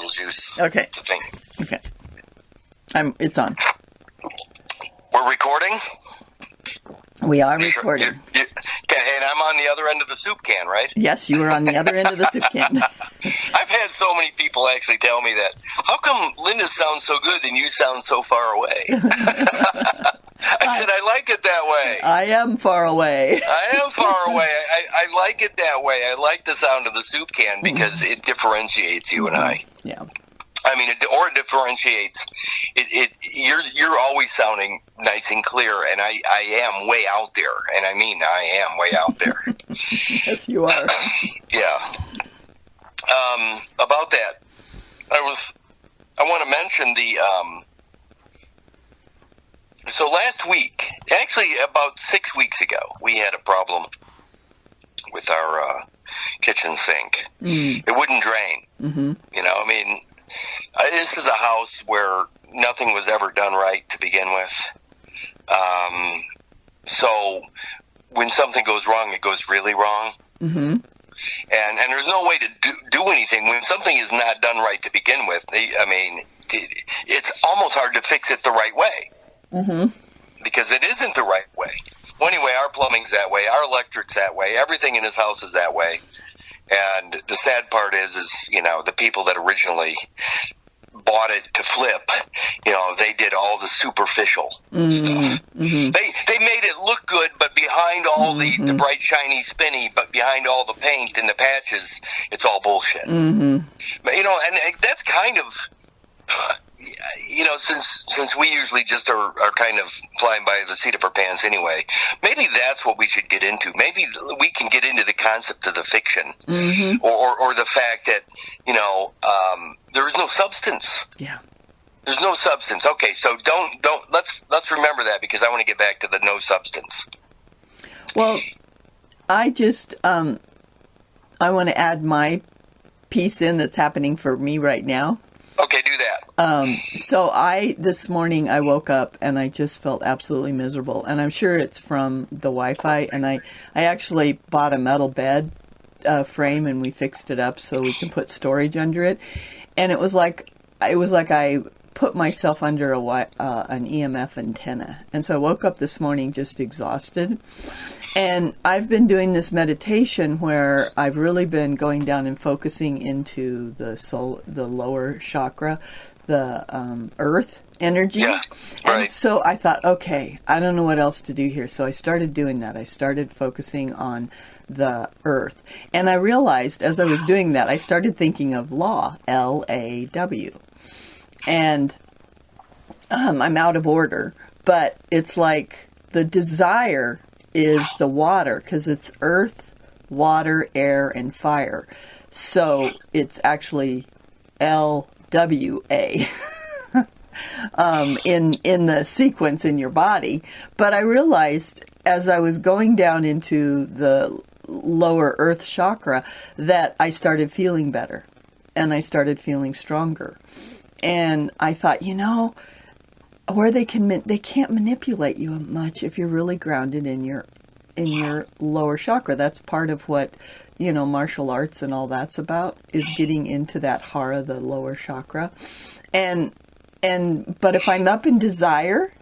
little juice. Okay. To think. Okay. It's on. We're recording? We are Sure? recording. And I'm on the other end of the soup can, right? Yes, you were on the other end of the soup can. I've had so many people actually tell me that. How come Linda sounds so good and you sound so far away? I said, I like it that way. I am far away. I am far away. I like it that way. I like the sound of the soup can because it differentiates you and I. Yeah. I mean, it differentiates. You're always sounding nice and clear, and I am way out there, and I mean I am way out there. Yes, you are. Yeah. About that, I want to mention the. So last week, actually about 6 weeks ago, we had a problem with our kitchen sink. It wouldn't drain. Mm-hmm. You know, I mean. This is a house where nothing was ever done right to begin with. So when something goes wrong, it goes really wrong. Mm-hmm. And there's no way to do anything when something is not done right to begin with. I mean, it's almost hard to fix it the right way. Mm-hmm. Because it isn't the right way. Well, anyway, our plumbing's that way. Our electric's that way. Everything in this house is that way. And the sad part is, you know, the people that originally bought it to flip, you know, they did all the superficial stuff. Mm-hmm. They made it look good, but behind all the bright, shiny, spinny, but behind all the paint and the patches, it's all bullshit. Mm-hmm. But, you know, and that's kind of, you know, since we usually just are kind of flying by the seat of our pants anyway, maybe that's what we should get into. Maybe we can get into the concept of the fiction, or the fact that, you know, there is no substance. Yeah. There's no substance. Okay, so let's remember that, because I want to get back to the no substance. Well, I just I want to add my piece in that's happening for me right now. Okay, do that. So this morning I woke up and I just felt absolutely miserable. And I'm sure it's from the Wi-Fi. And I actually bought a metal bed frame and we fixed it up so we can put storage under it. And it was like I put myself under an EMF antenna. And so I woke up this morning just exhausted. And I've been doing this meditation where I've really been going down and focusing into the lower chakra, the earth energy. Yeah, right. And so I thought, okay, I don't know what else to do here. So I started doing that. I started focusing on the earth. And I realized as I was doing that, I started thinking of law, L-A-W. And I'm out of order, but it's like the desire is the water, because it's earth, water, air, and fire. So it's actually LWA in the sequence in your body. But I realized as I was going down into the lower earth chakra that I started feeling better and I started feeling stronger. And I thought, you know, where they can't manipulate you much if you're really grounded in your lower chakra. That's part of what, you know, martial arts and all that's about, is getting into that hara, the lower chakra. But if I'm up in desire,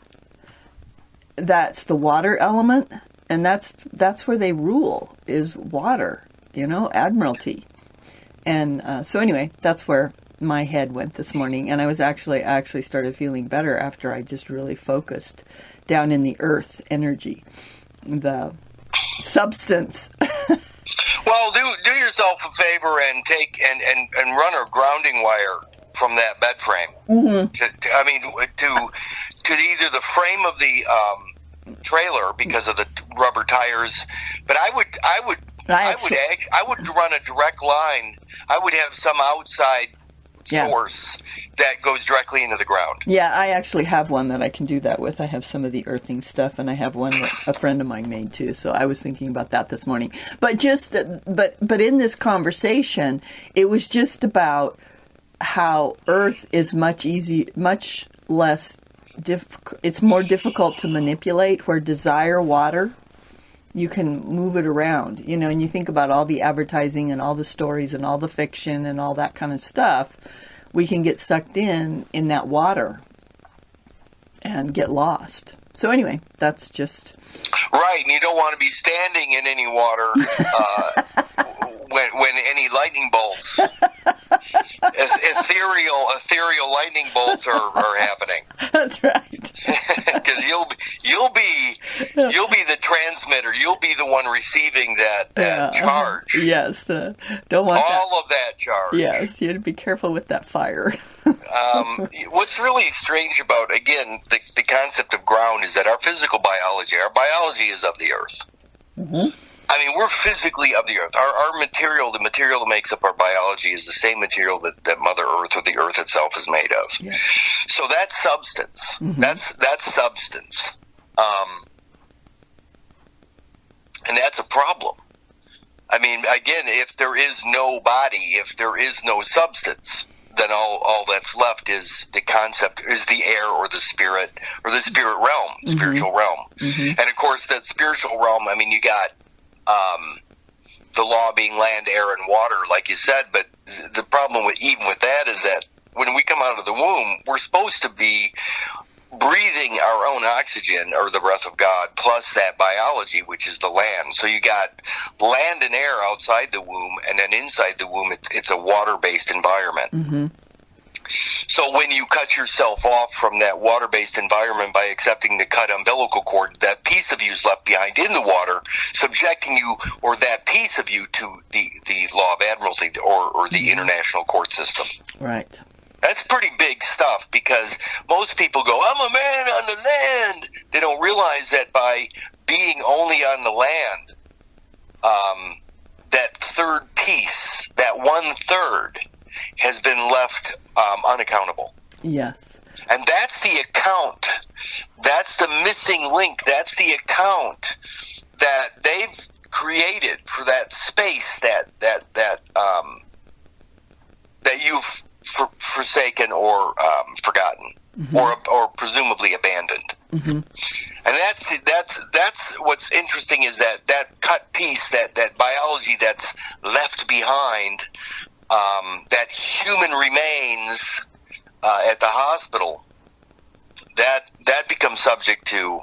that's the water element, and that's where they rule, is water, you know, admiralty. And so anyway, that's where my head went this morning, and I actually started feeling better after I just really focused down in the earth energy, the substance. Well, do yourself a favor and take and run a grounding wire from that bed frame. Mm-hmm. To either the frame of the trailer, because of the rubber tires, but I would run a direct line. I would have some outside source that goes directly into the ground. Yeah, I actually have one that I can do that with. I have some of the earthing stuff, and I have one that a friend of mine made too. So I was thinking about that this morning. But but in this conversation, it was just about how Earth is much less difficult. It's more difficult to manipulate. Where desire, water, you can move it around, you know, and you think about all the advertising and all the stories and all the fiction and all that kind of stuff. we can get sucked in that water and get lost. So anyway, that's just... Right, and you don't want to be standing in any water when any lightning bolts, ethereal lightning bolts are happening. That's right. Because you'll be the transmitter. You'll be the one receiving that charge. Yes, don't want all of that charge. Yes, you have to be careful with that fire. What's really strange about, again, the concept of ground is that our physical biology, is of the earth. Mm-hmm. I mean, we're physically of the earth. Our material, the material that makes up our biology, is the same material that Mother Earth or the earth itself is made of. Yes. So that's substance. Mm-hmm. That's substance. And that's a problem. I mean, again, if there is no body, if there is no substance, then all that's left is the concept, is the air or the spirit realm, mm-hmm. spiritual realm. Mm-hmm. And of course, that spiritual realm, I mean, you got the law being land, air, and water, like you said, but the problem with that is that when we come out of the womb, we're supposed to be breathing our own oxygen, or the breath of God, plus that biology, which is the land. So you got land and air outside the womb, and then inside the womb, it's a water-based environment. Mm-hmm. So when you cut yourself off from that water-based environment by accepting the cut umbilical cord, that piece of you is left behind in the water, subjecting you, or that piece of you, to the law of admiralty or the international court system. Right. That's pretty big stuff, because most people go, I'm a man on the land. They don't realize that by being only on the land, that third piece, that 1/3, has been left unaccountable. Yes. And that's the account. That's the missing link. That's the account that they've created for that space that you've forsaken or forgotten, mm-hmm. or presumably abandoned. Mm-hmm. And that's what's interesting, is that cut piece, that biology that's left behind, that human remains at the hospital, that becomes subject to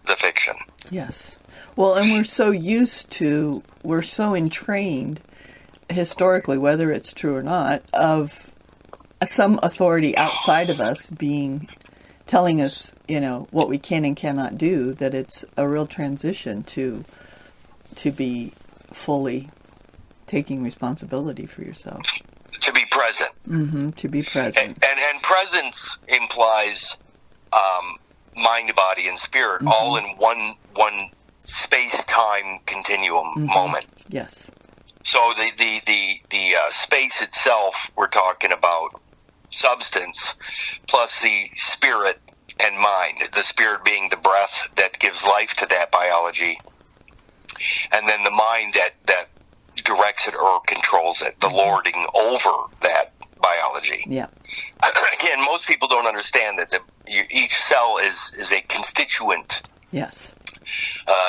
the fiction. Yes. Well, and we're so entrained historically, whether it's true or not, of some authority outside of us telling us, what we can and cannot do, that it's a real transition to be fully taking responsibility for yourself. To be present. Mm-hmm, to be present. And presence implies mind, body, and spirit, mm-hmm. all in one space-time continuum, mm-hmm. moment. Yes. So the space itself, we're talking about substance, plus the spirit and mind. The spirit being the breath that gives life to that biology, and then the mind that directs it or controls it, the lording over that biology. Yeah. Again, most people don't understand that each cell is a constituent. Yes.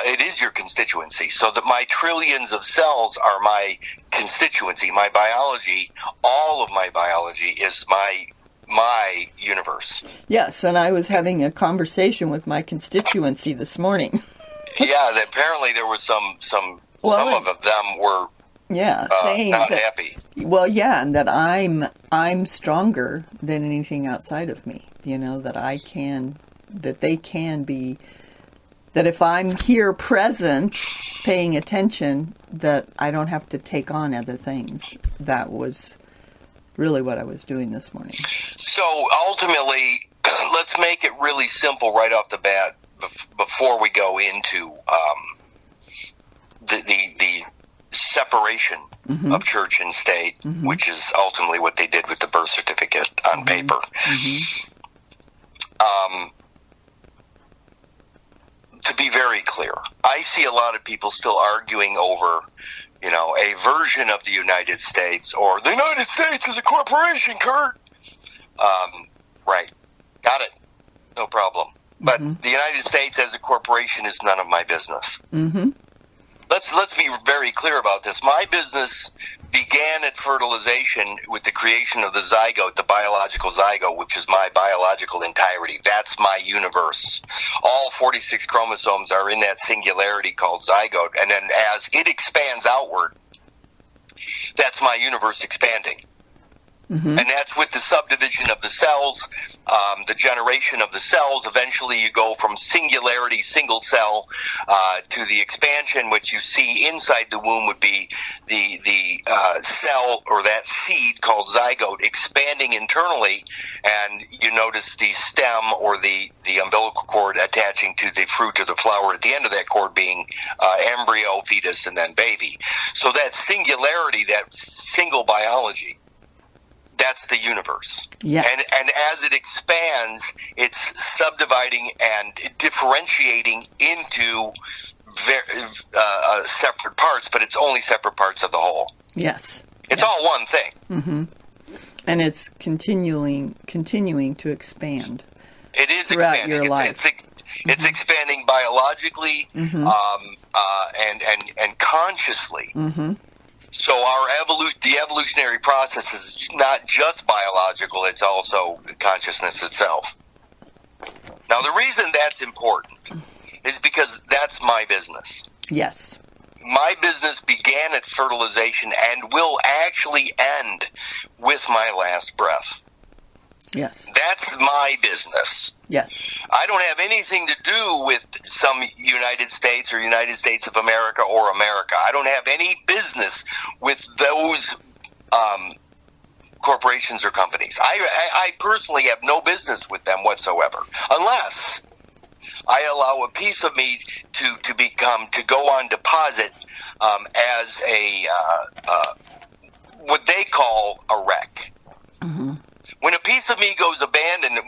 It is your constituency. So that my trillions of cells are my constituency. My biology, all of my biology, is my universe. Yes, and I was having a conversation with my constituency this morning. Yeah, that apparently there was some some of them were saying not that, happy. Well, yeah, and that I'm stronger than anything outside of me. That they can be. That if I'm here present, paying attention, that I don't have to take on other things. That was really what I was doing this morning. So ultimately, let's make it really simple right off the bat before we go into the separation, mm-hmm. of church and state, mm-hmm. which is ultimately what they did with the birth certificate on mm-hmm. paper. Mm-hmm. To be very clear, I see a lot of people still arguing over, a version of the United States, or the United States is a corporation, Kurt. Right. Got it. No problem. But mm-hmm. the United States as a corporation is none of my business. Mm-hmm. let's be very clear about this. My business began at fertilization with the creation of the zygote, the biological zygote, which is my biological entirety. That's my universe. All 46 chromosomes are in that singularity called zygote, and then as it expands outward, that's my universe expanding. Mm-hmm. And that's with the subdivision of the cells, the generation of the cells. Eventually you go from singularity, single cell, to the expansion. What you see inside the womb would be the cell or that seed called zygote expanding internally, and you notice the stem or the umbilical cord attaching to the fruit or the flower at the end of that cord being embryo, fetus, and then baby. So that singularity, that single biology, that's the universe. Yes. And as it expands, it's subdividing and differentiating into separate parts, but it's only separate parts of the whole. Yes. It's all one thing. Mm-hmm. And it's continuing to expand. It is throughout expanding. Your life. It's expanding biologically, mm-hmm. And consciously. Mm-hmm. So the evolutionary process is not just biological, it's also consciousness itself. Now, the reason that's important is because that's my business. Yes. My business began at fertilization and will actually end with my last breath. Yes. That's my business. Yes. I don't have anything to do with some United States or United States of America or America. I don't have any business with those corporations or companies. I personally have no business with them whatsoever, unless I allow a piece of me to go on deposit as a what they call a wreck. Mm-hmm. When a piece of me goes abandoned,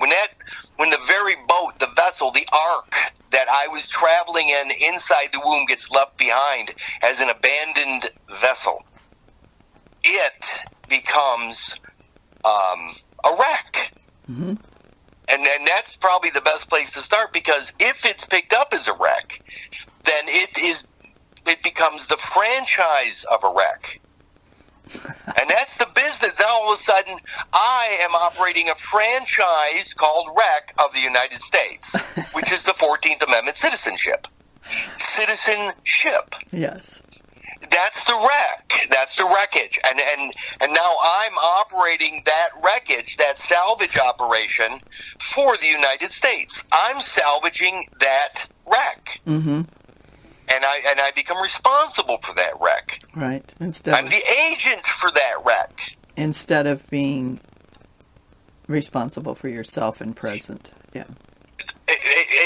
when the very boat, the vessel, the ark that I was traveling in inside the womb gets left behind as an abandoned vessel, it becomes a wreck. Mm-hmm. And that's probably the best place to start, because if it's picked up as a wreck, then it becomes the franchise of a wreck. And that's the business. Now all of a sudden, I am operating a franchise called REC of the United States, which is the 14th Amendment citizenship. Citizenship. Yes. That's the wreck. That's the wreckage. And now I'm operating that wreckage, that salvage operation for the United States. I'm salvaging that wreck. Mm-hmm. And I become responsible for that wreck. Right. I'm the agent for that wreck. Instead of being responsible for yourself and present. Yeah.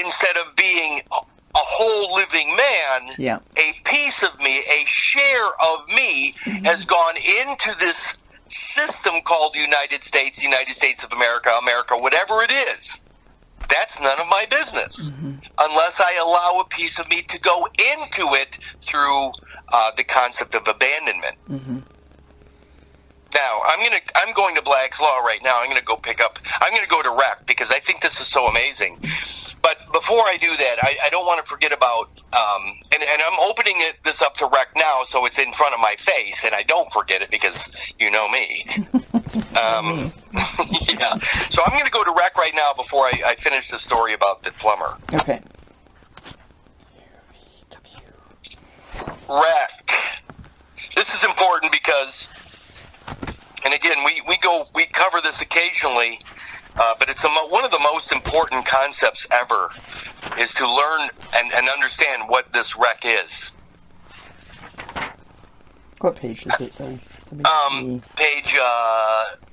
Instead of being a whole living man, yeah. A piece of me, a share of me, mm-hmm. has gone into this system called United States of America, whatever it is. That's none of my business, mm-hmm. unless I allow a piece of me to go into it through the concept of abandonment. Mm-hmm. Now, I'm going to Black's Law right now. I'm going to go to REC because I think this is so amazing. But before I do that, I don't want to forget about, and I'm opening this up to REC now, so it's in front of my face, and I don't forget it because you know me. Yeah. So I'm going to go to REC right now before I finish the story about the plumber. Okay. REC. This is important because, and again, we cover this occasionally, but it's one of the most important concepts ever, is to learn and understand what this REC is. What page is it? Sorry. Page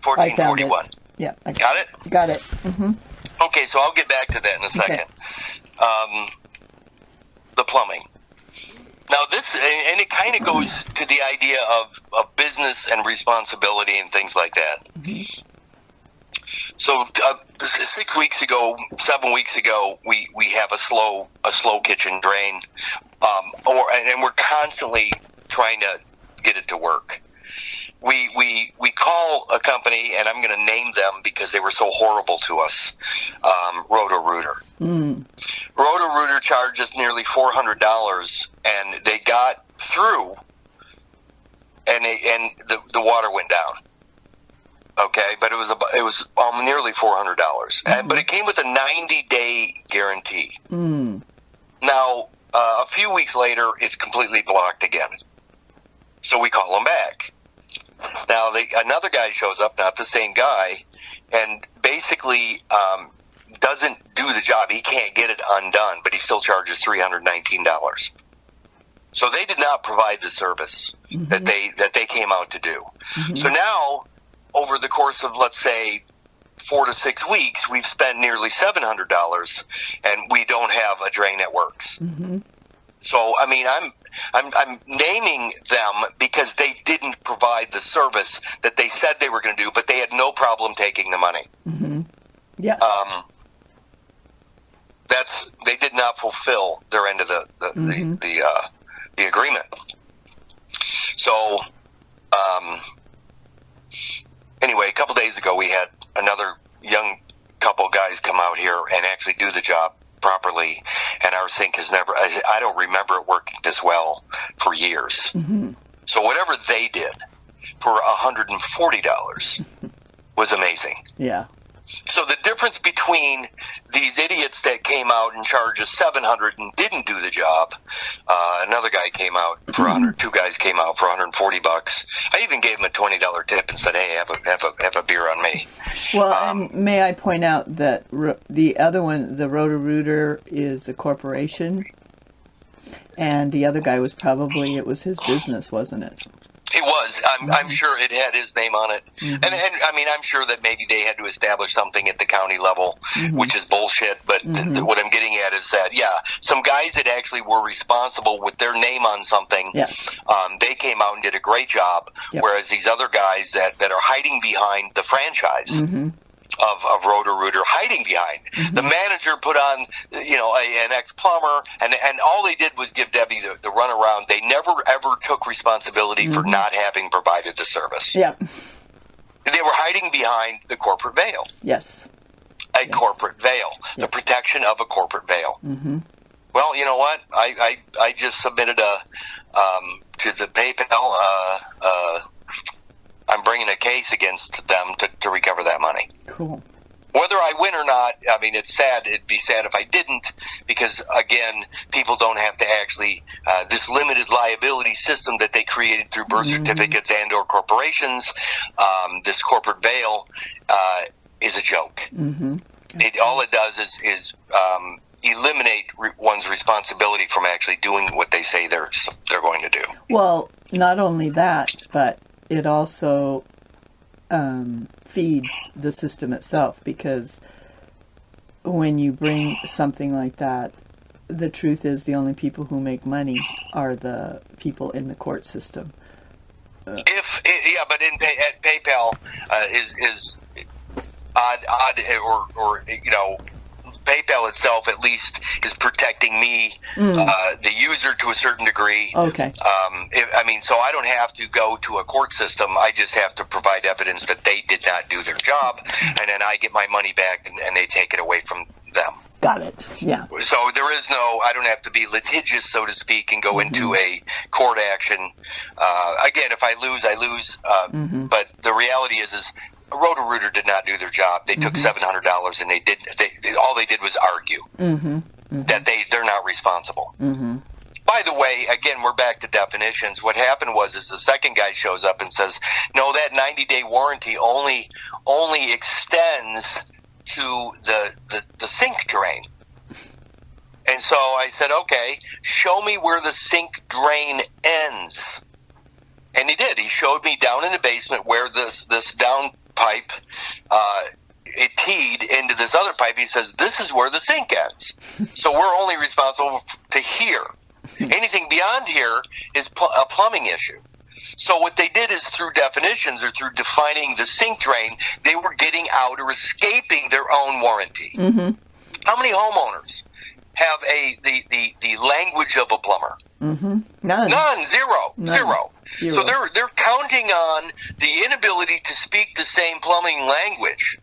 1441. Yeah. Got it? Got it. Mm-hmm. Okay, so I'll get back to that in a second. Okay. The plumbing. Now this, and it kind of goes to the idea of business and responsibility and things like that. Mm-hmm. So 7 weeks ago, we have a slow kitchen drain, and we're constantly trying to get it to work. We call a company, and I'm going to name them because they were so horrible to us. Roto-Rooter. Mm. Roto-Rooter charged us nearly $400, and they got through, and the water went down. Okay, but it was nearly $400, but it came with a 90-day guarantee. Now, a few weeks later, it's completely blocked again. So we call them back. Now, another guy shows up, not the same guy, and basically doesn't do the job. He can't get it undone, but he still charges $319. So they did not provide the service that they came out to do. So now, over the course of, let's say, 4 to 6 weeks, we've spent nearly $700, and we don't have a drain that works. So, I mean, I'm naming them because they didn't provide the service that they said they were going to do, but they had no problem taking the money. Yes. They did not fulfill their end of the agreement. So, anyway, a couple days ago, we had another young couple guys come out here and actually do the job properly, and our sink has never, I don't remember it working this well for years. So whatever they did for $140 was amazing. Yeah. So the difference between these idiots that came out and charged us $700 and didn't do the job, another guy came out for $100. Two guys came out for $140. I even gave him a $20 tip and said, "Hey, have a beer on me." Well, and may I point out that the other one, the Roto-Rooter, is a corporation, and the other guy was it was his business, wasn't it? It was. I'm sure it had his name on it. And I mean, I'm sure that maybe they had to establish something at the county level, which is bullshit. But what I'm getting at is that, some guys that actually were responsible with their name on something, they came out and did a great job, whereas these other guys that are hiding behind the franchise of Roto-Rooter, hiding behind. The manager put on, an ex-plumber, and all they did was give Debbie the runaround. They never, ever took responsibility for not having provided the service. Yeah. They were hiding behind the corporate veil. Yes. Corporate veil. The protection of a corporate veil. Well, you know what? I just submitted to the PayPal, I'm bringing a case against them to recover that money. Cool. Whether I win or not, I mean, it's sad. It'd be sad if I didn't, because, again, people don't have to actually, this limited liability system that they created through birth certificates and or corporations, this corporate veil, is a joke. All it does is eliminate one's responsibility from actually doing what they say they're going to do. Well, not only that, but it also feeds the system itself, because when you bring something like that, the truth is the only people who make money are the people in the court system. But at PayPal is odd or PayPal itself at least is protecting me, the user, to a certain degree. Okay. So I don't have to go to a court system. I just have to provide evidence that they did not do their job, and then I get my money back, and they take it away from them. Got it. Yeah. So there is I don't have to be litigious, so to speak, and go into a court action. Again, if I lose, I lose. But the reality is Roto-Rooter did not do their job. They took $700, and all they did was argue that they're not responsible. By the way, again, we're back to definitions. What happened was the second guy shows up and says, "No, that 90-day warranty only extends to the sink drain." And so I said, "Okay, show me where the sink drain ends." And he did. He showed me down in the basement where this down pipe, it teed into this other pipe. He says, "This is where the sink ends." So we're only responsible to here. Anything beyond here is a plumbing issue. So what they did is, through definitions or through defining the sink drain, they were getting out or escaping their own warranty. How many homeowners have the language of a plumber? None. Zero. So they're counting on the inability to speak the same plumbing language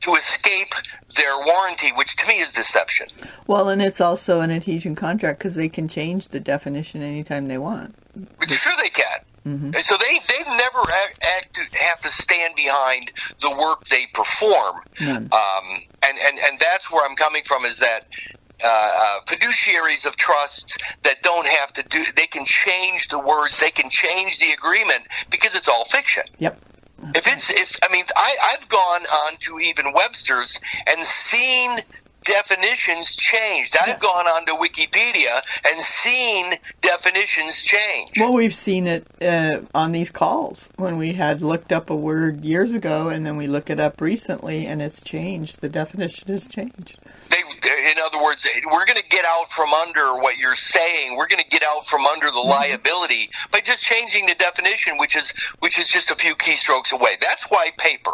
to escape their warranty, which to me is deception. Well, and it's also an adhesion contract because they can change the definition anytime they want. Sure they can. Mm-hmm. So they've never have to stand behind the work they perform. None. And that's where I'm coming from, is that fiduciaries of trusts that don't have to do, they can change the words, they can change the agreement because it's all fiction. Yep. I've gone on to even Webster's and seen definitions changed. I've gone on to Wikipedia and seen definitions changed. Well, we've seen it on these calls when we had looked up a word years ago, and then we look it up recently, and it's changed. The definition has changed. In other words, we're going to get out from under what you're saying. We're going to get out from under the liability by just changing the definition, which is just a few keystrokes away. That's why paper.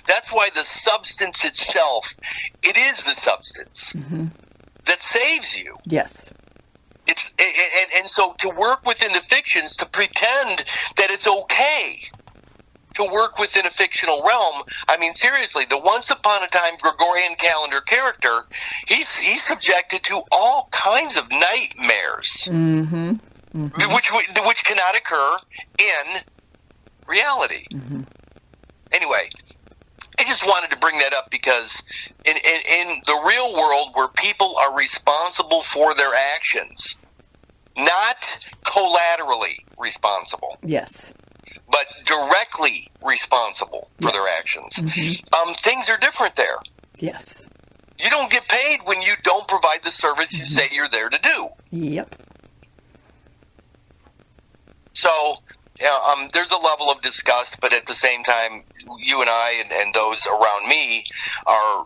That's why the substance itself. It is the substance that saves you. Yes. And so to work within the fictions, to pretend that it's okay to work within a fictional realm. I mean, seriously, the Once Upon a Time Gregorian calendar character, he's subjected to all kinds of nightmares, which cannot occur in reality. Anyway, I just wanted to bring that up because in the real world, where people are responsible for their actions, not collaterally responsible. Yes. But directly responsible for their actions. Things are different there. Yes. You don't get paid when you don't provide the service you say you're there to do. Yep. So, there's a level of disgust, but at the same time, you and I and those around me are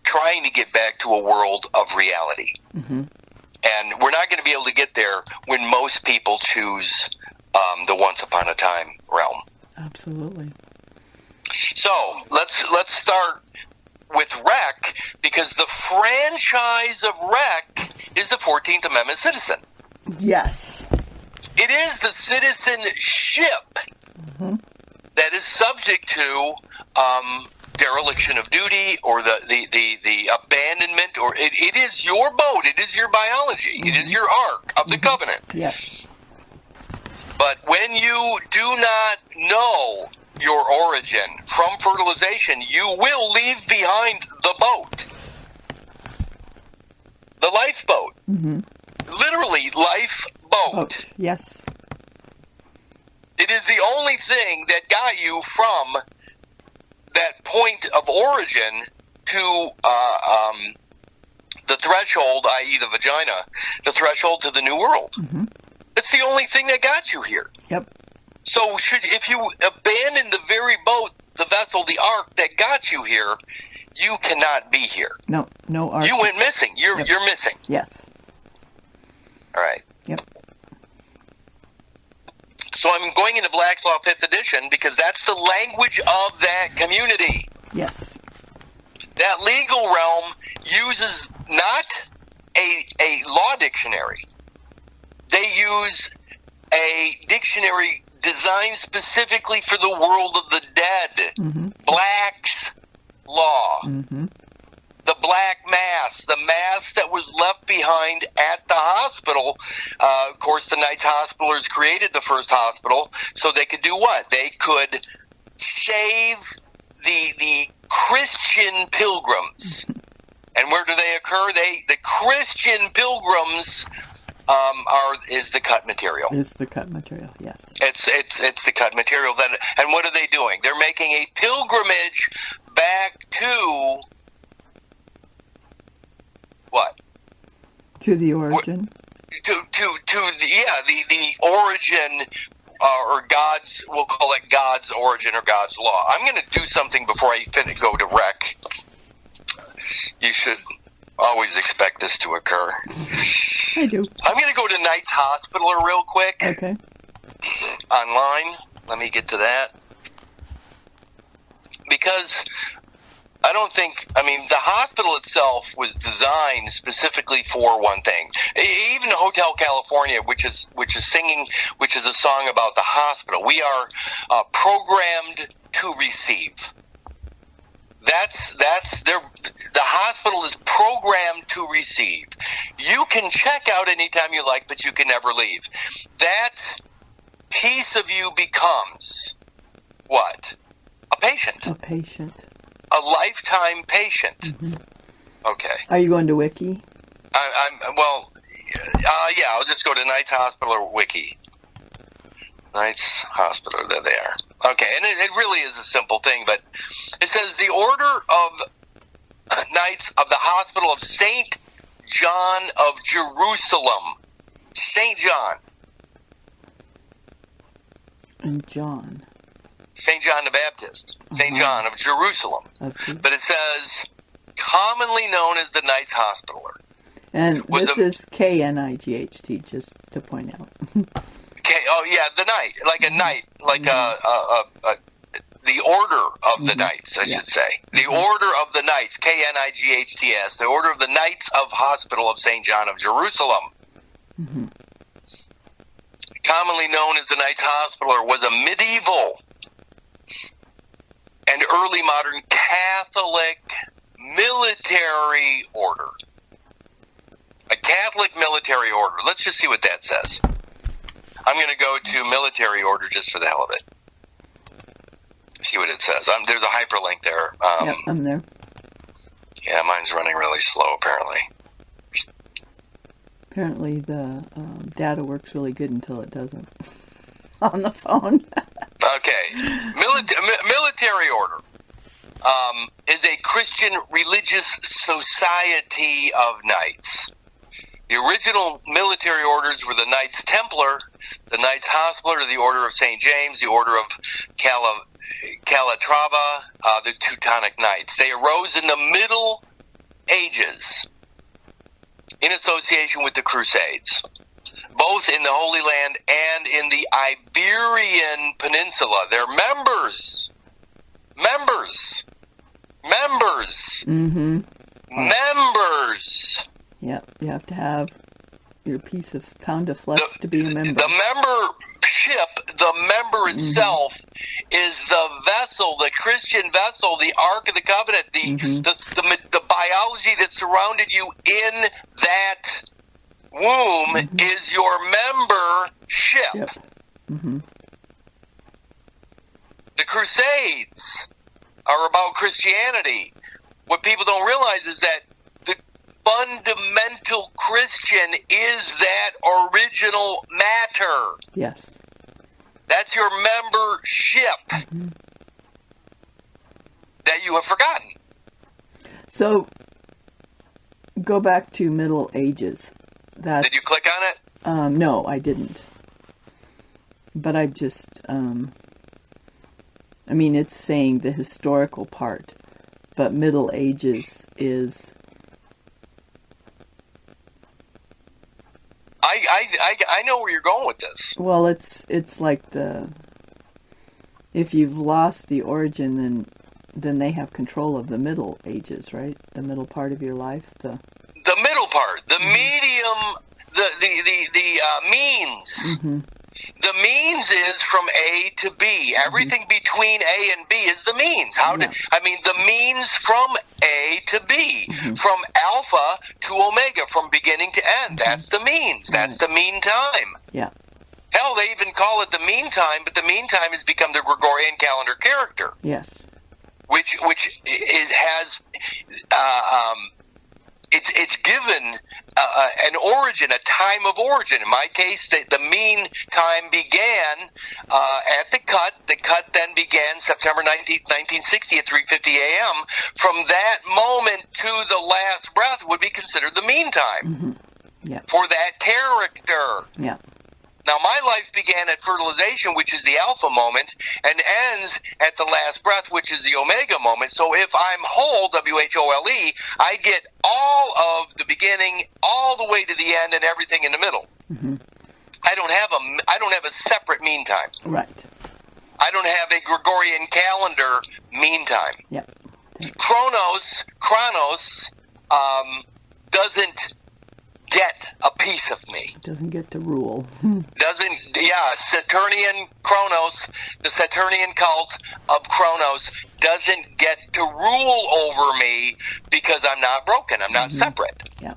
trying to get back to a world of reality. And we're not going to be able to get there when most people choose the Once Upon a Time realm. Absolutely. So let's start with REC, because the franchise of REC is the 14th Amendment citizen. Yes. It is the citizenship that is subject to dereliction of duty, or the abandonment, or it is your boat, it is your biology, it is your ark of the covenant. Yes. But when you do not know your origin from fertilization, you will leave behind the boat. The lifeboat. Literally, lifeboat. Yes. It is the only thing that got you from that point of origin to the threshold, i.e. the vagina, the threshold to the new world. It's the only thing that got you here. Yep. So if you abandon the very boat, the vessel, the ark that got you here, you cannot be here. No ark. You went missing. You're missing. Yes. All right. Yep. So I'm going into Black's Law 5th edition because that's the language of that community. Yes. That legal realm uses not a law dictionary. They use a dictionary designed specifically for the world of the dead. Black's Law. The Black Mass. The Mass that was left behind at the hospital. Of course, the Knights Hospitallers created the first hospital so they could do what? They could save the Christian pilgrims. And where do they occur? The Christian pilgrims is the cut material. Is the cut material, yes. It's the cut material. And what are they doing? They're making a pilgrimage back to what? To the origin. The origin, or God's, we'll call it God's origin or God's law. I'm going to do something before I go to REC. You should always expect this to occur. I do. I'm going to go to Knights Hospitaller real quick. Okay. Online. Let me get to that. Because the hospital itself was designed specifically for one thing. Even Hotel California, which is a song about the hospital. We are programmed to receive. The hospital is programmed to receive. You can check out anytime you like, but you can never leave. That piece of you becomes what? A patient. A patient. A lifetime patient. Mm-hmm. Okay. Are you going to Wiki? Yeah, I'll just go to Knights Hospital or Wiki. Knights Hospital, there they are. Okay, and it really is a simple thing, but it says the Order of Knights of the Hospital of St. John of Jerusalem. St. John. And John. St. John the Baptist. St. John of Jerusalem. Okay. But it says commonly known as the Knights Hospitaller. And this is K-N-I-G-H-T, just to point out. The knight, like a knight, like the Order of the Knights, I should say. The Order of the Knights, K-N-I-G-H-T-S, the Order of the Knights of Hospital of St. John of Jerusalem. Mm-hmm. Commonly known as the Knights Hospitaller, was a medieval and early modern Catholic military order. A Catholic military order. Let's just see what that says. I'm going to go to military order just for the hell of it. See what it says. There's a hyperlink there. Yep, I'm there. Yeah, mine's running really slow, apparently. Apparently the data works really good until it doesn't on the phone. Okay. Military order is a Christian religious society of knights. The original military orders were the Knights Templar, the Knights Hospitaller, the Order of St. James, the Order of Calatrava, the Teutonic Knights. They arose in the Middle Ages in association with the Crusades, both in the Holy Land and in the Iberian Peninsula. They're members. Mm-hmm. Members. Yep, you have to have your pound of flesh to be a member. The membership, the member itself, is the vessel, the Christian vessel, the Ark of the Covenant, the biology that surrounded you in that womb is your membership. Yep. Mm-hmm. The Crusades are about Christianity. What people don't realize is that the fundamental Christian is that original matter. Yes. That's your membership that you have forgotten. So, go back to Middle Ages. Did you click on it? No, I didn't. But I've just, it's saying the historical part, but Middle Ages is... I know where you're going with this. Well, it's like if you've lost the origin, then they have control of the Middle Ages, right? The middle part of your life. The middle part, the medium, the means. Mm-hmm. The means is from A to B. Everything between A and B is the means. The means from A to B, from alpha to omega, from beginning to end. That's the means. That's the mean time. Yeah. Hell, they even call it the mean time, but the mean time has become the Gregorian calendar character. Yes. Which has it's given an origin, a time of origin. In my case, the mean time began at the cut. The cut then began September 19th, 1960 at 3:50 a.m. From that moment to the last breath would be considered the mean time for that character. Yeah. Now, my life began at fertilization, which is the alpha moment, and ends at the last breath, which is the omega moment. So if I'm whole, W-H-O-L-E, I get all of the beginning, all the way to the end, and everything in the middle. Mm-hmm. I don't have a separate mean time. Right. I don't have a Gregorian calendar mean time. Yep. Chronos doesn't get a piece of me. Doesn't get to rule. Saturnian Kronos, the Saturnian cult of Kronos doesn't get to rule over me because I'm not broken. I'm not separate. Yeah.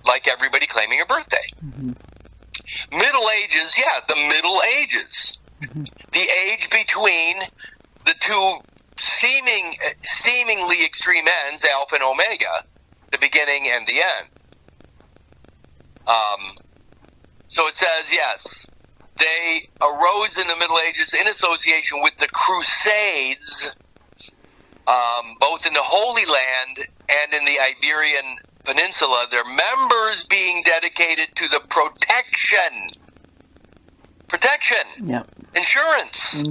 Like everybody claiming a birthday. Middle Ages, the Middle Ages. The age between the two seemingly extreme ends, Alpha and Omega, the beginning and the end. So it says, yes, they arose in the Middle Ages in association with the Crusades, both in the Holy Land and in the Iberian Peninsula, their members being dedicated to the protection, insurance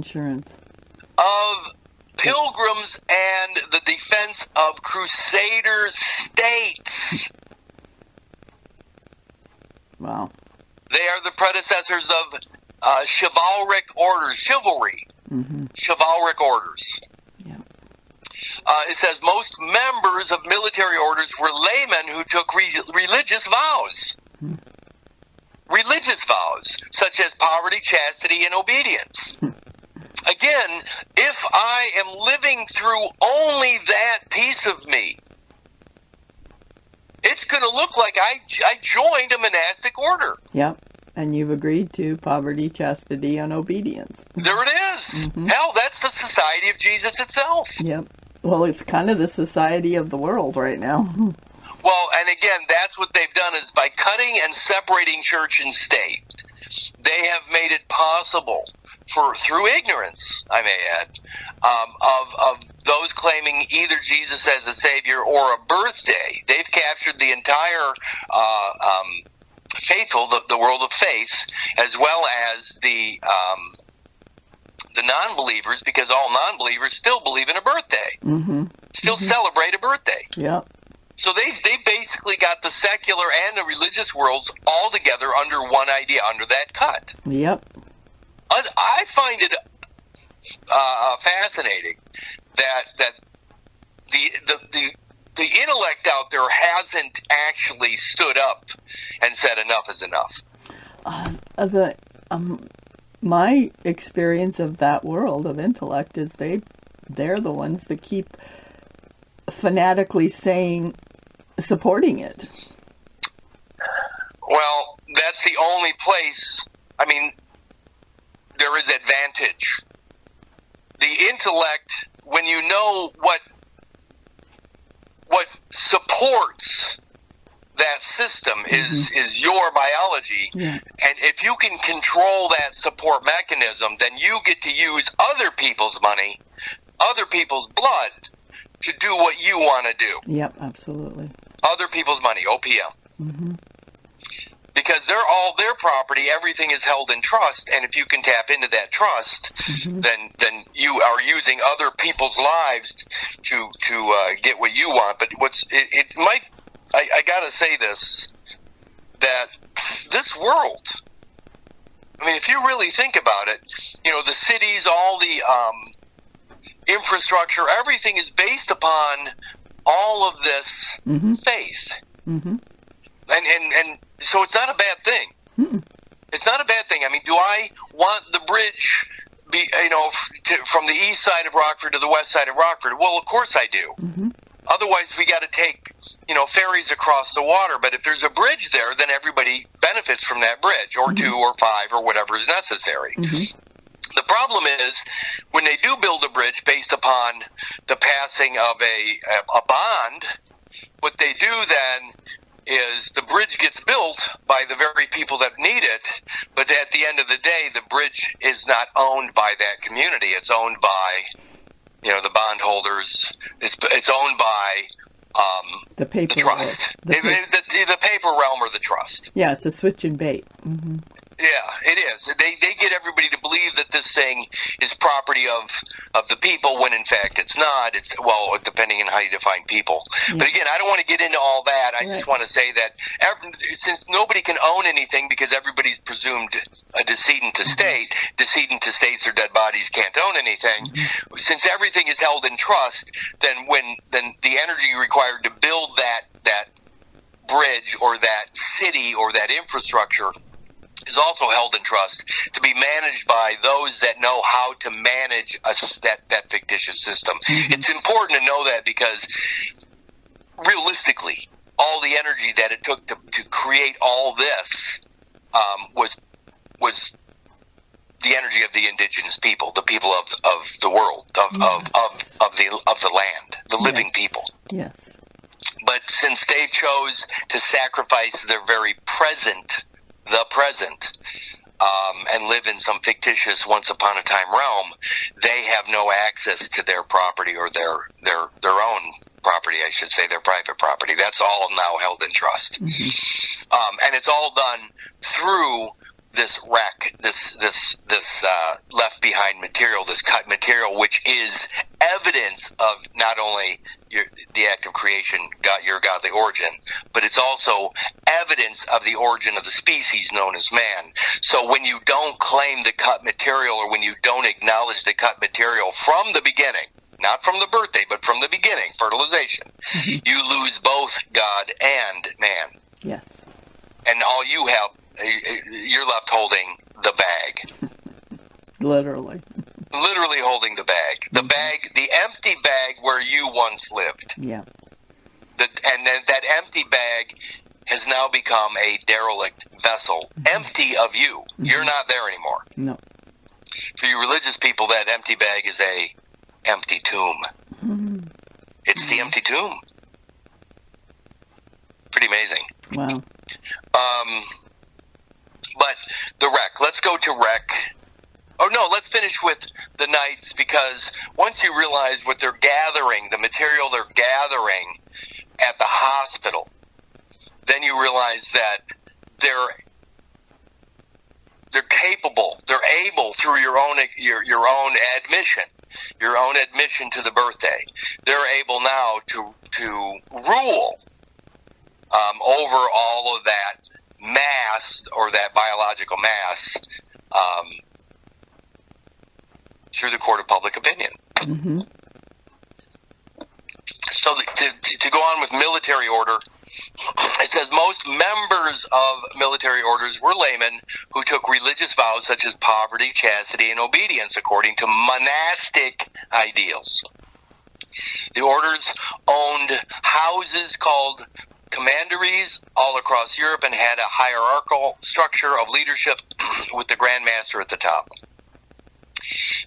of pilgrims and the defense of crusader states. Wow. They are the predecessors of chivalric orders, chivalry, chivalric orders. Yeah. It says most members of military orders were laymen who took religious vows. Religious vows, such as poverty, chastity, and obedience. Again, if I am living through only that piece of me, it's going to look like I joined a monastic order. Yep. And you've agreed to poverty, chastity, and obedience. There it is. Hell, that's the Society of Jesus itself. Yep. Well, it's kind of the society of the world right now. Well, and again, that's what they've done is by cutting and separating church and state, they have made it possible through ignorance, I may add, of those claiming either Jesus as a savior or a birthday. They've captured the entire faithful, the world of faith, as well as the non-believers, because all non-believers still believe in a birthday, still celebrate a birthday. Yep. So they basically got the secular and the religious worlds all together under one idea, under that cut. Yep. I find it fascinating that the intellect out there hasn't actually stood up and said enough is enough. My experience of that world of intellect is they're the ones that keep fanatically supporting it. Well, that's the only place. I mean, there is advantage. The intellect, when you know what supports that system is your biology, and if you can control that support mechanism, then you get to use other people's money, other people's blood, to do what you want to do. Yep, absolutely. Other people's money, OPM. Because they're all their property, everything is held in trust, and if you can tap into that trust, then you are using other people's lives to get what you want. But it might, I gotta say this, that this world, I mean, if you really think about it, the cities, all the infrastructure, everything is based upon all of this faith. And so it's not a bad thing. It's not a bad thing. I mean, do I want the bridge from the east side of Rockford to the west side of Rockford? Well, of course I do. Otherwise, we got to take, ferries across the water. But if there's a bridge there, then everybody benefits from that bridge, or 2 or 5 or whatever is necessary. The problem is when they do build a bridge based upon the passing of a bond, what they do then is the bridge gets built by the very people that need it, but at the end of the day, the bridge is not owned by that community. It's owned by, the bondholders. It's owned by the trust, the paper realm or the trust. Yeah, it's a switch and bait. Yeah, it is. They get everybody to believe that this thing is property of the people, when in fact it's not. It's, well, depending on how you define people. But again, I don't want to get into all that. I just want to say that since nobody can own anything because everybody's presumed a decedent to state, decedent to states or dead bodies can't own anything. Since everything is held in trust, then the energy required to build that bridge or that city or that infrastructure is also held in trust to be managed by those that know how to manage that fictitious system. Mm-hmm. It's important to know that because realistically, all the energy that it took to create all this was the energy of the indigenous people, the people of the world, of the land, the living people. Yes. But since they chose to sacrifice their very present, and live in some fictitious once upon a time realm, they have no access to their property or their own property, I should say, their private property. That's all now held in trust. Mm-hmm. And it's all done through this wreck, this left behind material, this cut material, which is evidence of not only the act of creation, your godly origin, but it's also evidence of the origin of the species known as man. So when you don't claim the cut material, or when you don't acknowledge the cut material from the beginning, not from the birthday, but from the beginning, fertilization, mm-hmm. you lose both God and man. Yes. And all you have, you're left holding the bag. Literally holding the bag. The bag, the empty bag where you once lived. Yeah. And then that empty bag has now become a derelict vessel, mm-hmm. empty of you. Mm-hmm. You're not there anymore. No. For you religious people, that empty bag is a empty tomb. Mm-hmm. It's mm-hmm. the empty tomb. Pretty amazing. Wow. But the wreck. Let's go to wreck. Oh, no, let's finish with the Knights, because once you realize what they're gathering, the material they're gathering at the hospital, then you realize that they're capable, they're able, through your own admission to the birthday, they're able now to rule over all of that mass, or that biological mass, through the court of public opinion. Mm-hmm. So to go on with military order, it says most members of military orders were laymen who took religious vows such as poverty, chastity, and obedience according to monastic ideals. The orders owned houses called commanderies all across Europe and had a hierarchical structure of leadership with the Grand Master at the top.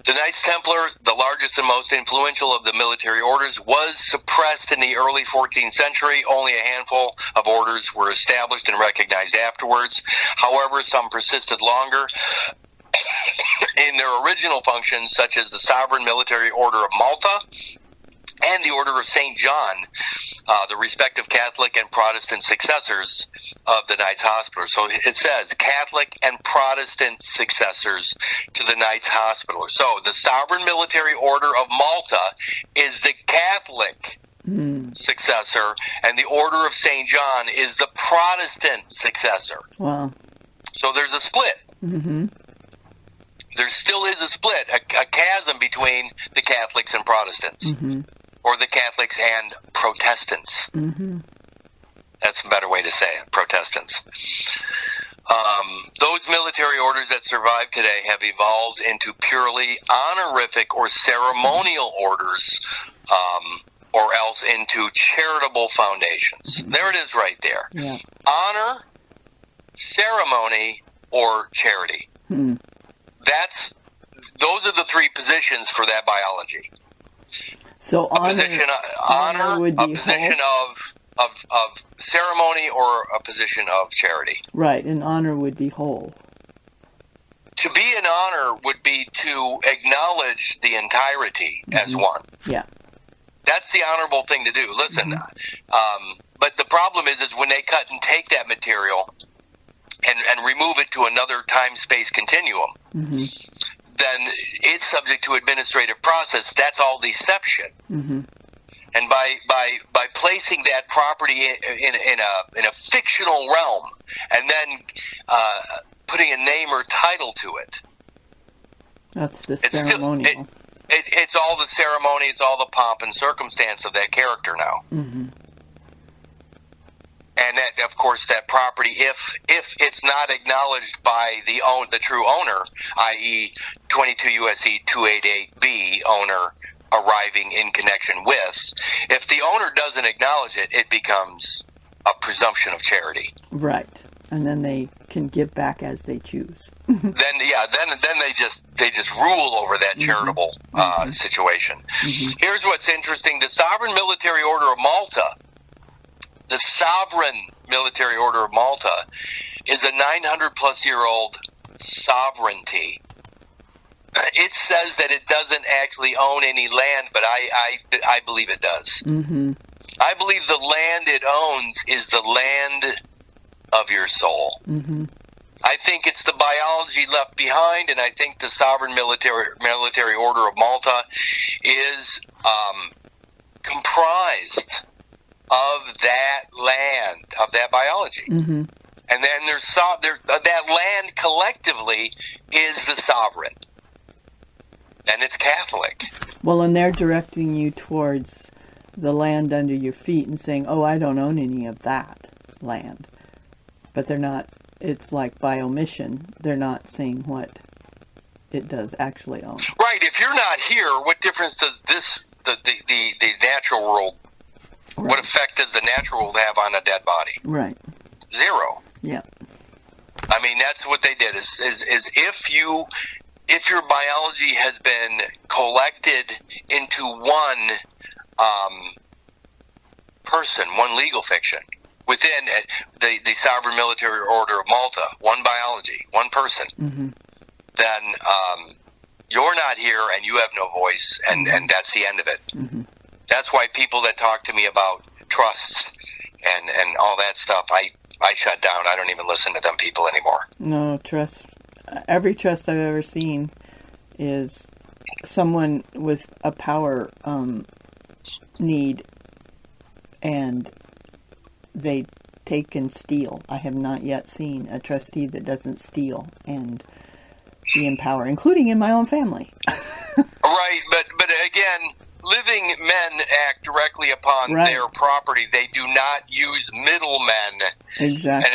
The Knights Templar, the largest and most influential of the military orders, was suppressed in the early 14th century. Only a handful of orders were established and recognized afterwards. However, some persisted longer in their original functions, such as the Sovereign Military Order of Malta and the Order of St. John, the respective Catholic and Protestant successors of the Knights Hospitaller. So it says Catholic and Protestant successors to the Knights Hospitaller. So the Sovereign Military Order of Malta is the Catholic successor, and the Order of St. John is the Protestant successor. Wow. So there's a split. Mm-hmm. There still is a split, a chasm between the Catholics and Protestants. Mm-hmm. Or the Catholics and Protestants. Mm-hmm. That's a better way to say it, Protestants. Those military orders that survive today have evolved into purely honorific or ceremonial orders, or else into charitable foundations. Mm-hmm. There it is right there. Yeah. Honor, ceremony, or charity. Mm-hmm. Those are the three positions for that biology. So honor would be a position of ceremony, or a position of charity. Right, and honor would be whole. To be in honor would be to acknowledge the entirety as one. Yeah. That's the honorable thing to do. Listen, but the problem is when they cut and take that material and remove it to another time-space continuum, then it's subject to administrative process. That's all deception. Mm-hmm. And by placing that property in a fictional realm, and then putting a name or title to it, that's the ceremonial. It's all the ceremony. It's all the pomp and circumstance of that character now. Mm-hmm. And that, of course, that property, if it's not acknowledged by the true owner, i.e., 22 U.S.C. 288B owner arriving in connection with, if the owner doesn't acknowledge it, it becomes a presumption of charity. Right, and then they can give back as they choose. Then they just rule over that charitable situation. Here's what's interesting: the Sovereign Military Order of Malta. The Sovereign Military Order of Malta is a 900-plus-year-old sovereignty. It says that it doesn't actually own any land, but I believe it does. I believe the land it owns is the land of your soul. I think it's the biology left behind, and I think the Sovereign Military Order of Malta is comprised of that land, of that biology. And then that land collectively is the sovereign. And it's Catholic. Well, and they're directing you towards the land under your feet and saying, oh, I don't own any of that land. But they're not, it's like by omission, they're not saying what it does actually own. Right. If you're not here, what difference does the natural world, what effect does the natural world have on a dead body? Right. Zero. Yeah. I mean, that's what they did, is if your biology has been collected into one person, one legal fiction, within the Sovereign Military Order of Malta, one biology, one person, then you're not here and you have no voice, and that's the end of it. That's why people that talk to me about trusts and all that stuff, I shut down. I don't even listen to them people anymore. No, trust. Every trust I've ever seen is someone with a power need, and they take and steal. I have not yet seen a trustee that doesn't steal and be in power, including in my own family. Right, but again, living men act directly upon their property. They do not use middlemen, exactly,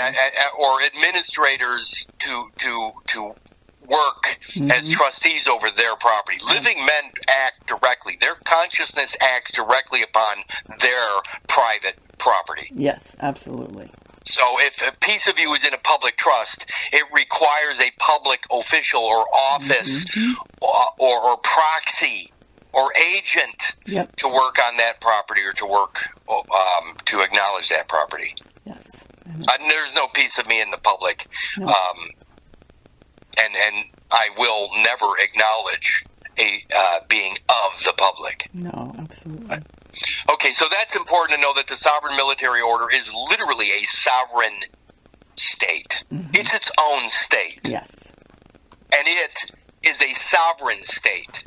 or administrators to work as trustees over their property. Living men act directly. Their consciousness acts directly upon their private property. Yes, absolutely. So if a piece of you is in a public trust, it requires a public official or office or proxy or agent to work on that property, or to work to acknowledge that property. Yes. There's no piece of me in the public, No. And I will never acknowledge a being of the public. No, absolutely. Okay, so that's important to know, that the Sovereign Military Order is literally a sovereign state. It's its own state. Yes. And it is a sovereign state.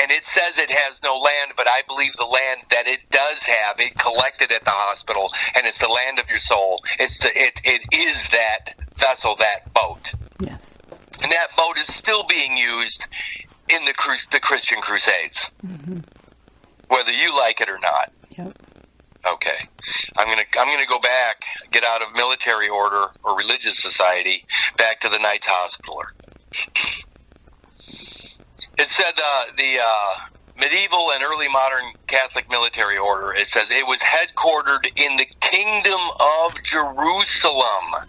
And it says it has no land, but I believe the land that it does have, it collected at the hospital, and it's the land of your soul. It is that vessel, that boat. Yes. And that boat is still being used in the Christian Crusades, whether you like it or not. Yep. Okay, I'm gonna go back, get out of military order or religious society, back to the Knights Hospitaller. It said the medieval and early modern Catholic military order, it says it was headquartered in the Kingdom of Jerusalem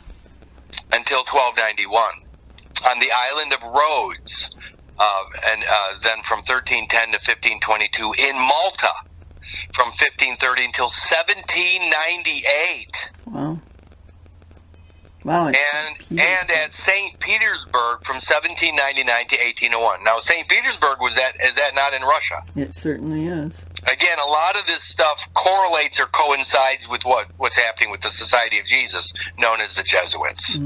until 1291 on the island of Rhodes, and then from 1310 to 1522 in Malta, from 1530 until 1798. Wow. Wow. And at St. Petersburg from 1799 to 1801. Now, St. Petersburg is that not in Russia? It certainly is. Again, a lot of this stuff correlates or coincides with what's happening with the Society of Jesus, known as the Jesuits.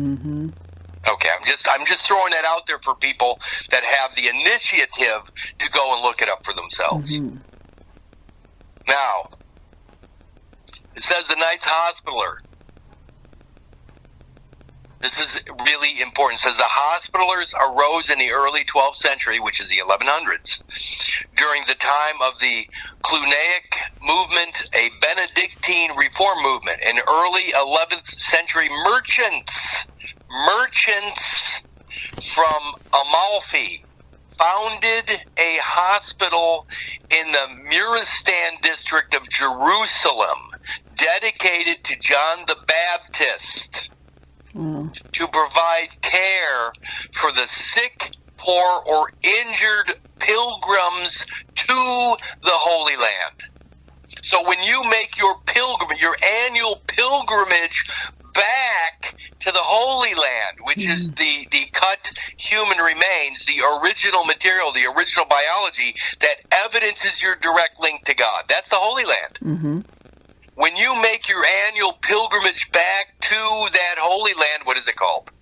Okay, I'm just throwing that out there for people that have the initiative to go and look it up for themselves. Now, it says the Knights Hospitaller. This is really important. It says the Hospitallers arose in the early 12th century, which is the 1100s, during the time of the Cluniac movement, a Benedictine reform movement. In early 11th century, merchants from Amalfi founded a hospital in the Muristan district of Jerusalem, dedicated to John the Baptist, to provide care for the sick, poor, or injured pilgrims to the Holy Land. So when you make your annual pilgrimage back to the Holy Land, which is the cut human remains, the original material, the original biology that evidences your direct link to God. That's the Holy Land. Mm-hmm. When you make your annual pilgrimage back to that Holy Land, what is it called?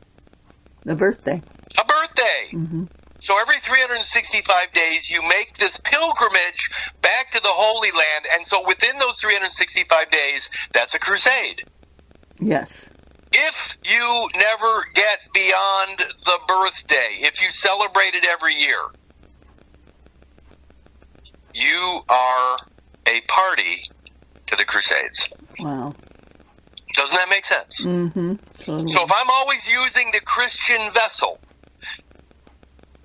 A birthday. A birthday. Mm-hmm. So every 365 days, you make this pilgrimage back to the Holy Land, and so within those 365 days, that's a crusade. Yes. If you never get beyond the birthday, if you celebrate it every year, you are a party to the Crusades. Wow. Doesn't that make sense? Mm-hmm. Totally. So if I'm always using the Christian vessel,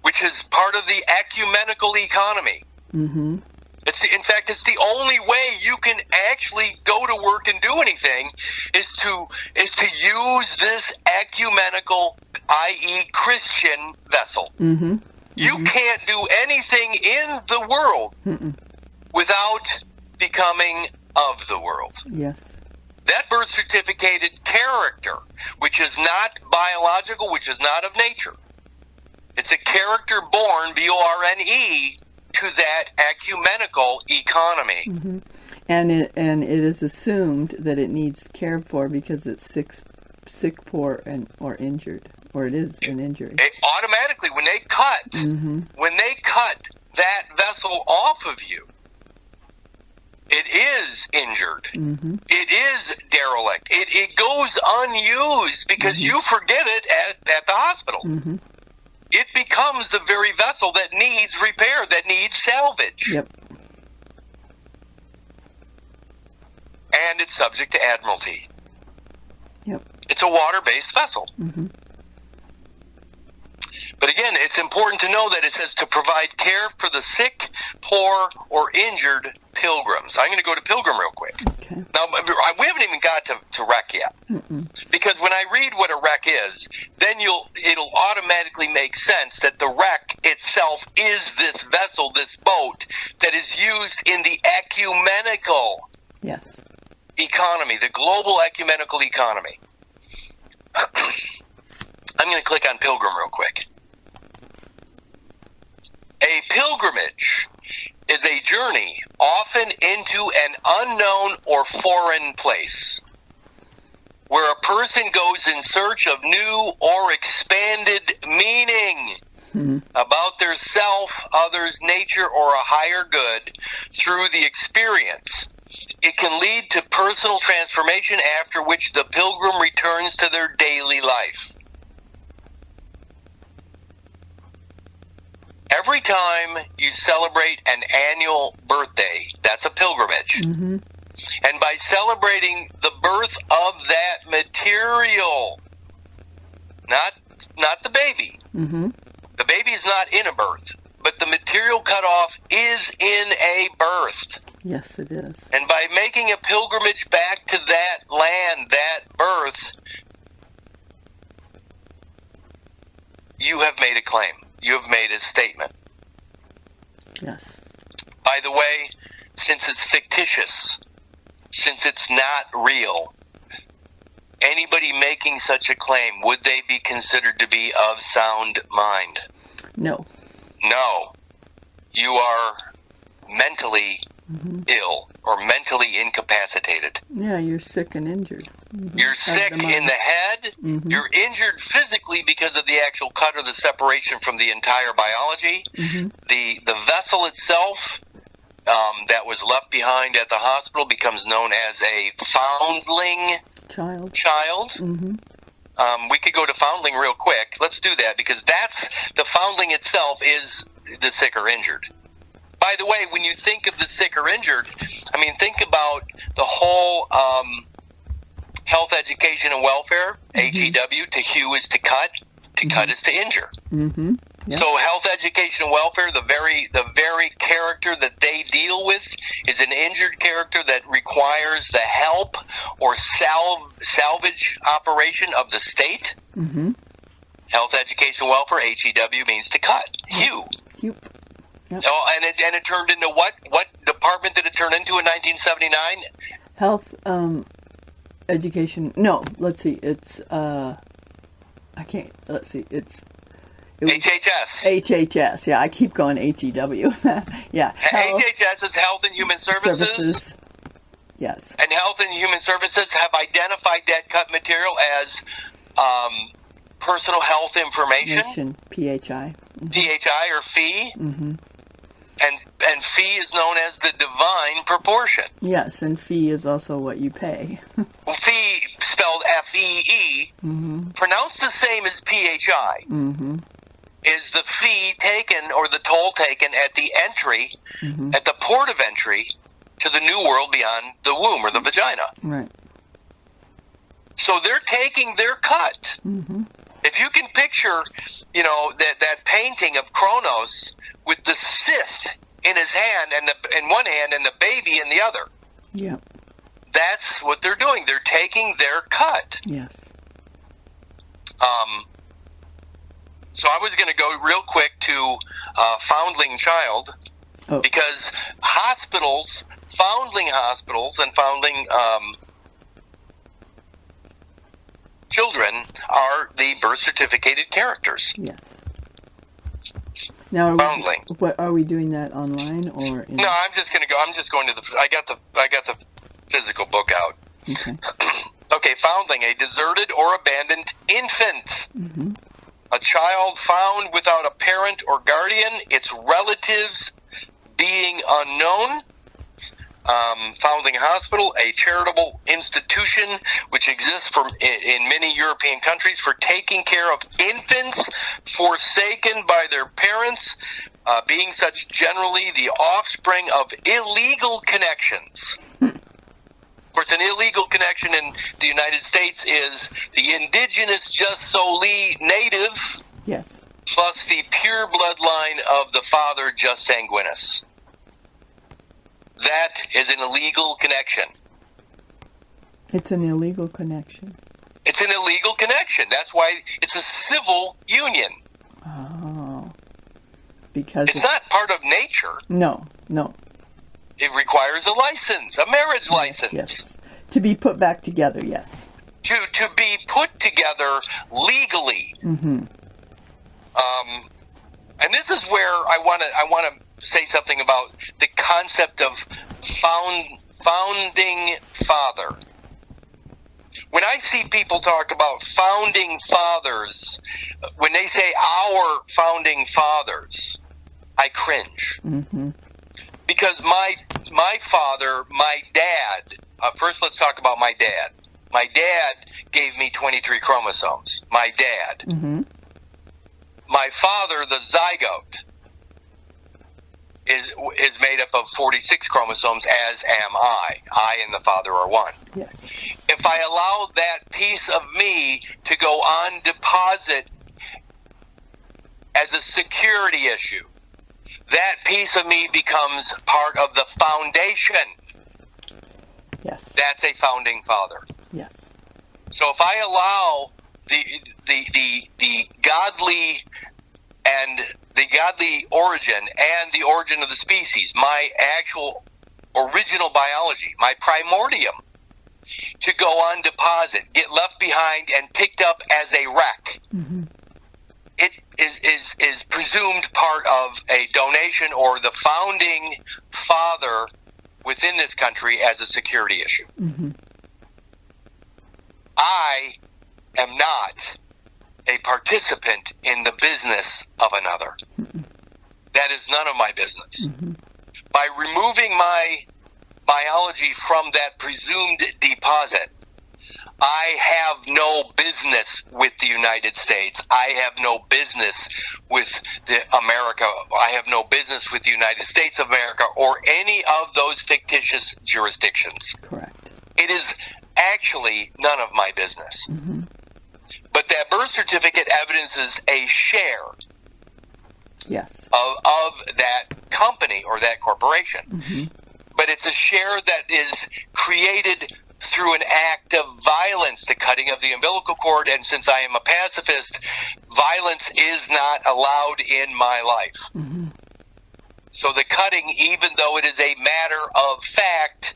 which is part of the ecumenical economy, mm-hmm. in fact, it's the only way you can actually go to work and do anything is to use this ecumenical, i.e. Christian vessel. Mm-hmm. You can't do anything in the world without becoming of the world. Yes. That birth certificated character, which is not biological, which is not of nature. It's a character born, B-O-R-N-E, to that ecumenical economy. Mm-hmm. And it is assumed that it needs cared for because it's sick, poor, or injured, or it is an injury. Automatically, when they cut that vessel off of you, it is injured. Mm-hmm. It is derelict. It goes unused because you forget it at the hospital. Mm-hmm. It becomes the very vessel that needs repair, that needs salvage. Yep. And it's subject to admiralty. Yep. It's a water-based vessel. Mm-hmm. But again, it's important to know that it says to provide care for the sick, poor, or injured pilgrims. I'm going to go to pilgrim real quick. Okay. Now, we haven't even got to wreck yet. Because when I read what a wreck is, then it'll automatically make sense that the wreck itself is this vessel, this boat, that is used in the ecumenical economy, the global ecumenical economy. I'm going to click on pilgrim real quick. A pilgrimage is a journey often into an unknown or foreign place where a person goes in search of new or expanded meaning about their self, others, nature, or a higher good through the experience. It can lead to personal transformation, after which the pilgrim returns to their daily life. Every time you celebrate an annual birthday, that's a pilgrimage. Mm-hmm. And by celebrating the birth of that material, not the baby. Mm-hmm. The baby is not in a birth, but the material cut off is in a birth. Yes, it is. And by making a pilgrimage back to that land, that birth, you have made a claim. You have made a statement. Yes. By the way, since it's fictitious, since it's not real, anybody making such a claim, would they be considered to be of sound mind? No. No. You are mentally ill or mentally incapacitated. Yeah, you're sick and injured. Mm-hmm. You're sick in the head. Mm-hmm. You're injured physically because of the actual cut or the separation from the entire biology. Mm-hmm. The vessel itself that was left behind at the hospital becomes known as a foundling child. Mm-hmm. We could go to foundling real quick. Let's do that, because the foundling itself is the sick or injured. By the way, when you think of the sick or injured, I mean, think about the whole health, education, and welfare, HEW. To hew is to cut. To cut is to injure. Mm-hmm. Yep. So health, education, and welfare, the very character that they deal with is an injured character that requires the help or salvage operation of the state. Mm-hmm. Health, education, welfare, HEW means to cut, hew. Yep. So, and it turned into what? What department did it turn into in 1979? Health, education. No, let's see. It's I can't. Let's see. It was HHS. HHS. Yeah, I keep going HEW. Yeah. HHS is Health and Human Services. Yes. And Health and Human Services have identified that cut material as personal health information. PHI. Mm-hmm. PHI or fee. Mm-hmm. And fee is known as the divine proportion. Yes, and fee is also what you pay. Well, fee, spelled F-E-E, pronounced the same as PHI, is the fee taken or the toll taken at the entry, at the port of entry to the new world beyond the womb or the vagina. Right. So they're taking their cut. Mm-hmm. If you can picture, that painting of Kronos with the Sith in his hand and in one hand and the baby in the other. Yep. That's what they're doing. They're taking their cut. Yes. So I was going to go real quick to foundling child, because foundling hospitals and foundling children are the birth certificated characters. Yes. Now, foundling. Are we doing that online or? No, I'm just going to go. I'm just going to I got the physical book out. Okay. Okay, foundling, a deserted or abandoned infant. Mm-hmm. A child found without a parent or guardian, its relatives being unknown. Foundling hospital, a charitable institution which exists in many European countries for taking care of infants forsaken by their parents, being such generally the offspring of illegal connections. Of course, an illegal connection in the United States is the indigenous just solely native, yes, plus the pure bloodline of the father just sanguinis. That is an illegal connection. It's an illegal connection. It's an illegal connection. That's why it's a civil union. Oh. Because it's not part of nature. No. It requires a license, a marriage license. Yes. To be put back together, yes. To be put together legally. Mm-hmm. And this is where I want to say something about the concept of founding father. When I see people talk about founding fathers, when they say our founding fathers, I cringe. Mm-hmm. Because my father, my dad, first let's talk about my dad. My dad gave me 23 chromosomes. My dad. Mm-hmm. My father, the zygote, is made up of 46 chromosomes, as am I. I and the father are one. Yes. If I allow that piece of me to go on deposit as a security issue, that piece of me becomes part of the foundation. Yes. That's a founding father. Yes. So if I allow the godly and the godly origin and the origin of the species, my actual original biology, my primordium, to go on deposit, get left behind and picked up as a wreck, mm-hmm. it is presumed part of a donation or the founding father within this country as a security issue. Mm-hmm. I am not a participant in the business of another. Mm-hmm. That is none of my business. Mm-hmm. By removing my biology from that presumed deposit, I have no business with the United States. I have no business with America. I have no business with the United States of America or any of those fictitious jurisdictions. Correct. It is actually none of my business. Mm-hmm. But that birth certificate evidences a share yes. of that company or that corporation. Mm-hmm. But it's a share that is created through an act of violence, the cutting of the umbilical cord. And since I am a pacifist, violence is not allowed in my life. Mm-hmm. So the cutting, even though it is a matter of fact,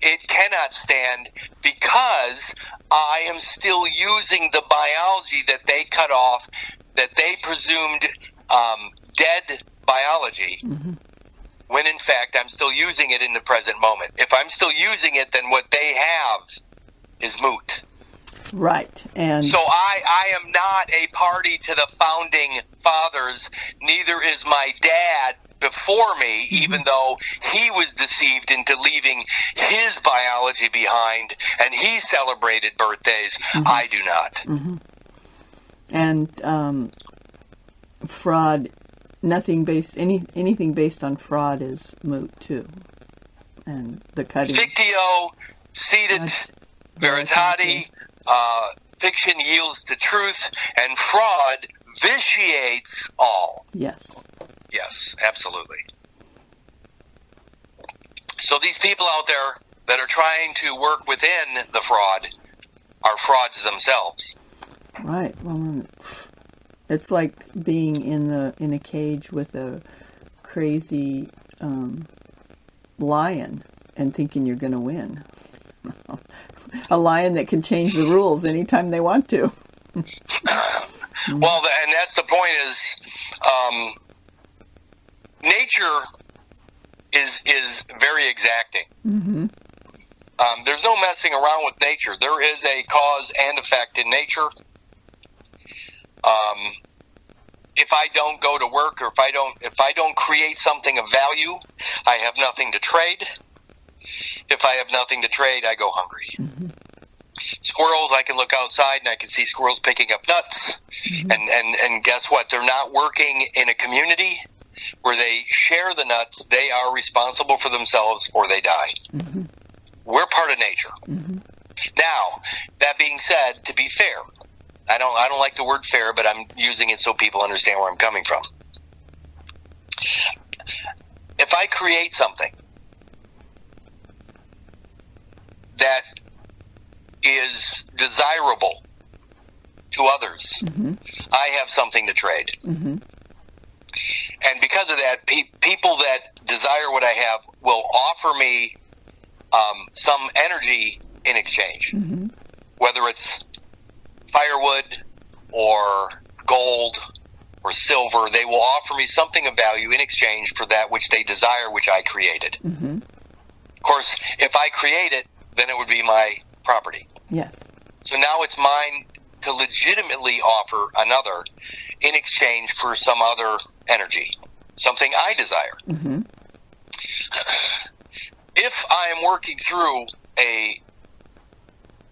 it cannot stand because I am still using the biology that they cut off, that they presumed dead biology. Mm-hmm. When in fact I'm still using it in the present moment. If I'm still using it, then what they have is moot. Right. And so I am not a party to the founding fathers, neither is my dad before me, mm-hmm. even though he was deceived into leaving his biology behind and he celebrated birthdays. Mm-hmm. I do not. Mm-hmm. And fraud, anything based on fraud is moot too. And the cutting. Fictio, cedit, veritati, fiction yields to truth, and fraud vitiates all. Yes. Yes, absolutely. So these people out there that are trying to work within the fraud are frauds themselves. Right. Well, it's like being in a cage with a crazy lion and thinking you're going to win. A lion that can change the rules anytime they want to. Well, and that's the point is nature is very exacting. Mm-hmm. There's no messing around with nature. There is a cause and effect in nature. If I don't go to work or if I don't create something of value, I have nothing to trade. If I have nothing to trade, I go hungry. Mm-hmm. Squirrels, I can look outside and I can see squirrels picking up nuts. Mm-hmm. And guess what? They're not working in a community where they share the nuts. They are responsible for themselves or they die. Mm-hmm. We're part of nature. Mm-hmm. Now, that being said, to be fair, I don't like the word fair, but I'm using it so people understand where I'm coming from. If I create something that is desirable to others, mm-hmm. I have something to trade. Mm-hmm. And because of that, people that desire what I have will offer me some energy in exchange, mm-hmm. whether it's firewood or gold or silver. They will offer me something of value in exchange for that which they desire, which I created. Mm-hmm. Of course, if I create it, then it would be my property. Yes. So now it's mine to legitimately offer another in exchange for some other energy, something I desire. Mm-hmm. If I am working through a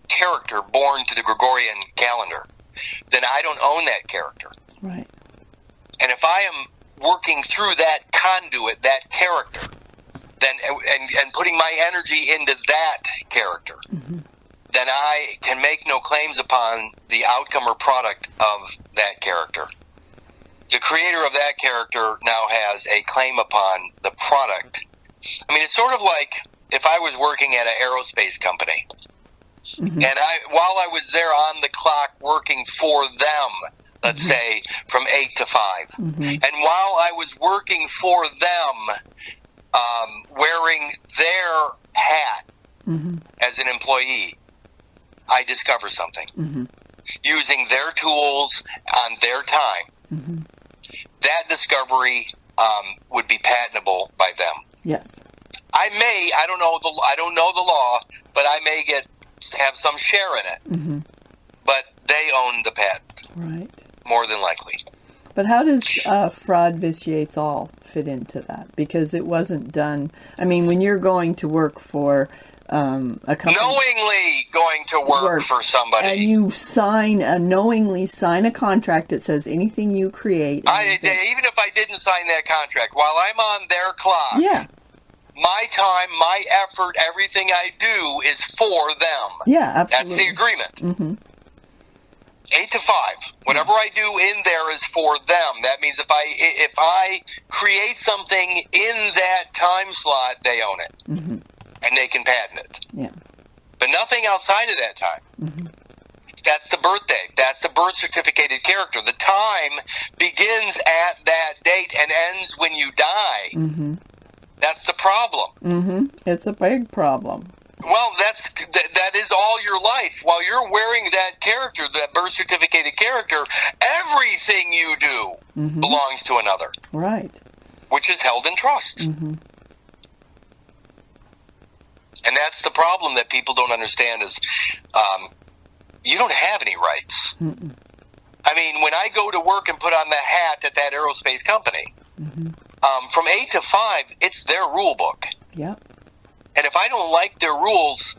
character born to the Gregorian calendar, then I don't own that character. Right. And if I am working through that conduit, that character, then and putting my energy into that character, mm-hmm. then I can make no claims upon the outcome or product of that character. The creator of that character now has a claim upon the product. I mean, it's sort of like if I was working at an aerospace company, mm-hmm. and while I was there on the clock working for them, let's mm-hmm. say from 8 to 5, mm-hmm. and while I was working for them, wearing their hat mm-hmm. as an employee, I discover something. Mm-hmm. Using their tools on their time. Mm-hmm. That discovery would be patentable by them. Yes. I don't know the law, but I may have some share in it. Mm-hmm. But they own the patent. Right. More than likely. But how does fraud vitiates all fit into that? Because it wasn't done. I mean, when you're going to work for a company. Knowingly going to work for somebody. And you knowingly sign a contract that says anything you create. Even if I didn't sign that contract, while I'm on their clock, yeah, my time, my effort, everything I do is for them. Yeah, absolutely. That's the agreement. Mm-hmm. 8 to 5. Whatever I do in there is for them. That means if I create something in that time slot, they own it. Mm-hmm. And they can patent it. Yeah. But nothing outside of that time. Mm-hmm. That's the birth date. That's the birth certificated character. The time begins at that date and ends when you die. Mm-hmm. That's the problem. Mm-hmm. It's a big problem. Well, that is all your life. While you're wearing that character, that birth certificated character, everything you do mm-hmm. belongs to another. Right. Which is held in trust. Mm-hmm. And that's the problem that people don't understand is you don't have any rights. Mm-mm. I mean, when I go to work and put on the hat at that aerospace company, mm-hmm. From 8 to 5, it's their rule book. Yep. And if I don't like their rules,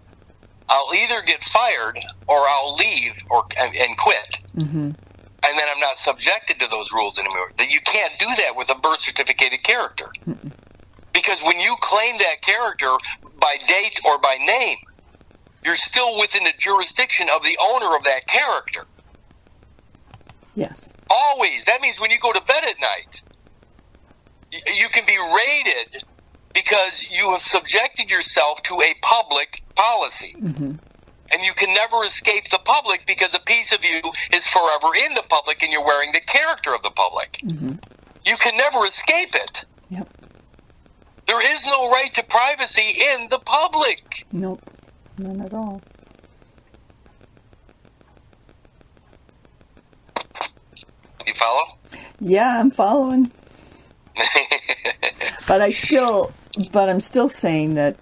I'll either get fired or I'll leave and quit. Mm-hmm. And then I'm not subjected to those rules anymore. That you can't do that with a birth certificated character. Mm-mm. Because when you claim that character by date or by name, you're still within the jurisdiction of the owner of that character. Yes. Always. That means when you go to bed at night, you can be raided because you have subjected yourself to a public policy. Mm-hmm. And you can never escape the public because a piece of you is forever in the public and you're wearing the character of the public. Mm-hmm. You can never escape it. Yep. There is no right to privacy in the public. Nope. None at all. You follow? Yeah, I'm following. But I'm still saying that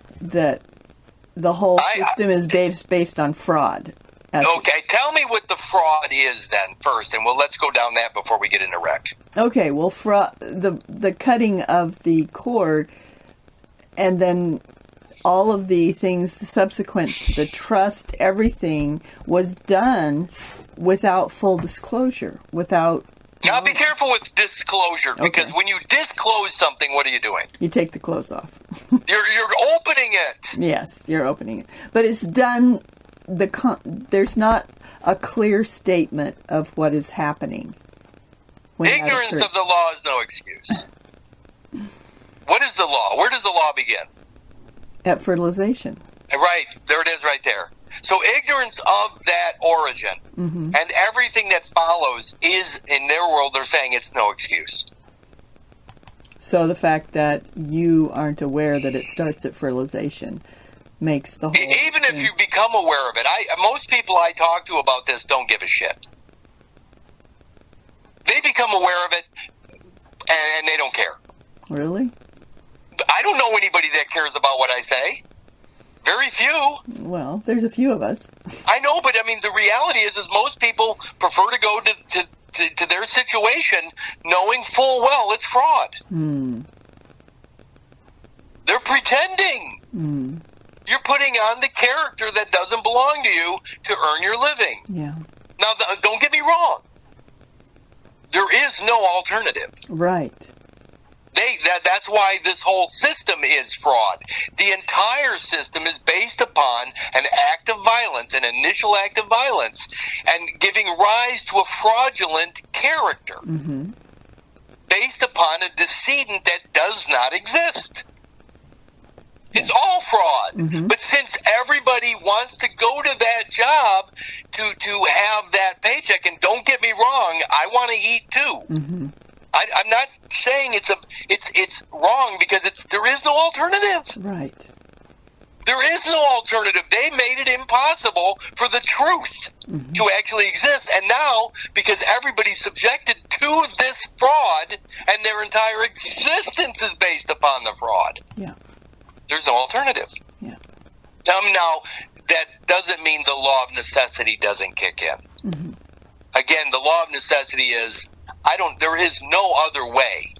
the whole system is based on fraud. Okay, tell me what the fraud is then first, and let's go down that before we get into wreck. Okay, well, the cutting of the cord, and then all of the things subsequent to the trust, everything was done without full disclosure, without... Now be careful with disclosure, because when you disclose something, what are you doing? You take the clothes off. You're opening it. Yes, you're opening it. But it's done, there's not a clear statement of what is happening. Ignorance of the law is no excuse. What is the law? Where does the law begin? At fertilization. Right, there it is right there. So ignorance of that origin mm-hmm. and everything that follows is, in their world, they're saying it's no excuse. So the fact that you aren't aware that it starts at fertilization makes the whole Even if you become aware of it, most people I talk to about this don't give a shit. They become aware of it and they don't care. Really? I don't know anybody that cares about what I say. Very few. Well, there's a few of us. I know, but I mean, the reality is most people prefer to go to their situation knowing full well it's fraud. Mm. They're pretending. Mm. You're putting on the character that doesn't belong to you to earn your living. Yeah. Now, don't get me wrong. There is no alternative. Right. That's why this whole system is fraud. The entire system is based upon an act of violence, an initial act of violence, and giving rise to a fraudulent character mm-hmm. based upon a decedent that does not exist. It's all fraud. Mm-hmm. But since everybody wants to go to that job to have that paycheck, and don't get me wrong, I want to eat too. Mm-hmm. I'm not saying it's wrong because there is no alternative. Right. There is no alternative. They made it impossible for the truth mm-hmm. to actually exist. And now, because everybody's subjected to this fraud and their entire existence is based upon the fraud, yeah. there's no alternative. Yeah. Now, that doesn't mean the law of necessity doesn't kick in. Mm-hmm. Again, the law of necessity is there is no other way.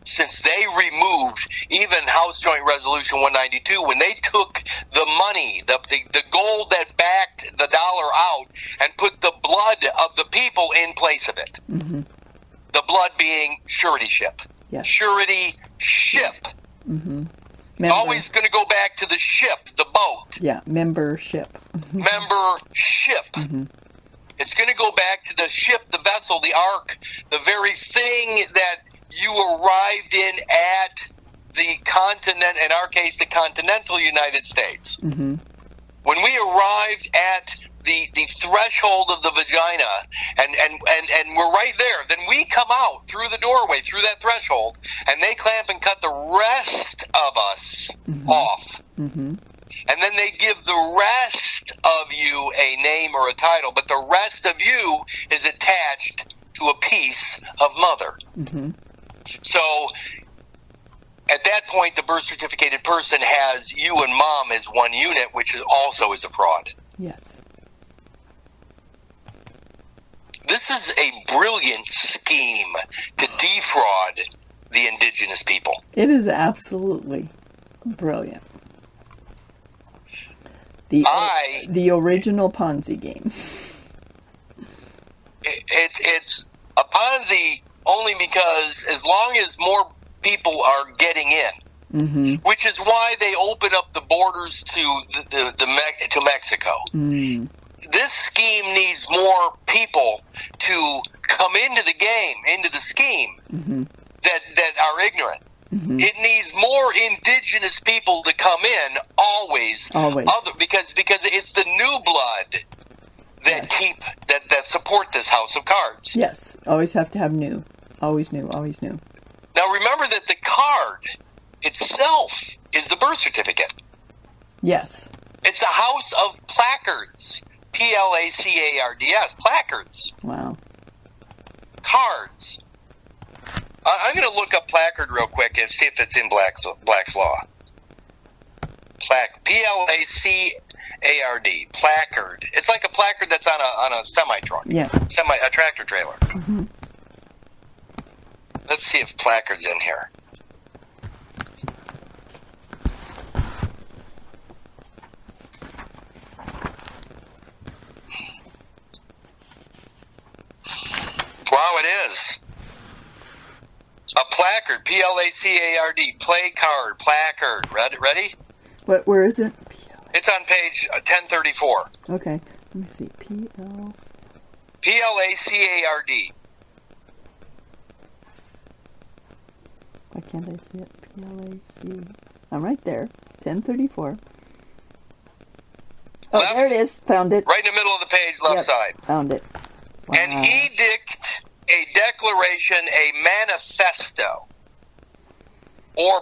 Since they removed even House Joint Resolution 192, when they took the money, the gold that backed the dollar out and put the blood of the people in place of it. Mm-hmm. The blood being suretyship. Yes. Suretyship. Mm-hmm. Always going to go back to the ship, the boat. Yeah, membership. Membership. Mm-hmm. It's going to go back to the ship, the vessel, the ark, the very thing that you arrived in at the continent, in our case, the continental United States. Mm-hmm. When we arrived at the threshold of the vagina, and we're right there, then we come out through the doorway, through that threshold, and they clamp and cut the rest of us off. Mm-hmm. And then they give the rest of you a name or a title, but the rest of you is attached to a piece of mother. Mm-hmm. So at that point, the birth certificated person has you and mom as one unit, which also is a fraud. Yes. This is a brilliant scheme to defraud the indigenous people. It is absolutely brilliant. The original Ponzi game. It's a Ponzi only because as long as more people are getting in, mm-hmm. which is why they open up the borders to Mexico. Mm. This scheme needs more people to come into the game, into the scheme, mm-hmm. that are ignorant. Mm-hmm. It needs more indigenous people to come in, always. Because it's the new blood that yes. that support this house of cards. Yes, always have to have new. Always new, always new. Now remember that the card itself is the birth certificate. Yes. It's a house of placards. Placards. Placards. Wow. Cards. I'm going to look up placard real quick and see if it's in Black's Law. Placard. Placard. It's like a placard that's on a semi-truck. Yeah. A tractor trailer. Mm-hmm. Let's see if placard's in here. Wow, it is. A placard, Placard, play card, placard. Ready? Where is it? It's on page 1034. Okay, let me see. Placard. Why can't I see it? PLAC. I'm right there. 1034. Oh, Left, there it is. Found it. Right in the middle of the page, left side. Found it. Wow. An edict, a declaration, a manifesto, or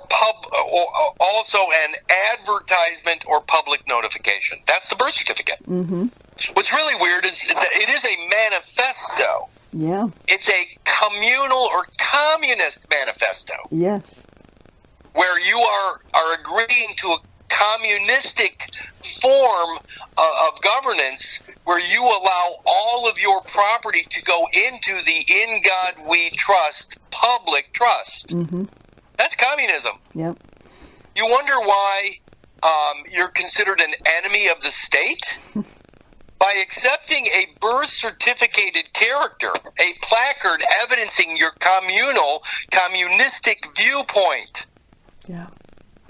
also an advertisement or public notification. That's the birth certificate. Mm-hmm. What's really weird is that it is a manifesto. Yeah. It's a communal or communist manifesto. Yes. Where you are agreeing to a communistic form of governance where you allow all of your property to go into the In God We Trust public trust. Mm-hmm. That's communism. Yep. You wonder why you're considered an enemy of the state? By accepting a birth certificated character, a placard evidencing your communistic viewpoint. Yeah.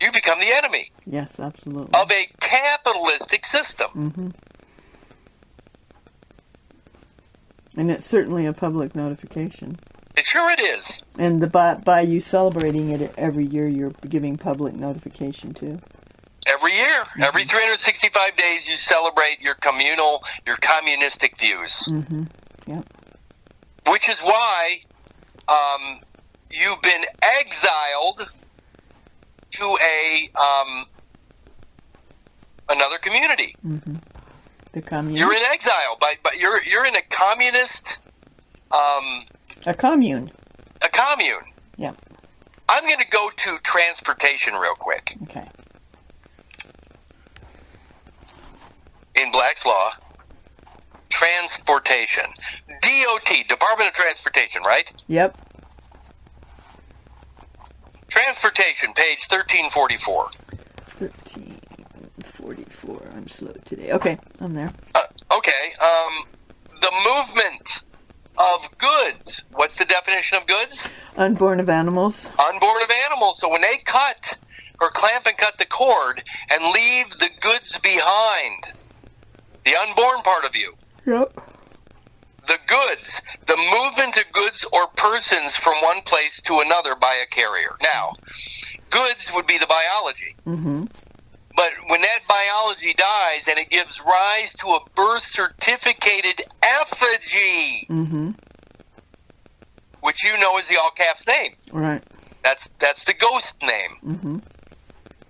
You become the enemy. Yes, absolutely. Of a capitalistic system. Mm-hmm. And it's certainly a public notification. Sure it is. And by you celebrating it every year, you're giving public notification too. Every year, every 365 days, you celebrate your communistic views. Mm-hmm. Yep. Which is why you've been exiled to another community. Mm-hmm. The communist. You're in exile, but you're in a communist. A commune. A commune. Yeah. I'm going to go to transportation real quick. Okay. In Black's Law, transportation. DOT, Department of Transportation, right? Yep. Transportation, page 1344. 1344. I'm slow today. Okay, I'm there. Okay. The movement of goods. What's the definition of goods? Unborn of animals. Unborn of animals. So when they cut or clamp and cut the cord and leave the goods behind, the unborn part of you. Yep. The goods, the movement of goods or persons from one place to another by a carrier. Now, goods would be the biology. Mm-hmm. But when that biology dies and it gives rise to a birth certificated effigy, mm-hmm. which you know is the all caps name. Right. That's the ghost name. Mm-hmm.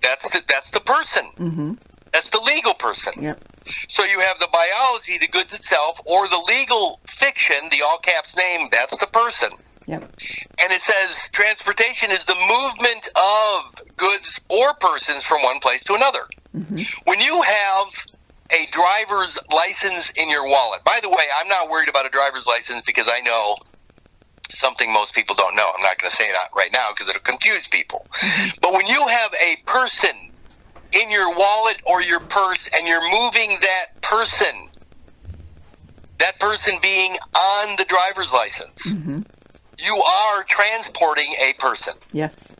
That's the person. Mm-hmm. That's the legal person. Yep. So you have the biology, the goods itself, or the legal fiction, the all caps name, that's the person. Yep. And it says transportation is the movement of goods or persons from one place to another. Mm-hmm. When you have a driver's license in your wallet, by the way, I'm not worried about a driver's license because I know something most people don't know. I'm not going to say that right now because it'll confuse people. Mm-hmm. But when you have a person in your wallet or your purse and you're moving that person being on the driver's license, mm-hmm. you are transporting a person. Yes.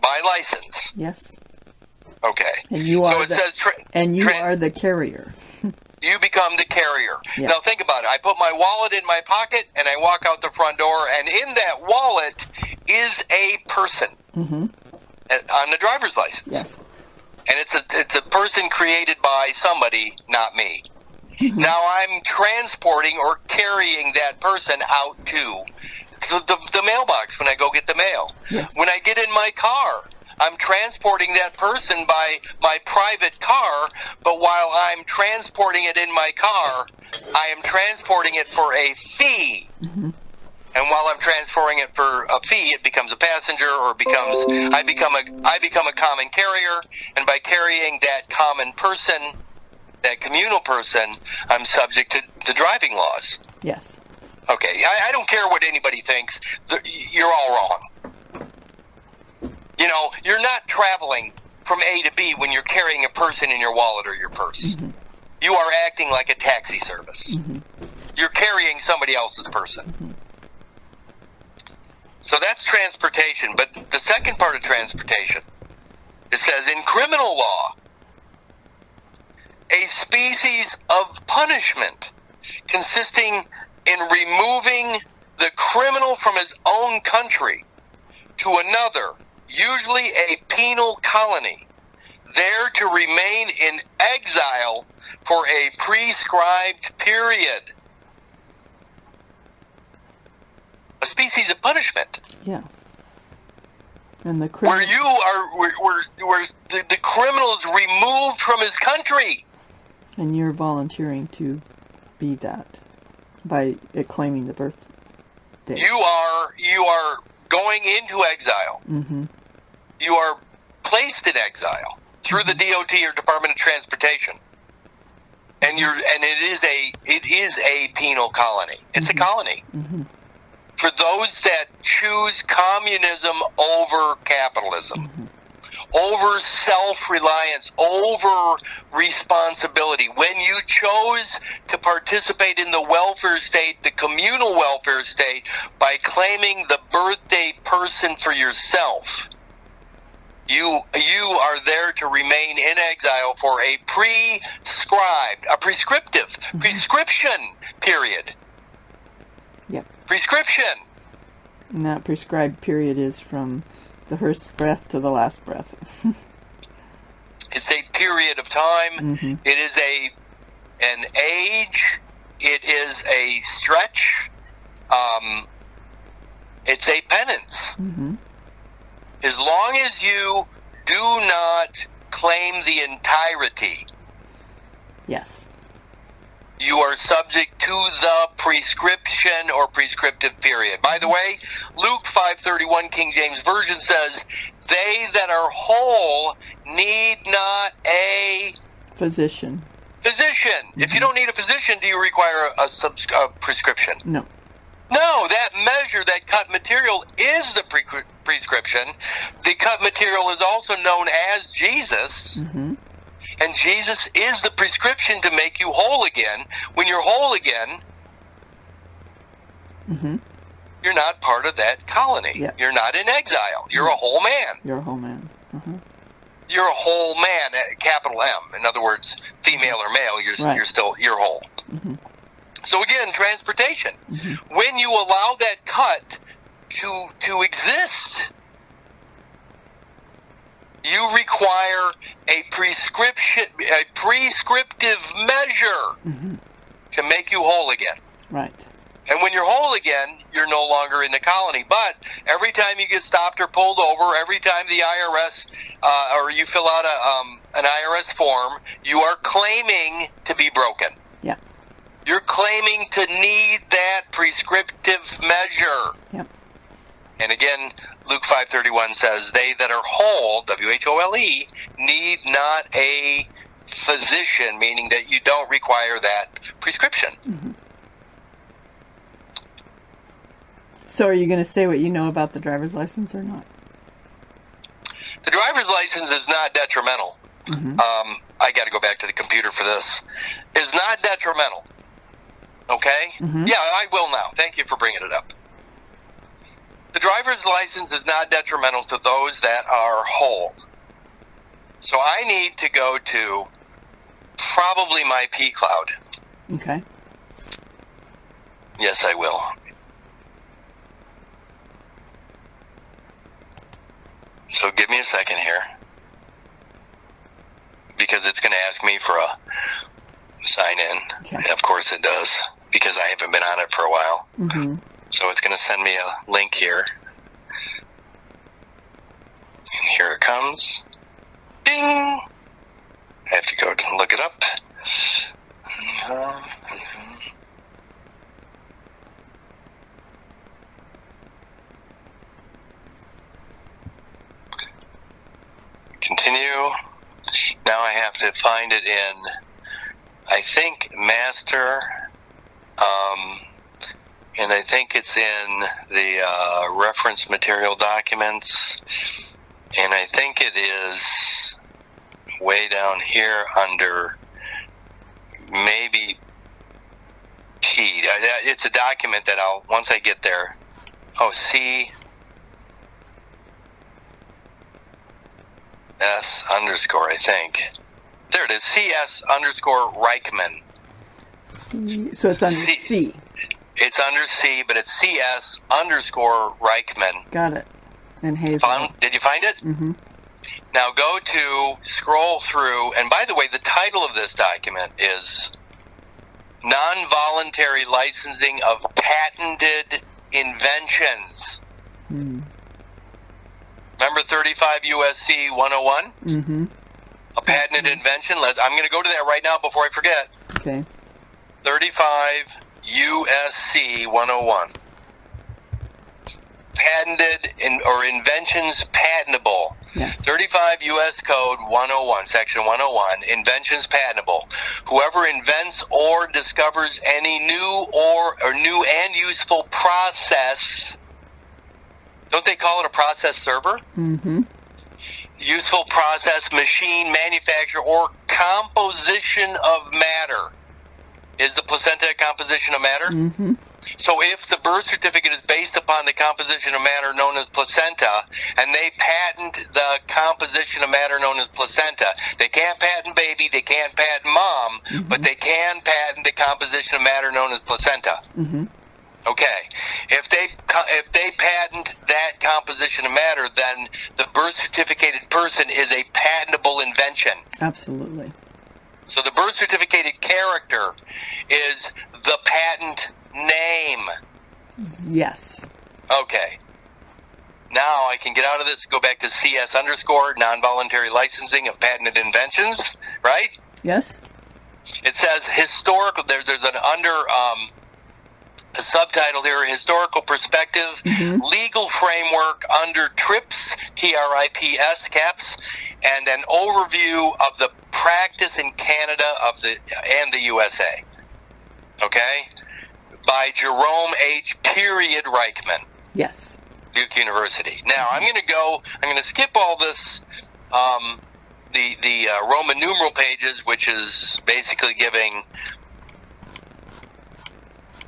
By license. Yes. Okay. And you are so it says are the carrier. You become the carrier. Yep. Now think about it. I put my wallet in my pocket and I walk out the front door, and in that wallet is a person mm-hmm. on the driver's license. Yes. And it's a person created by somebody, not me. Mm-hmm. Now I'm transporting or carrying that person out to the mailbox when I go get the mail. Yes. When I get in my car, I'm transporting that person by my private car, but while I'm transporting it in my car, I am transporting it for a fee. Mm-hmm. And while I'm transferring it for a fee, it becomes a passenger, or I become a common carrier, and by carrying that common person, that communal person, I'm subject to driving laws. Yes. Okay, I don't care what anybody thinks. You're all wrong. You know, you're not traveling from A to B when you're carrying a person in your wallet or your purse. Mm-hmm. You are acting like a taxi service. Mm-hmm. You're carrying somebody else's person. Mm-hmm. So that's transportation. But the second part of transportation, it says in criminal law, a species of punishment consisting in removing the criminal from his own country to another, usually a penal colony, there to remain in exile for a prescribed period. A species of punishment. Yeah. And the where you are, where the criminal is removed from his country. And you're volunteering to be that by claiming the birth date. You are going into exile. Mm-hmm. You are placed in exile through the DOT or Department of Transportation, and it is a penal colony. It's mm-hmm. a colony. Mm-hmm. For those that choose communism over capitalism, mm-hmm. over self-reliance, over responsibility. When you chose to participate in the welfare state, the communal welfare state, by claiming the birthday person for yourself, you are there to remain in exile for a prescriptive mm-hmm. prescription period. Yep. Prescription. And that prescribed period is from the first breath to the last breath. It's a period of time. Mm-hmm. It is an age. It is a stretch. It's a penance. Mm-hmm. As long as you do not claim the entirety, yes, you are subject to the prescription or prescriptive period. By the way, Luke 5:31 King James Version says, "They that are whole need not a physician." Physician. Mm-hmm. If you don't need a physician, do you require a prescription? No. No, that measure, that cut material is the prescription. The cut material is also known as Jesus. Mm-hmm. And Jesus is the prescription to make you whole again. When you're whole again, mm-hmm. you're not part of that colony. Yep. You're not in exile. You're a whole man. You're a whole man. Mm-hmm. You're a whole man, capital M. In other words, female or male, you're whole. Mm-hmm. So again, transportation. Mm-hmm. When you allow that cut to exist, you require a prescriptive measure mm-hmm. to make you whole again. Right. And when you're whole again, you're no longer in the colony. But every time you get stopped or pulled over, every time the IRS or you fill out an IRS form, you are claiming to be broken. Yeah. You're claiming to need that prescriptive measure. Yep. And again, Luke 5:31 says, "They that are whole, W-H-O-L-E, need not a physician," meaning that you don't require that prescription. Mm-hmm. So are you going to say what you know about the driver's license or not? The driver's license is not detrimental. Mm-hmm. I got to go back to the computer for this. Is not detrimental. Okay? Mm-hmm. Yeah, I will now. Thank you for bringing it up. The driver's license is not detrimental to those that are whole. So I need to go to probably my P Cloud. Okay. Yes, I will. So give me a second here, because it's going to ask me for a sign in. Okay. Of course it does, because I haven't been on it for a while. Mm-hmm. So it's going to send me a link here. And here it comes. Ding! I have to go look it up. Continue. Now I have to find it in, I think, master, and I think it's in the reference material documents, and I think it is way down here under maybe P. It's a document that I'll, once I get there, C S underscore, I think. There it is, CS underscore Reichman. So it's under C. It's under C, but it's CS underscore Reichman. Got it. And Hazel. Did you find it? Mm-hmm. Now go to, scroll through, and by the way, the title of this document is Non-Voluntary Licensing of Patented Inventions. Hmm. Remember 35 USC 101? Mm-hmm. A patented invention? I'm going to go to that right now before I forget. Okay. 35 USC 101. Patented or inventions patentable. Yes. 35 U.S. Code 101, Section 101, inventions patentable. Whoever invents or discovers any new or new and useful process. Don't they call it a process server? Mm-hmm. Useful process, machine, manufacture, or composition of matter. Is the placenta a composition of matter? Mm-hmm. So if the birth certificate is based upon the composition of matter known as placenta, and they patent the composition of matter known as placenta, they can't patent baby, they can't patent mom, mm-hmm. but they can patent the composition of matter known as placenta. Mm-hmm. Okay, if they patent that composition of matter, then the birth certificated person is a patentable invention. Absolutely. So the birth certificated character is the patent name. Yes. Okay. Now I can get out of this, go back to CS underscore, non-voluntary licensing of patented inventions, right? Yes. It says historical, there's an under, a subtitle here, historical perspective, mm-hmm. legal framework under TRIPS, TRIPS caps, and an overview of the practice in Canada and the USA. Okay? By Jerome H. Reichman. Yes. Duke University. Now, I'm going to skip all this, the Roman numeral pages, which is basically giving,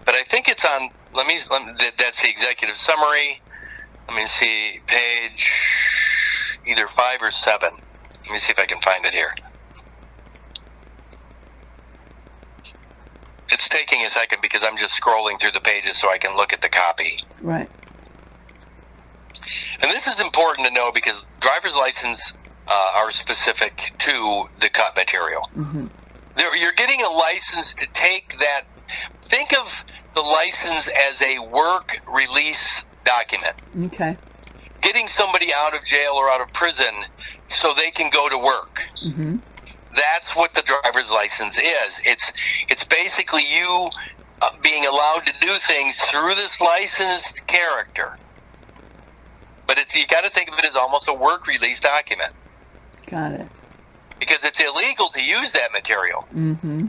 but I think it's on, that's the executive summary. Let me see, page either 5 or 7. Let me see if I can find it here. It's taking a second because I'm just scrolling through the pages so I can look at the copy. Right. And this is important to know because driver's license are specific to the cut material. Mm-hmm. You're getting a license to take that. Think of the license as a work release document. Okay. Getting somebody out of jail or out of prison so they can go to work. Mm-hmm. That's what the driver's license is. It's basically you being allowed to do things through this licensed character. But you got to think of it as almost a work release document. Got it. Because it's illegal to use that material. Mm-hmm.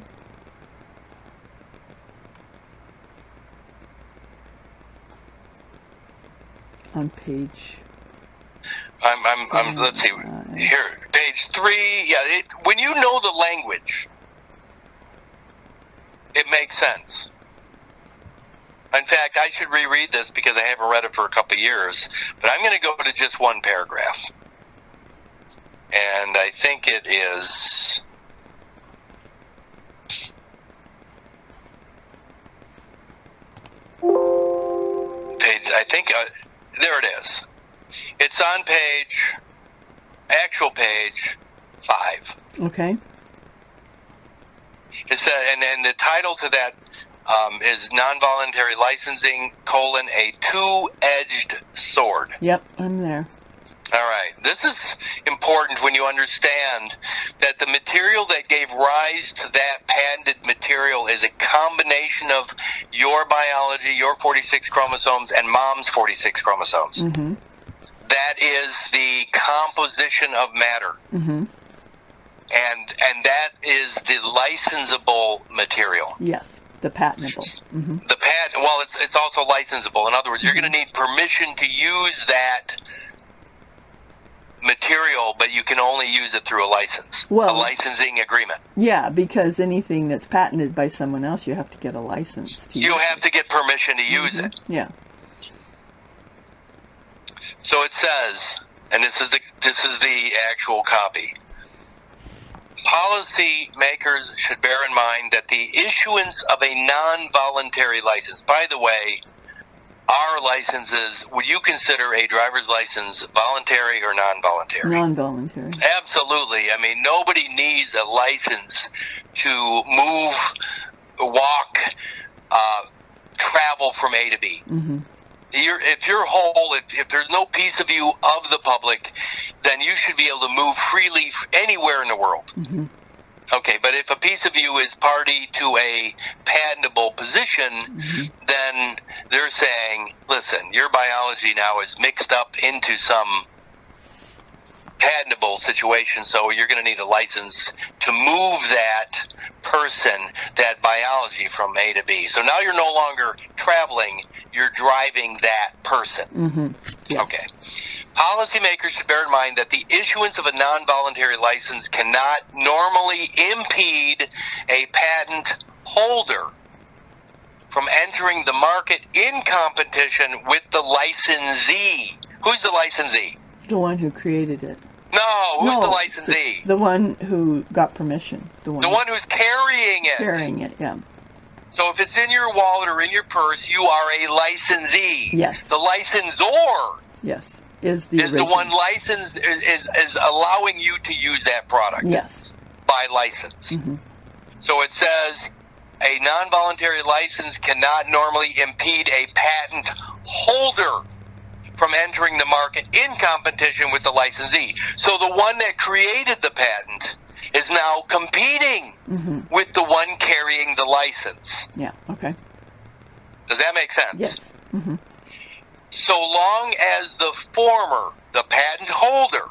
On page. Let's see here, page 3. Yeah, when you know the language, it makes sense. In fact, I should reread this because I haven't read it for a couple of years. But I'm going to go to just one paragraph, and I think it is. Page. I think there it is. It's on actual page 5. Okay. It's and then the title to that is Non-Voluntary Licensing, a Two-Edged Sword. Yep, I'm there. All right. This is important when you understand that the material that gave rise to that patented material is a combination of your biology, your 46 chromosomes, and mom's 46 chromosomes. Mm-hmm. That is the composition of matter. Mm-hmm. And that is the licensable material. Yes, the patentable. Mm-hmm. It's also licensable. In other words, you're going to need permission to use that material, but you can only use it through a license, a licensing agreement. Yeah, because anything that's patented by someone else, you have to get a license to use. You have to get permission to use it. Yeah. So it says, and this is the actual copy. Policy makers should bear in mind that the issuance of a non-voluntary license, by the way, our licenses, would you consider a driver's license voluntary or non-voluntary? Non-voluntary. Absolutely. I mean, nobody needs a license to move, walk, travel from A to B. Mm-hmm. If you're whole, if there's no piece of you of the public, then you should be able to move freely anywhere in the world. Mm-hmm. Okay, but if a piece of you is party to a patentable position, mm-hmm. then they're saying, listen, your biology now is mixed up into some patentable situation, so you're going to need a license to move that person, that biology from A to B. So now you're no longer traveling, you're driving that person. Mm-hmm. Yes. Okay. Policymakers should bear in mind that the issuance of a non-voluntary license cannot normally impede a patent holder from entering the market in competition with the licensee. Who's the licensee? The one who created it. No, who's the licensee? The one who got permission. The one who's carrying it. Carrying it, yeah. So if it's in your wallet or in your purse, you are a licensee. Yes. The licensor. Yes. Is the one licensed, is allowing you to use that product. Yes. By license. Mm-hmm. So it says a non-voluntary license cannot normally impede a patent holder from entering the market in competition with the licensee. So the one that created the patent is now competing mm-hmm. with the one carrying the license. Yeah, okay. Does that make sense? Yes. Mm-hmm. So long as the former, the patent holder,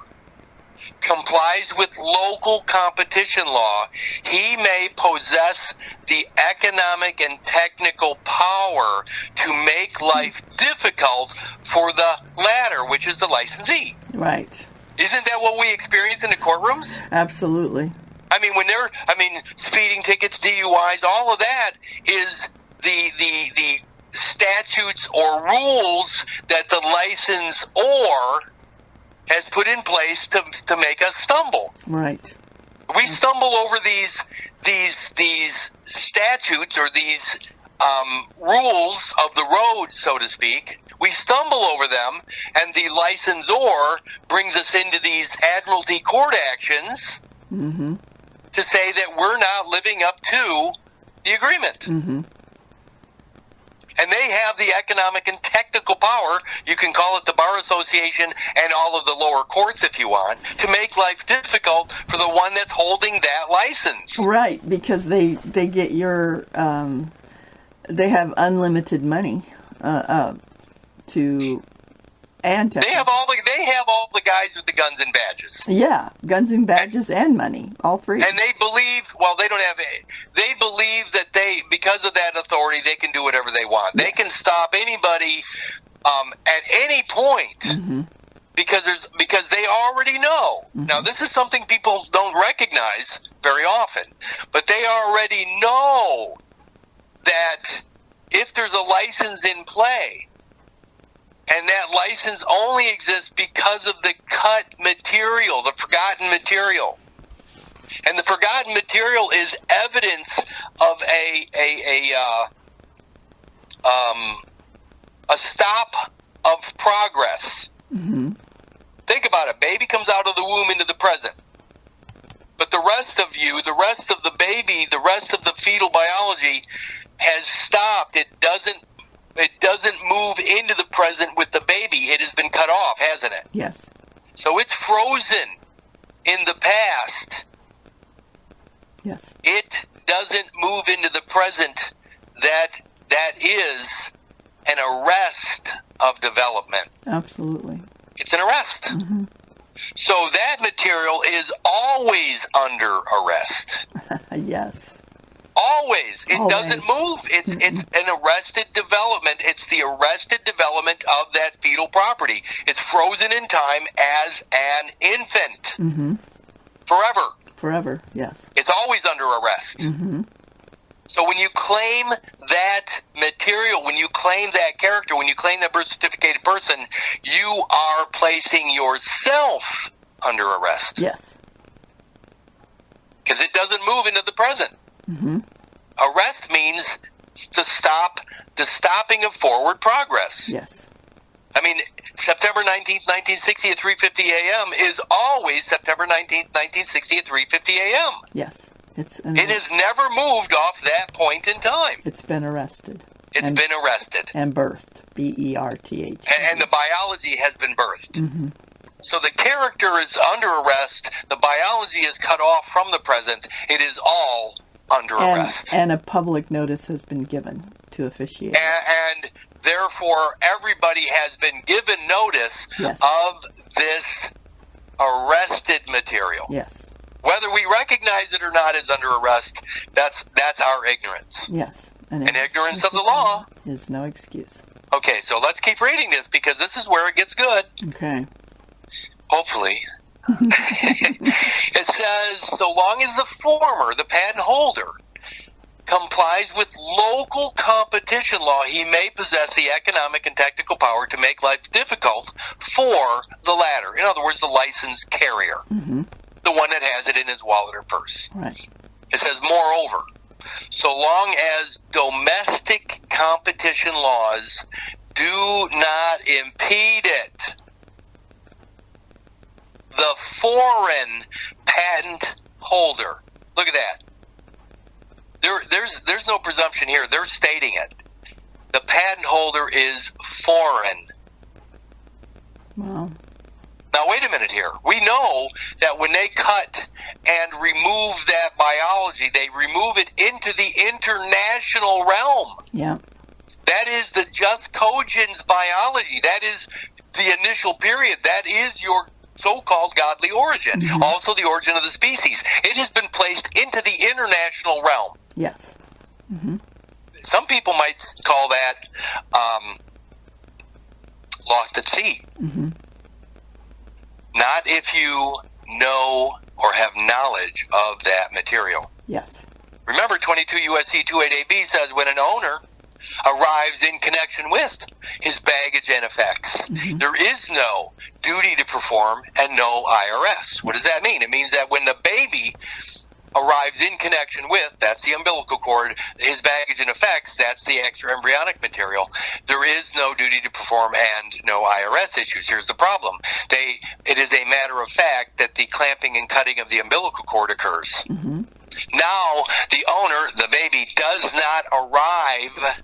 complies with local competition law, he may possess the economic and technical power to make life difficult for the latter, which is the licensee. Right. Isn't that what we experience in the courtrooms? Absolutely. I mean, speeding tickets, DUIs, all of that is the statutes or rules that the licensor has put in place to make us stumble. Right. We stumble over these statutes or these rules of the road, so to speak. We stumble over them, and the licensor brings us into these admiralty court actions to say that we're not living up to the agreement. Mm-hmm. And they have the economic and technical power, you can call it the Bar Association and all of the lower courts if you want, to make life difficult for the one that's holding that license. Right, because they get your, they have unlimited money They have all the guys with the guns and badges. Yeah, guns and badges and money, all three. And they believe, they believe that because of that authority, they can do whatever they want. They can stop anybody at any point because they already know. Now, this is something people don't recognize very often, but they already know that if there's a license in play, and that license only exists because of the cut material, the forgotten material. And the forgotten material is evidence of a stop of progress. Mm-hmm. Think about it. Baby comes out of the womb into the present. But the rest of you, the rest of the baby, the rest of the fetal biology has stopped. It doesn't move into the present with the baby. It has been cut off, hasn't it? Yes. So it's frozen in the past. Yes. It doesn't move into the present. That is an arrest of development. Absolutely. It's an arrest. Mm-hmm. So that material is always under arrest. Yes. Always. It doesn't move. It's an arrested development. It's the arrested development of that fetal property. It's frozen in time as an infant. Mm-hmm. Forever. Forever, yes. It's always under arrest. Mm-hmm. So when you claim that material, when you claim that character, when you claim that birth certificated person, you are placing yourself under arrest. Yes. Because it doesn't move into the present. Mm-hmm. Arrest means the stopping of forward progress. Yes. I mean, September 19th, 1960 at 3:50 a.m. is always September 19th, 1960 at 3:50 a.m. Yes. It has never moved off that point in time. It's been arrested. It's been arrested. And birthed. B-E-R-T-H. And the biology has been birthed. Mm-hmm. So the character is under arrest. The biology is cut off from the present. It is all under arrest. And a public notice has been given to officiate. And therefore, everybody has been given notice of this arrested material. Yes. Whether we recognize it or not as under arrest, that's our ignorance. Yes. And ignorance of the law is no excuse. Okay, so let's keep reading this because this is where it gets good. Okay. Hopefully. It says, so long as the former, the patent holder, complies with local competition law, he may possess the economic and technical power to make life difficult for the latter. In other words, the license carrier, the one that has it in his wallet or purse. Right. It says, moreover, so long as domestic competition laws do not impede it, the foreign patent holder. Look at that. There's no presumption here. They're stating it. The patent holder is foreign. Wow. Now, wait a minute here. We know that when they cut and remove that biology, they remove it into the international realm. Yeah. That is the just cogens biology. That is the initial period. That is your so-called godly origin, also the origin of the species. It has been placed into the international realm. Yes. Mm-hmm. Some people might call that lost at sea. Mm-hmm. Not if you know or have knowledge of that material. Yes. Remember, 22 U.S.C. 28AB says when an owner arrives in connection with his baggage and effects, there is no duty to perform and no IRS. What does that mean? It means that when the baby arrives in connection with, that's the umbilical cord, his baggage and effects, that's the extra embryonic material, there is no duty to perform and no IRS issues. Here's the problem. It is a matter of fact that the clamping and cutting of the umbilical cord occurs. Mm-hmm. Now, the owner, the baby, does not arrive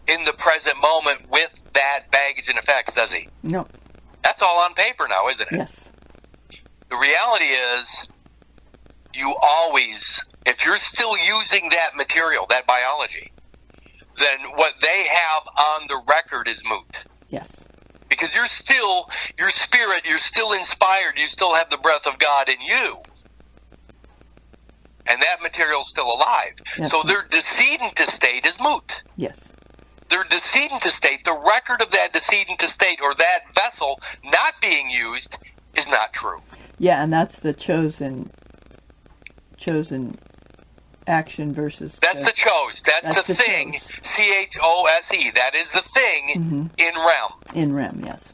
in the present moment with that baggage and effects, does he? No. That's all on paper now, isn't it? Yes. The reality is, you always, if you're still using that material, that biology, then what they have on the record is moot. Yes. Because you're still, your spirit, you're still inspired, you still have the breath of God in you. And that material's still alive. Yes. So their decedent estate is moot. Yes. Their decedent estate, the record of that decedent estate or that vessel not being used is not true. Yeah, and that's the chosen action versus... That's the chose. That's the thing. Chose. CHOSE. That is the thing in rem. In rem, yes.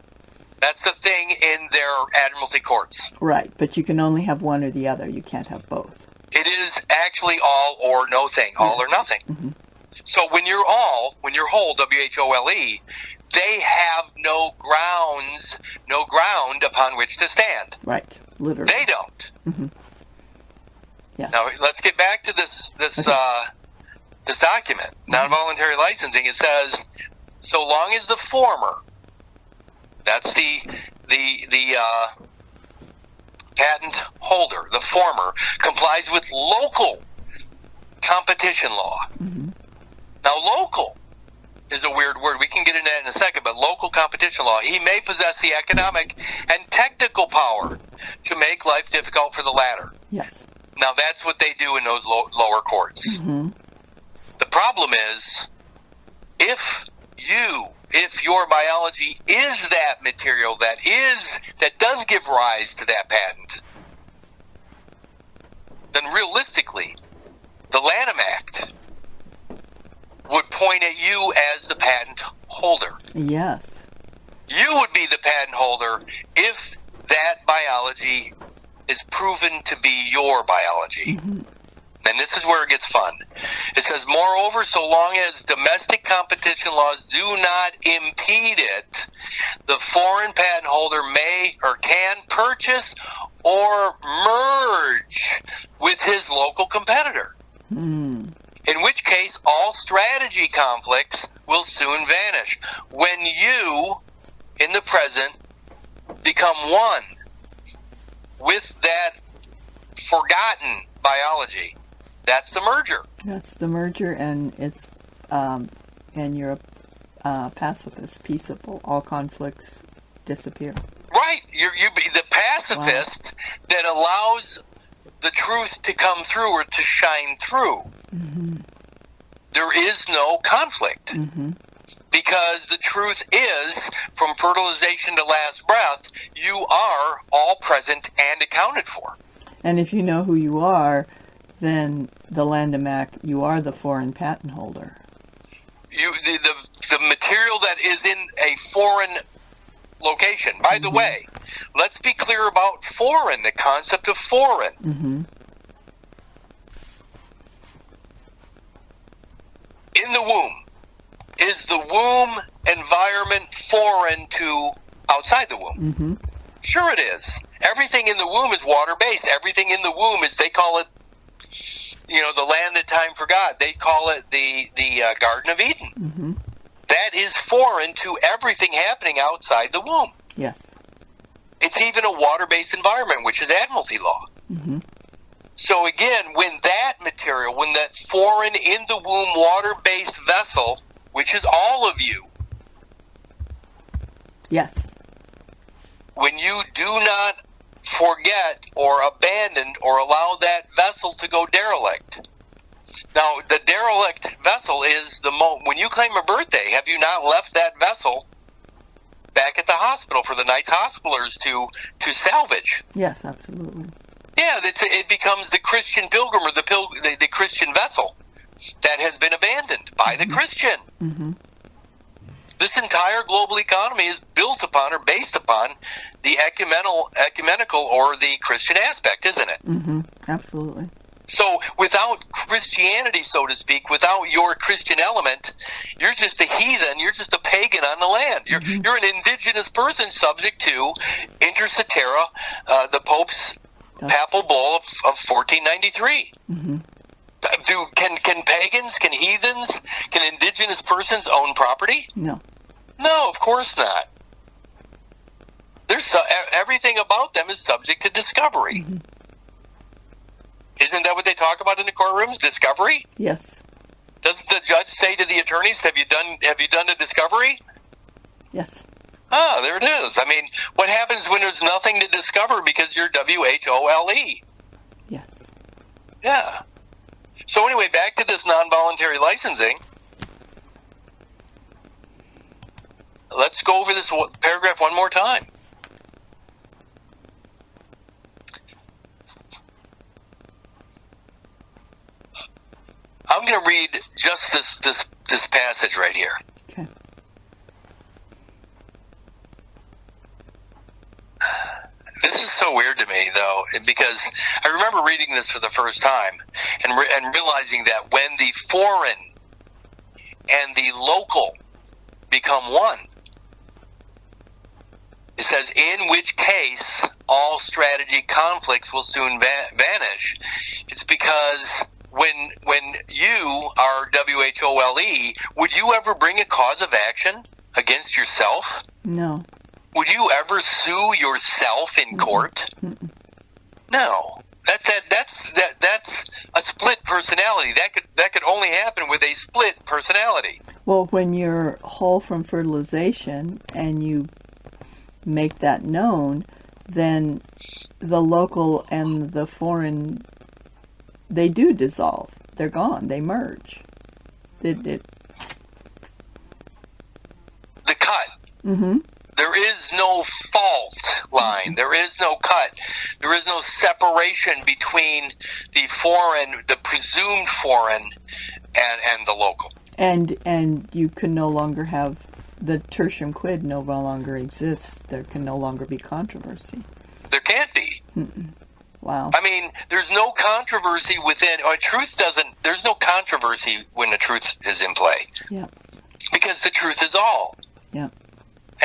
That's the thing in their admiralty courts. Right, but you can only have one or the other. You can't have both. It is actually all or no thing. All or nothing. Mm-hmm. So when you're whole, WHOLE, they have no ground upon which to stand. Right, literally. They don't. Mm-hmm. Yes. Now let's get back to this document, non-voluntary licensing. It says, so long as the former, that's the patent holder, the former, complies with local competition law. Mm-hmm. Now, local is a weird word. We can get into that in a second, but local competition law, he may possess the economic and technical power to make life difficult for the latter. Yes. Now, that's what they do in those lower courts. Mm-hmm. The problem is, if your biology is that material that does give rise to that patent, then realistically, the Lanham Act would point at you as the patent holder. Yes. You would be the patent holder if that biology is proven to be your biology. Mm-hmm. And this is where it gets fun. It says, moreover, so long as domestic competition laws do not impede it, the foreign patent holder may or can purchase or merge with his local competitor. In which case, all strategy conflicts will soon vanish. When you, in the present, become one with that forgotten biology, that's the merger. That's the merger, and it's and you're a pacifist, peaceable. All conflicts disappear. Right, you be the pacifist that allows the truth to come through or to shine through. Mm-hmm. There is no conflict. Mm-hmm. Because the truth is, from fertilization to last breath, you are all present and accounted for. And if you know who you are, then the Lanham Act, you are the foreign patent holder. The material that is in a foreign location. By the way, let's be clear about foreign, the concept of foreign. Mm-hmm. In the womb. Is the womb environment foreign to outside the womb? Mm-hmm. Sure it is. Everything in the womb is water-based. Everything in the womb is, they call it, the land that time forgot. They call it the Garden of Eden. Mm-hmm. That is foreign to everything happening outside the womb. Yes. It's even a water-based environment, which is admiralty law. Mm-hmm. So again, when that material, when that foreign in the womb water-based vessel, which is all of you. Yes. When you do not forget or abandon or allow that vessel to go derelict. Now, the derelict vessel is when you claim a birthday, have you not left that vessel back at the hospital for the night's hospitalers to salvage? Yes, absolutely. Yeah, it becomes the Christian pilgrim or the Christian vessel that has been abandoned by the Christian. Mm-hmm. This entire global economy is built upon or based upon the ecumenical or the Christian aspect, isn't it? Mm-hmm. Absolutely. So without Christianity, so to speak, without your Christian element, you're just a heathen, you're just a pagan on the land. You're an indigenous person subject to inter cetera, the Pope's papal bull of 1493. Mm-hmm. Can pagans, can heathens, can indigenous persons own property? No. No, of course not. Everything about them is subject to discovery. Mm-hmm. Isn't that what they talk about in the courtrooms? Discovery? Yes. Doesn't the judge say to the attorneys, "Have you done a discovery?" Yes. Ah, there it is. I mean, what happens when there's nothing to discover because you're WHOLE? Yes. Yeah. So anyway, back to this non-voluntary licensing. Let's go over this paragraph one more time. I'm going to read just this passage right here. Okay. This is so weird to me, though, because I remember reading this for the first time and realizing that when the foreign and the local become one, it says, in which case all strategy conflicts will soon vanish. It's because when you are WHOLE, would you ever bring a cause of action against yourself? No. Would you ever sue yourself in court? Mm-mm. No. That's a split personality. That could only happen with a split personality. Well, when you're whole from fertilization and you make that known, then the local and the foreign, they do dissolve. They're gone. They merge. The cut. Mm-hmm. There is no fault line. There is no cut. There is no separation between the foreign, the presumed foreign, and the local. And you can no longer have the tertium quid no longer exists. There can no longer be controversy. There can't be. Mm-mm. Wow. I mean, there's no controversy within, or there's no controversy when the truth is in play. Yeah. Because the truth is all. Yeah.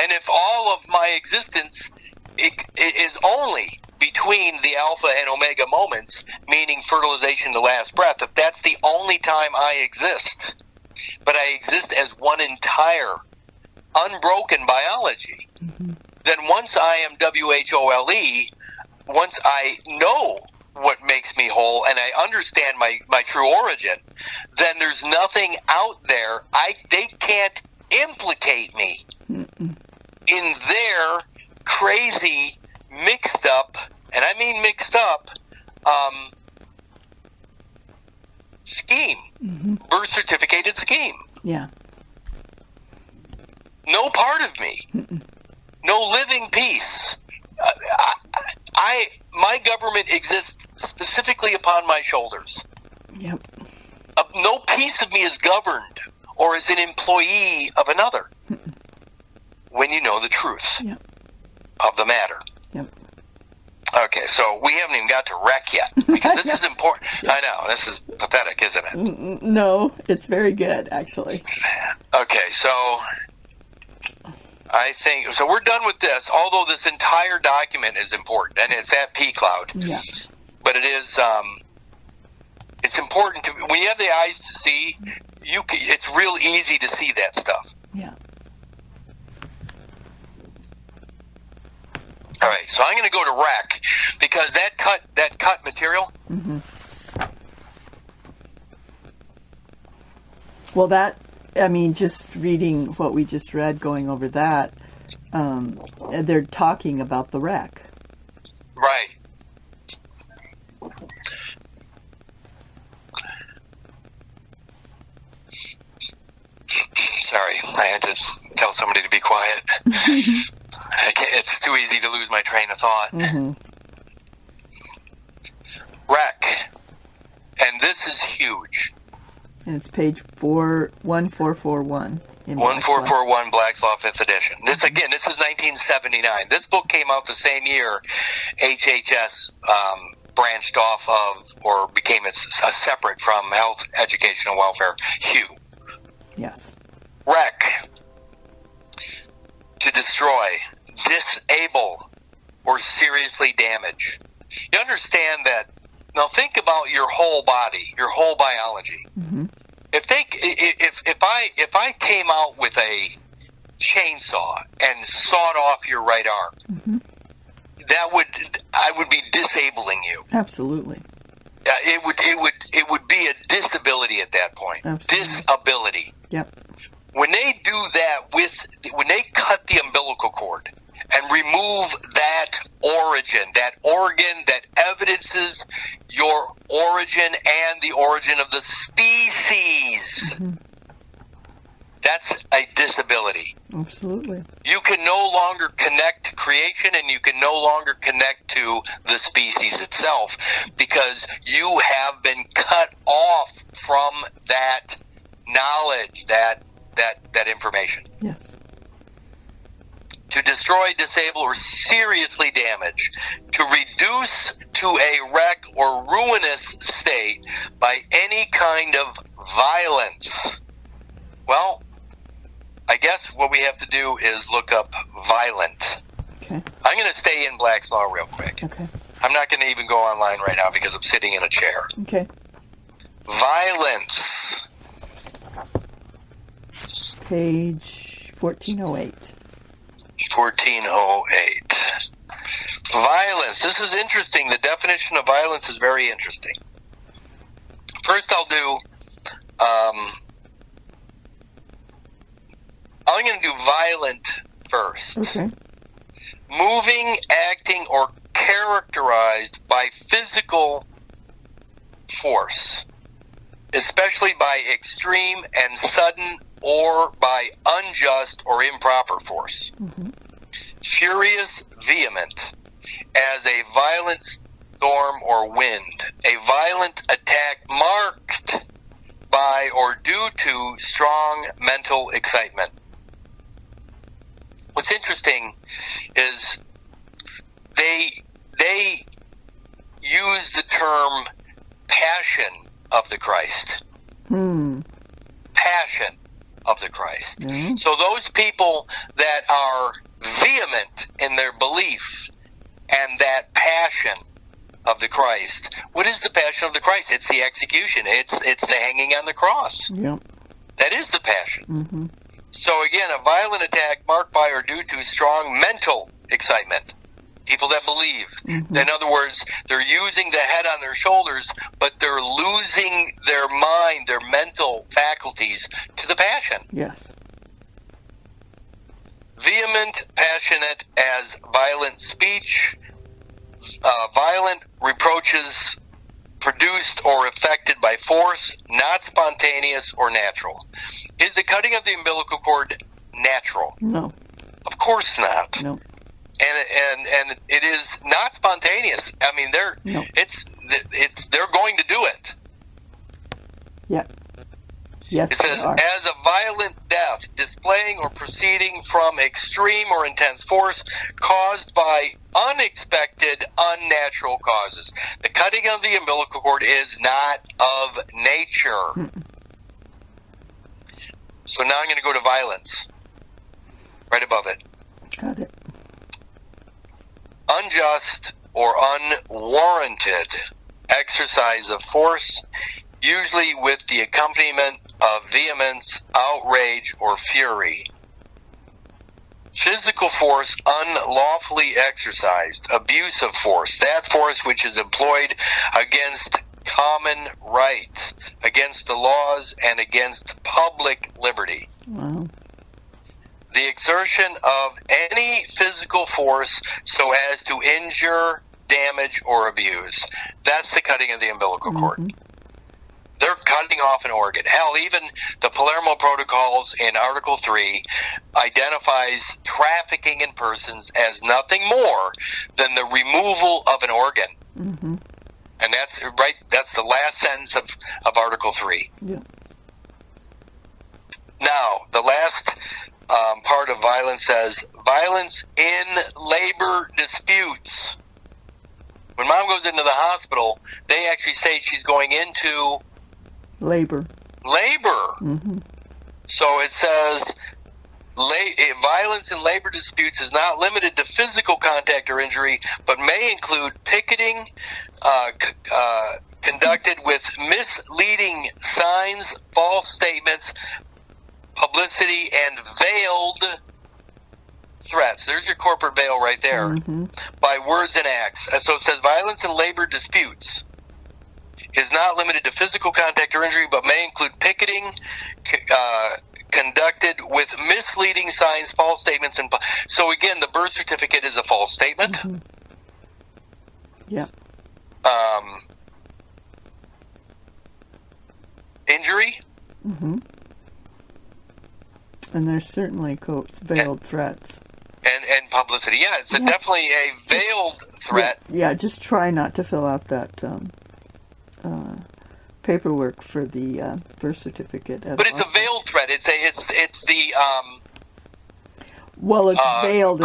And if all of my existence it is only between the alpha and omega moments, meaning fertilization, the last breath, if that's the only time I exist, but I exist as one entire, unbroken biology, Mm-hmm. then once I am WHOLE, once I know what makes me whole and I understand my true origin, then there's nothing out there. They can't implicate me Mm-mm. in their crazy, mixed up, and I mean mixed up, scheme, Mm-hmm. birth certificated scheme. Yeah. No part of me, Mm-mm. no living piece. My government exists specifically upon my shoulders. Yep. No piece of me is governed or is an employee of another. Mm-mm. When you know the truth Yep. of the matter. Yep. Okay, so we haven't even got to wreck yet, because this is important. I know, this is pathetic, isn't it? No, it's very good, actually. Okay, so I think, so we're done with this, although this entire document is important, and it's at P Cloud. Yeah. But it is, it's important to, when you have the eyes to see, it's real easy to see that stuff. Yeah. All right, so I'm going to go to rec, because that cut material. Mm-hmm. Well, just reading what we just read, going over that, they're talking about the wreck. Right. Sorry, I had to tell somebody to be quiet. It's too easy to lose my train of thought. Mm-hmm. Wreck. And this is huge. And it's page 1441. 1441 Black's Law 5th edition. This is 1979. This book came out the same year HHS branched off of, or became separate from Health, Education, and Welfare, HUE. Yes. Wreck. To destroy, disable, or seriously damage. You understand that. Now think about your whole body, your whole biology. Mm-hmm. If I came out with a chainsaw and sawed off your right arm, mm-hmm. I would be disabling you. Absolutely. It would be a disability at that point. Absolutely. Disability. Yep. When they do that when they cut the umbilical cord and remove that origin, that organ that evidences your origin and the origin of the species, mm-hmm. that's a disability. Absolutely. You can no longer connect to creation, and you can no longer connect to the species itself, because you have been cut off from that knowledge, that information. Yes. To destroy, disable, or seriously damage, to reduce to a wreck or ruinous state by any kind of violence. Well, I guess what we have to do is look up violent. Okay. I'm going to stay in Black's Law real quick. Okay. I'm not going to even go online right now because I'm sitting in a chair. Okay. Violence. Page 1408. 1408. Violence. This is interesting. The definition of violence is very interesting. First, I'm going to do violent first. Okay. Moving, acting, or characterized by physical force, especially by extreme and sudden or by unjust or improper force. Mm-hmm. Furious, vehement, as a violent storm or wind, a violent attack marked by or due to strong mental excitement. What's interesting is they use the term passion of the Christ. Passion of the Christ. Mm-hmm. So those people that are vehement in their belief and that passion of the Christ. What is the passion of the Christ? It's the execution. It's the hanging on the cross. Yep. That is the passion. Mm-hmm. So again, a violent attack marked by or due to strong mental excitement. People that believe. Mm-hmm. In other words, they're using the head on their shoulders, but they're losing their mind, their mental faculties to the passion. Yes. Vehement, passionate as violent speech, violent reproaches produced or affected by force, not spontaneous or natural. Is the cutting of the umbilical cord natural? No. Of course not. No. And it is not spontaneous. I mean, they're going to do it. Yeah. Yes. It says, as a violent death, displaying or proceeding from extreme or intense force caused by unexpected, unnatural causes. The cutting of the umbilical cord is not of nature. Mm-mm. So now I'm going to go to violence. Right above it. Got it. Unjust or unwarranted exercise of force, usually with the accompaniment of vehemence, outrage, or fury. Physical force unlawfully exercised, abuse of force, that force which is employed against common right, against the laws, and against public liberty. Wow. The exertion of any physical force so as to injure, damage, or abuse. That's the cutting of the umbilical cord. They're cutting off an organ. Hell, even the Palermo Protocols in Article 3 identifies trafficking in persons as nothing more than the removal of an organ. And that's right. That's the last sentence of Article 3. Yeah. Now, the last part of violence says, violence in labor disputes. When mom goes into the hospital, they actually say she's going into labor. So it says, violence in labor disputes is not limited to physical contact or injury, but may include picketing, conducted with misleading signs, false statements, publicity, and veiled threats. There's your corporate veil right there. By words and acts. So it says violence in labor disputes is not limited to physical contact or injury, but may include picketing, conducted with misleading signs, false statements, and so again, the birth certificate is a false statement. Yeah. Injury. And there's certainly veiled threats. And publicity. Yeah, it's definitely a veiled threat. Yeah, just try not to fill out that paperwork for the birth certificate. But it's a veiled threat. It's the well, it's veiled.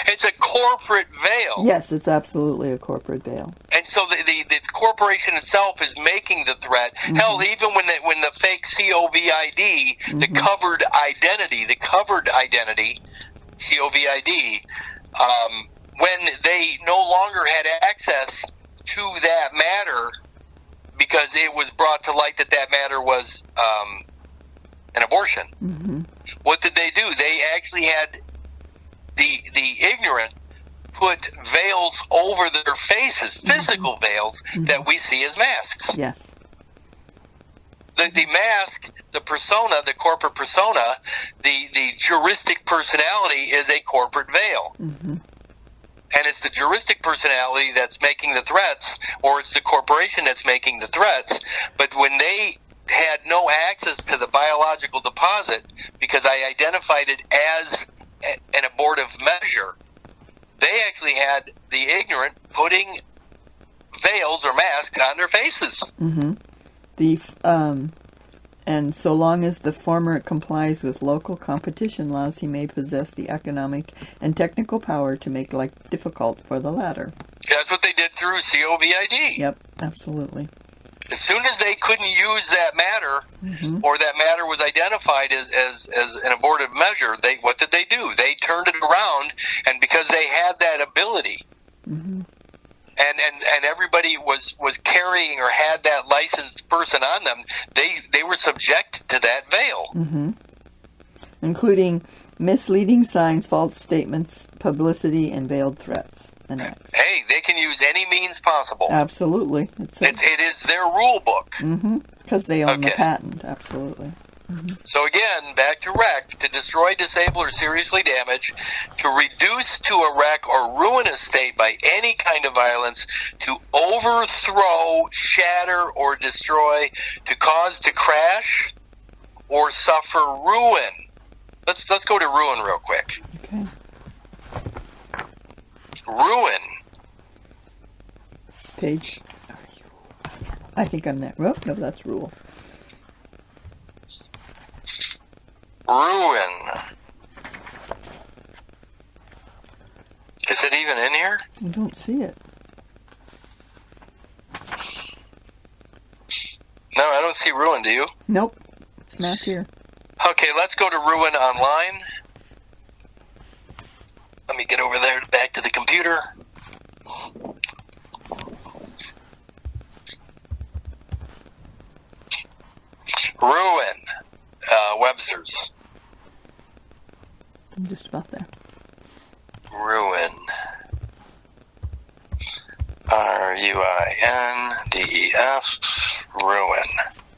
It's a corporate veil. Yes, it's absolutely a corporate veil. And so the corporation itself is making the threat. Hell, even when the fake COVID, the covered identity, COVID, when they no longer had access to that matter because it was brought to light that matter was an abortion. What did they do? They actually had the ignorant put veils over their faces, physical veils that we see as masks. Yes. The mask, the persona, the corporate persona, the juristic personality is a corporate veil. And it's the juristic personality that's making the threats, or it's the corporation that's making the threats. But when they had no access to the biological deposit, because I identified it as an abortive measure, they actually had the ignorant putting veils or masks on their faces. And so long as the former complies with local competition laws, he may possess the economic and technical power to make life difficult for the latter. That's what they did through COVID. Yep, absolutely. As soon as they couldn't use that matter, or that matter was identified as an abortive measure, what did they do? They turned it around, and because they had that ability, and everybody was carrying or had that licensed person on them, they were subject to that veil. Including misleading signs, false statements, publicity, and veiled threats. Hey, they can use any means possible. Absolutely. It is their rule book. Because they own the patent. Absolutely. So again, back to wreck, to destroy, disable, or seriously damage, to reduce to a wreck or ruin a state by any kind of violence, to overthrow, shatter, or destroy, to cause to crash or suffer ruin. Let's go to ruin real quick. Okay. Ruin. Page. I think I'm that. Oh, no, that's rule. Ruin. Is it even in here? I don't see it. No, I don't see ruin, do you? Nope. It's not here. Okay, let's go to ruin online. Let me get over there, back to the computer. Ruin. Webster's. I'm just about there. Ruin. R-U-I-N-D-E-F. Ruin.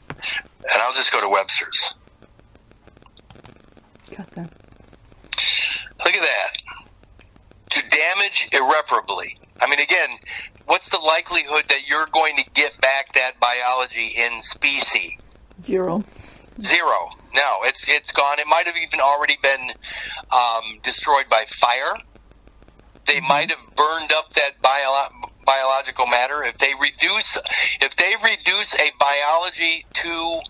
And I'll just go to Webster's. Got that. Look at that. To damage irreparably. I mean, again, what's the likelihood that you're going to get back that biology in species? 0. No, it's gone. It might have even already been destroyed by fire. They might have burned up that biological matter. If they reduce a biology to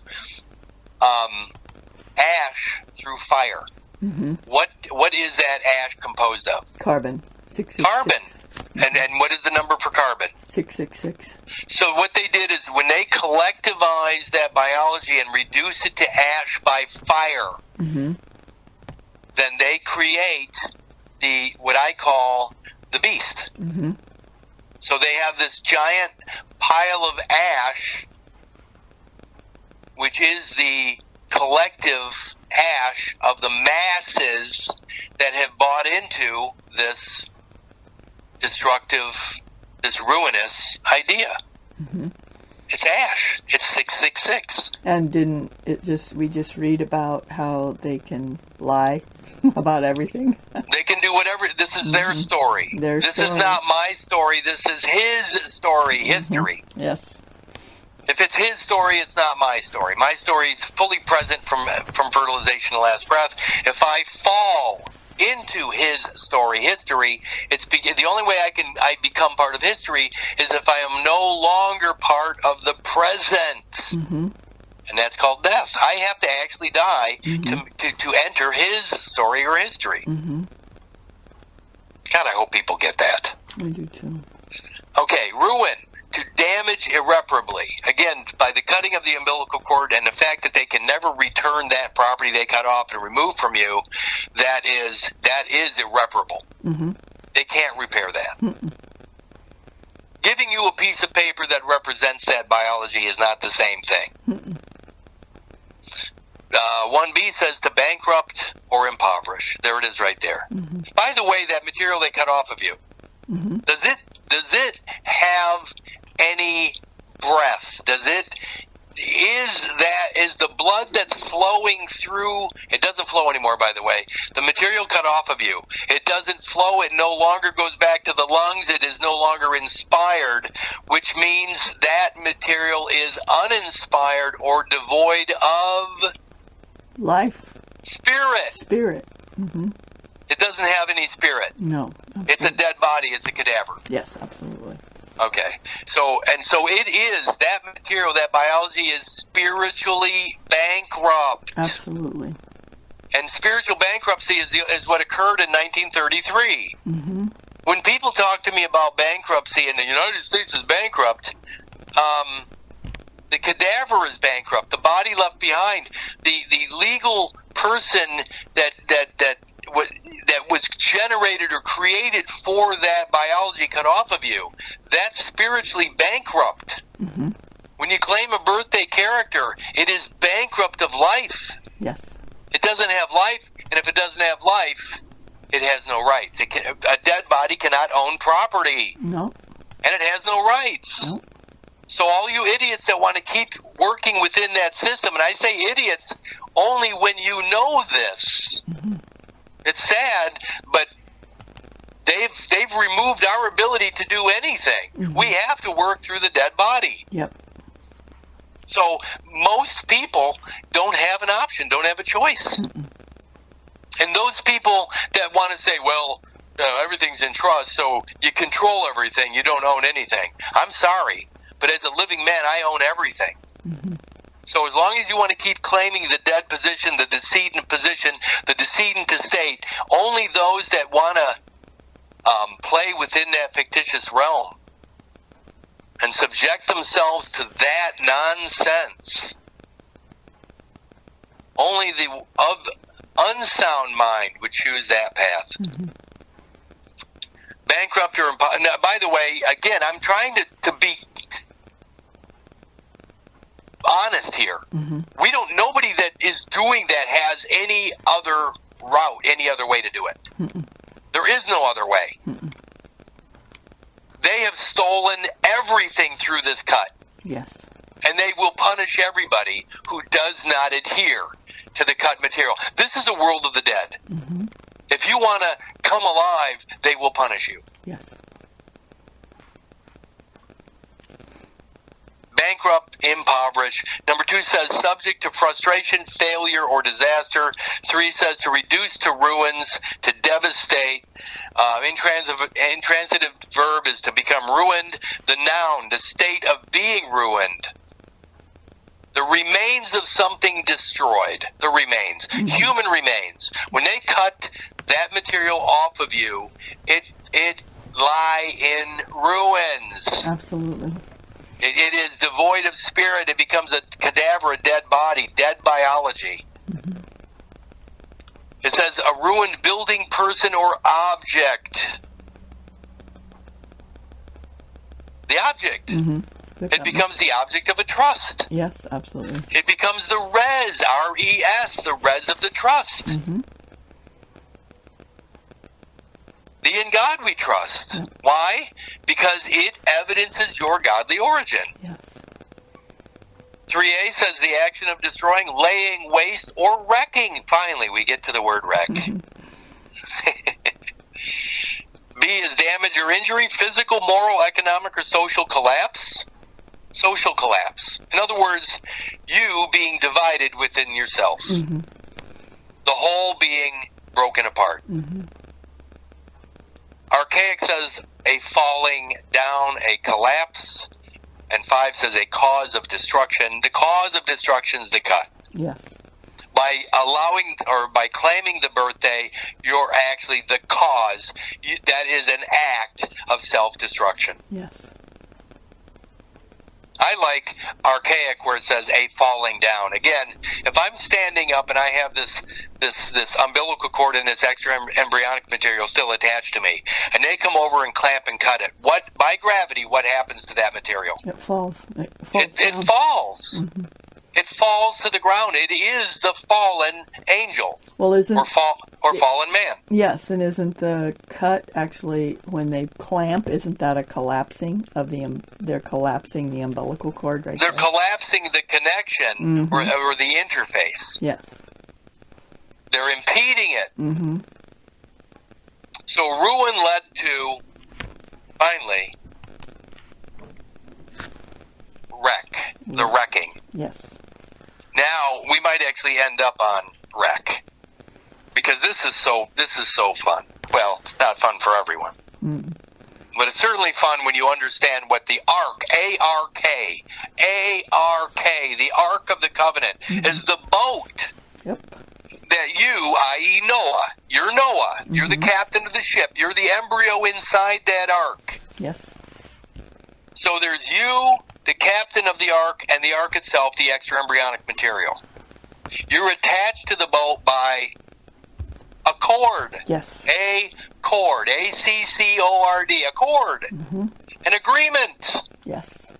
ash through fire, what is that ash composed of? Carbon. 666. Carbon. And what is the number for carbon? 666. So what they did is when they collectivized that biology and reduce it to ash by fire, then they create what I call the beast. So they have this giant pile of ash, which is the collective ash of the masses that have bought into this destructive, this ruinous idea. It's ash. It's 666. And we just read about how they can lie about everything? They can do whatever. This is their story. This story. Is not my story. This is his story, history. Yes. If it's his story, it's not my story. My story is fully present from fertilization to last breath. If I fall into his story, history, the only way I become part of history is if I am no longer part of the present. And that's called death. I have to actually die to enter his story or history. God, I hope people get that. I do too. Okay, ruin. To damage irreparably. Again, by the cutting of the umbilical cord and the fact that they can never return that property they cut off and remove from you, that is irreparable. They can't repair that. Giving you a piece of paper that represents that biology is not the same thing. 1B says to bankrupt or impoverish. There it is right there. By the way, that material they cut off of you, does it have any breath? Is the blood that's flowing through, it doesn't flow anymore, by the way, the material cut off of you, it doesn't flow, it no longer goes back to the lungs, it is no longer inspired, which means that material is uninspired or devoid of life. Spirit. It doesn't have any spirit. No. It's a dead body, it's a cadaver. Yes, absolutely. Okay, so it is, that material, that biology is spiritually bankrupt. Absolutely. And spiritual bankruptcy is what occurred in 1933. When people talk to me about bankruptcy and the United States is bankrupt, the cadaver is bankrupt. The body left behind, the legal person that was generated or created for that biology cut off of you, that's spiritually bankrupt. When you claim a birthday character, it is bankrupt of life. Yes. It doesn't have life, and if it doesn't have life, it has no rights. A dead body cannot own property. No. And it has no rights. No. So all you idiots that want to keep working within that system, and I say idiots only when you know this. It's sad, but they've removed our ability to do anything. We have to work through the dead body. Yep. So most people don't have an option, don't have a choice. And those people that want to say, well, everything's in trust, so you control everything, you don't own anything. I'm sorry, but as a living man, I own everything. So as long as you want to keep claiming the dead position, the decedent position, the decedent estate, only those that want to play within that fictitious realm and subject themselves to that nonsense, only the unsound mind would choose that path. Bankrupt or now, by the way, again, I'm trying to be honest here. Nobody that is doing that has any other route, any other way to do it. There is no other way. They have stolen everything through this cut. Yes. And they will punish everybody who does not adhere to the cut material. This is the world of the dead. If you want to come alive, they will punish you. Yes. bankrupt, impoverished. Number 2 says subject to frustration, failure, or disaster. 3 says to reduce to ruins, to devastate. Intransitive verb is to become ruined. The noun, the state of being ruined. The remains of something destroyed. The remains. Human remains. When they cut that material off of you, it lie in ruins. Absolutely. It is devoid of spirit. It becomes a cadaver, a dead body, dead biology. It says a ruined building, person, or object. The object. It becomes the object of a trust. Yes, absolutely. It becomes the res, R-E-S, the res of the trust. The in God we trust. Why? Because it evidences your godly origin. Yes. 3a says the action of destroying, laying waste, or wrecking. Finally, we get to the word wreck. B is damage or injury, physical, moral, economic, or social collapse. Social collapse. In other words, you being divided within yourself. The whole being broken apart. Archaic says a falling down, a collapse. And 5 says a cause of destruction. The cause of destruction is the cut. Yes. By allowing or by claiming the birthday, you're actually the cause. That is an act of self-destruction. Yes. I like archaic where it says a falling down. Again, if I'm standing up and I have this umbilical cord and this extra embryonic material still attached to me, and they come over and clamp and cut it, by gravity, what happens to that material? It falls. It falls. It falls to the ground. It is the fallen angel. Well, fallen man. Yes, and isn't the cut actually when they clamp? Isn't that a collapsing of they're collapsing the umbilical cord right They're there? collapsing the connection or the interface. Yes. They're impeding it. So ruin led to finally wreck. The wrecking. Yes. Now we might actually end up on wreck because this is so fun. Well, not fun for everyone, but it's certainly fun when you understand what the ark, A-R-K, the Ark of the Covenant, is the boat. Yep. That you, i.e. Noah, you're the captain of the ship. You're the embryo inside that ark. Yes. So there's you, the captain of the ark, and the ark itself, the extra embryonic material. You're attached to the boat by a cord. Yes. A cord. A-C-C-O-R-D. A cord. An agreement. Yes.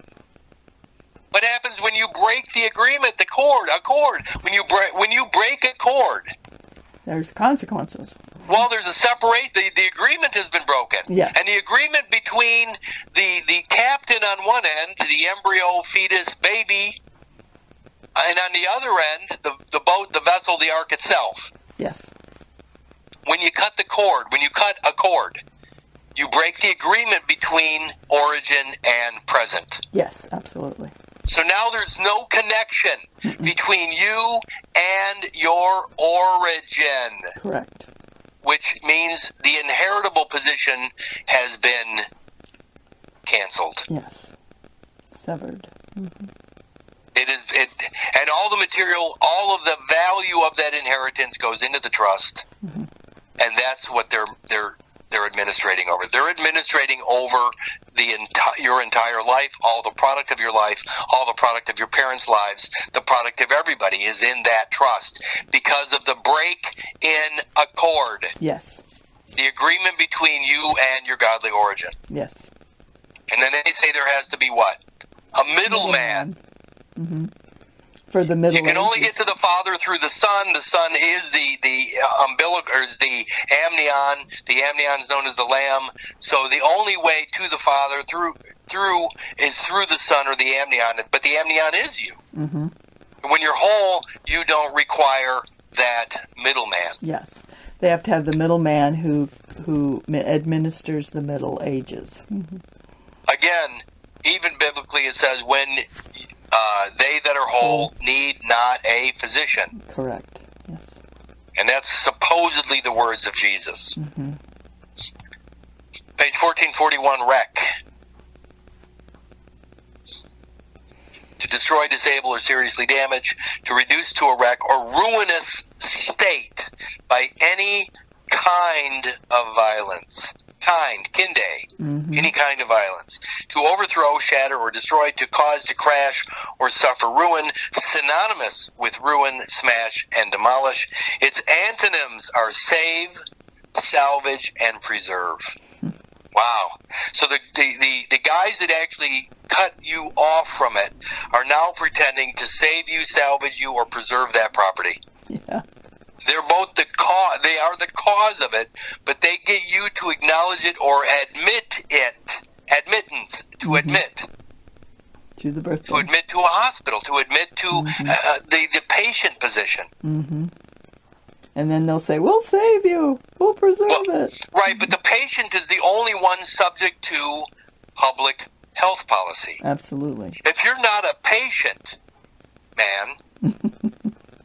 What happens when you break the agreement? A cord. When you break a cord, there's consequences. Well, there's a separate. The agreement has been broken. Yes. And the agreement between the captain on one end, the embryo, fetus, baby, and on the other end, the boat, the vessel, the ark itself. Yes. When you cut a cord, you break the agreement between origin and present. Yes, absolutely. So now there's no connection between you and your origin. Correct. Which means the inheritable position has been canceled. Yes. Severed. And all the material, all of the value of that inheritance goes into the trust. And that's what they're administrating over. They're administrating over your entire life, all the product of your life, all the product of your parents' lives, the product of everybody is in that trust because of the break in accord. Yes. The agreement between you and your godly origin. Yes. And then they say there has to be what? A middleman. For the middle. You can only get to the Father through the Son. The Son is the umbilical, or is the amnion. The amnion is known as the Lamb. So the only way to the Father is through the Son or the amnion. But the amnion is you. When you're whole, you don't require that middleman. Yes, they have to have the middleman who administers the Middle Ages. Again, even biblically, it says when They that are whole need not a physician. Correct. Yes. And that's supposedly the words of Jesus. Mm-hmm. Page 1441, wreck. To destroy, disable, or seriously damage, to reduce to a wreck or ruinous state by any kind of violence. Kinde, any kind of violence. To overthrow, shatter, or destroy, to cause to crash or suffer ruin, synonymous with ruin, smash, and demolish. Its antonyms are save, salvage, and preserve. Wow. So the guys that actually cut you off from it are now pretending to save you, salvage you, or preserve that property. Yeah. They're both the cause. They are the cause of it, but they get you to acknowledge it or admit it. Admittance. To admit. To the birthday. To admit to a hospital. To admit to the patient position. Mm-hmm. And then they'll say, we'll save you. We'll preserve it. Right, but the patient is the only one subject to public health policy. Absolutely. If you're not a patient, man,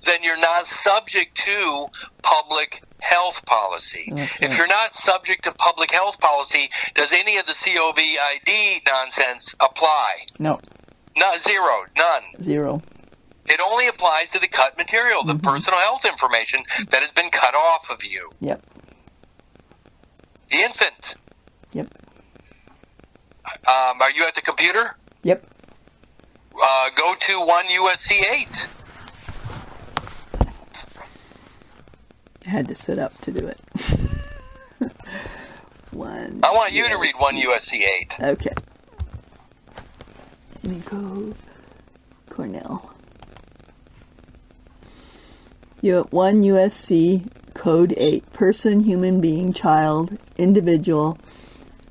then you're not subject to public health policy. Right. If you're not subject to public health policy, does any of the COVID nonsense apply? No. Not zero. None. Zero. It only applies to the cut material, the personal health information that has been cut off of you. Yep. The infant. Yep. Are you at the computer? Yep. Go to 1 USC 8. I had to sit up to do it. I want you to read 1 USC 8. Okay. Let me go Cornell. You at 1 USC Code 8. Person, human being, child, individual,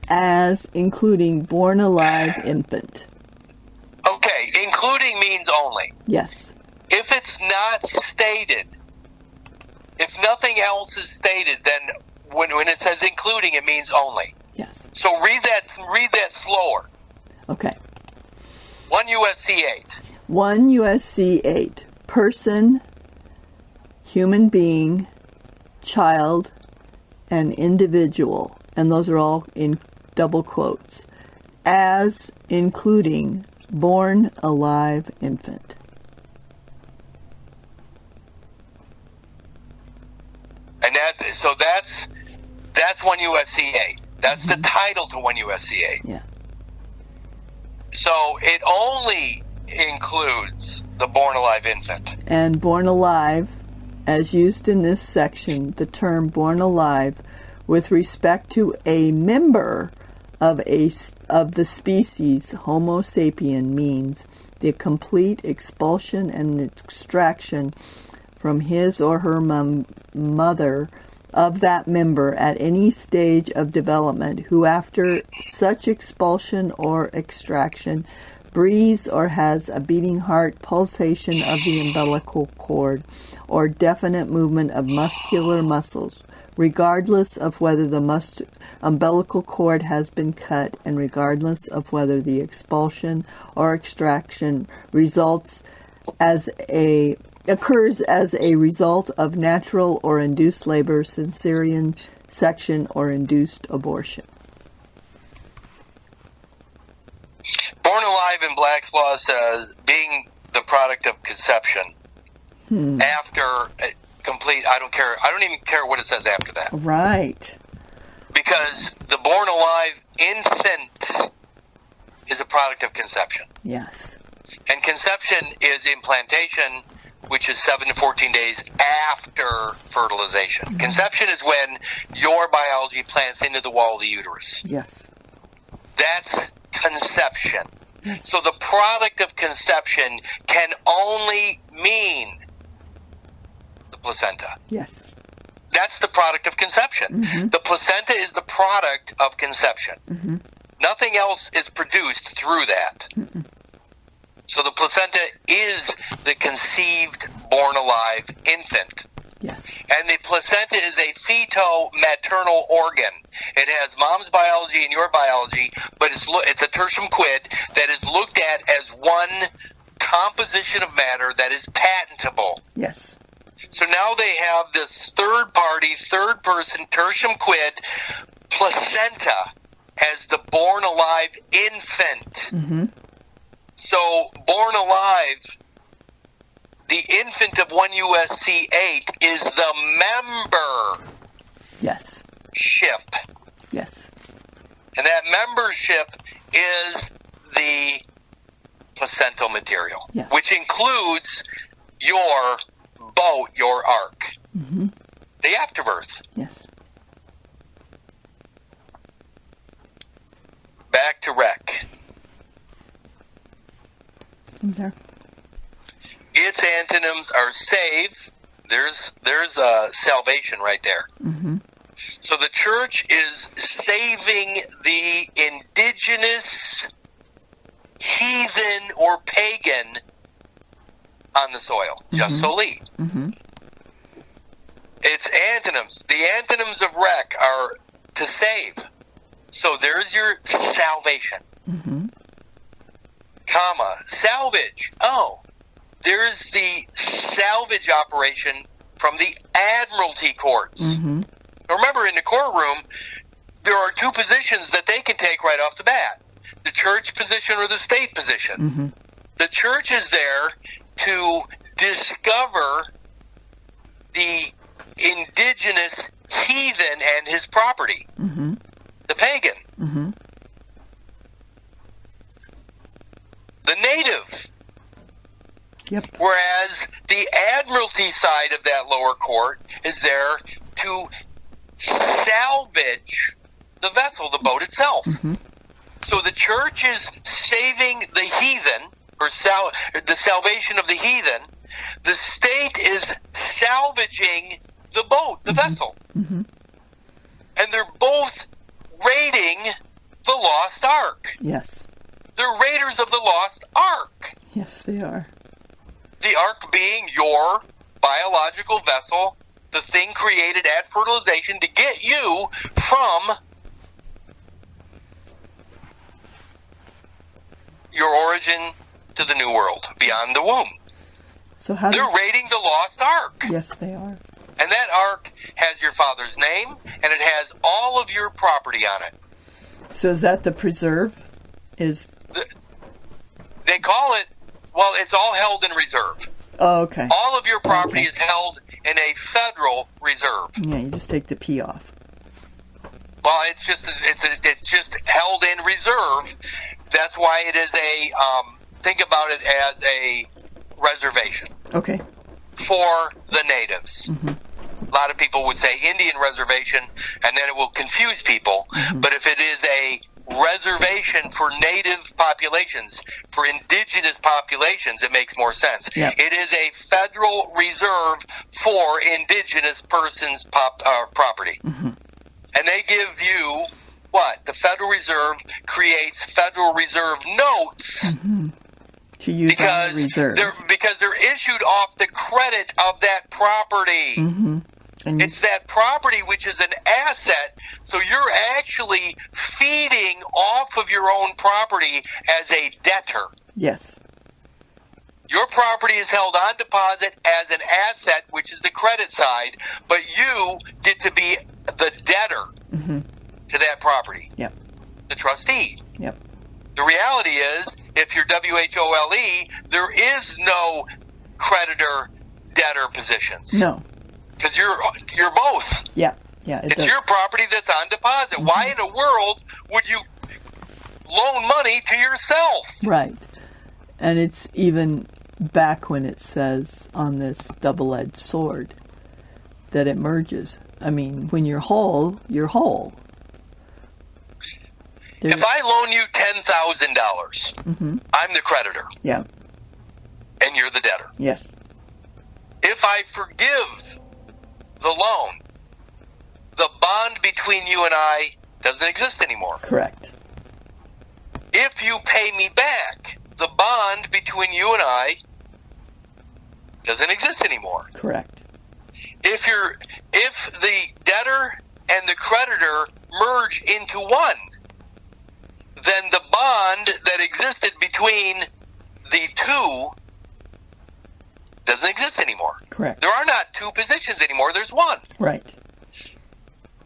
as including born alive infant. Okay, including means only. Yes. If it's not stated, if nothing else is stated, then when it says including, it means only. Yes. So read that slower. Okay. 1 USC 8. 1 USC 8. Person, human being, child, and individual. And those are all in double quotes. As including born alive infant. And that's 1 USC 8. That's the title to 1 USC 8. Yeah. So it only includes the born alive infant. And born alive, as used in this section, the term born alive with respect to a member of the species Homo sapien means the complete expulsion and extraction from his or her mother of that member at any stage of development who after such expulsion or extraction breathes or has a beating heart, pulsation of the umbilical cord, or definite movement of muscular muscles, regardless of whether the umbilical cord has been cut and regardless of whether the expulsion or extraction occurs as a result of natural or induced labor, cesarean section, or induced abortion. Born alive in Black's Law says being the product of conception after complete. I don't even care what it says after that. Right. Because the born alive infant is a product of conception. Yes. And conception is implantation, which is 7 to 14 days after fertilization. Mm-hmm. Conception is when your biology plants into the wall of the uterus. Yes. That's conception. Yes. So the product of conception can only mean the placenta. Yes. That's the product of conception. Mm-hmm. The placenta is the product of conception. Mm-hmm. Nothing else is produced through that. Mm-mm. So the placenta is the conceived, born alive infant. Yes. And the placenta is a feto-maternal organ. It has mom's biology and your biology, but it's a tertium quid that is looked at as one composition of matter that is patentable. Yes. So now they have this third party, third person, tertium quid, placenta as the born alive infant. Mm-hmm. So born alive, the infant of 1 USC 8 is the member. Yes. Ship. Yes. And that membership is the placental material, yes. which includes your boat, your ark. Mm-hmm. The afterbirth. Yes. Back to wreck. I'm there. Its antonyms are save. There's salvation right there. Mm-hmm. So the church is saving the indigenous, heathen, or pagan on the soil. Mm-hmm. Just soli. Mm-hmm. Its antonyms. The antonyms of wreck are to save. So there's your salvation. Mm-hmm. Comma. Salvage. Oh. There's the salvage operation from the Admiralty courts. Mm-hmm. Remember, in the courtroom, there are two positions that they can take right off the bat. The church position or the state position. Mm-hmm. The church is there to discover the indigenous heathen and his property. Mm-hmm. The pagan. Mm-hmm. The native. Yep. Whereas the Admiralty side of that lower court is there to salvage the vessel, the boat itself. Mm-hmm. So the church is saving the heathen, or the salvation of the heathen. The state is salvaging the boat, the vessel. Mm-hmm. And they're both raiding the lost ark. Yes. They're raiders of the lost ark. Yes, they are. The ark being your biological vessel, the thing created at fertilization to get you from your origin to the new world, beyond the womb. So how They're raiding the lost ark. Yes, they are. And that ark has your father's name, and it has all of your property on it. So is that the preserve? They call it, well, it's all held in reserve. Oh, okay. All of your property Okay. is held in a federal reserve. Yeah, you just take the P off. Well, it's just held in reserve. That's why it is think about it as a reservation. Okay. For the natives. Mm-hmm. A lot of people would say Indian reservation, and then it will confuse people. Mm-hmm. But if it is a reservation for native populations, for indigenous populations, it makes more sense. Yep. It is a federal reserve for indigenous persons' property. Mm-hmm. And they give you what? The Federal Reserve creates Federal Reserve notes. Mm-hmm. To use on the reserve. Because they're issued off the credit of that property. Mm-hmm. And it's that property which is an asset, so you're actually feeding off of your own property as a debtor. Yes. Your property is held on deposit as an asset, which is the credit side, but you get to be the debtor to that property. Yep. The trustee. Yep. The reality is, if you're WHOLE, there is no creditor-debtor positions. No. Because you're both. Yeah. Yeah. It's your property that's on deposit. Mm-hmm. Why in the world would you loan money to yourself? Right. And it's even back when it says on this double-edged sword that it merges. I mean, when you're whole, you're whole. If I loan you $10,000, I'm the creditor. Yeah. And you're the debtor. Yes. If I forgive the loan, the bond between you and I doesn't exist anymore. Correct. If you pay me back, the bond between you and I doesn't exist anymore. Correct. If the debtor and the creditor merge into one, then the bond that existed between the two doesn't exist anymore. Correct. There are not two positions anymore. There's one. Right.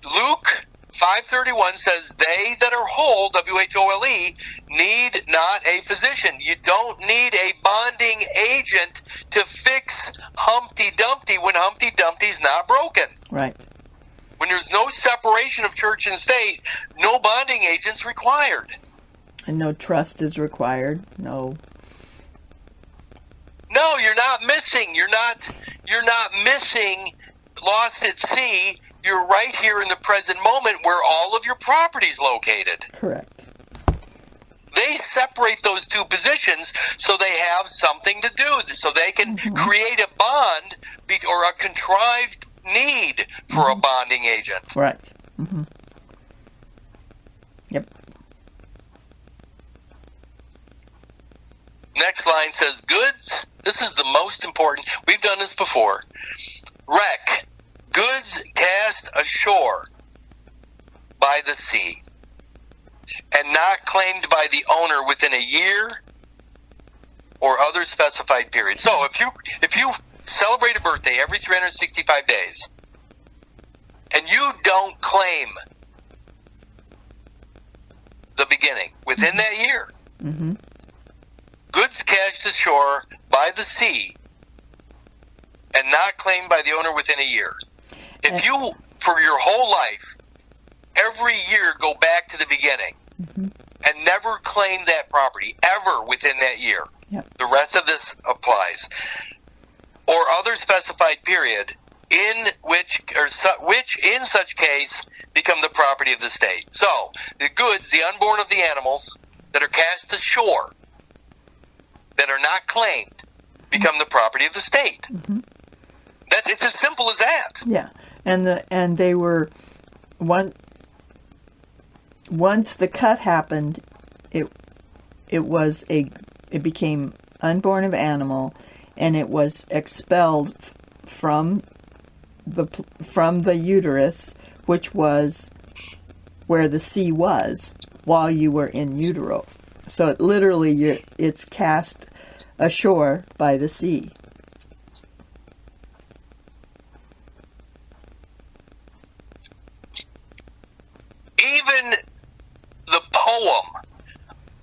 Luke 5:31 says, they that are whole, W-H-O-L-E, need not a physician. You don't need a bonding agent to fix Humpty Dumpty when Humpty Dumpty's not broken. Right. When there's no separation of church and state, no bonding agent's required. And no trust is required. No, you're not missing. You're not missing lost at sea. You're right here in the present moment where all of your property's located. correct. They separate those two positions so they have something to do, so they can create a bond or a contrived need for a bonding agent. Right. Mm-hmm. Yep. Next line says, goods, this is the most important. We've done this before. Wreck, goods cast ashore by the sea and not claimed by the owner within a year or other specified period. So if you celebrate a birthday every 365 days and you don't claim the beginning within that year, goods cast ashore by the sea and not claimed by the owner within a year. If you, for your whole life, every year go back to the beginning and never claim that property ever within that year, the rest of this applies, or other specified period in which in such case become the property of the state. So the goods, the unborn of the animals that are cast ashore, that are not claimed, become the property of the state. It's as simple as that. Yeah, and they were once the cut happened, it became unborn of animal, and it was expelled from the uterus, which was where the sea was while you were in utero. So it literally it's cast ashore by the sea. Even the poem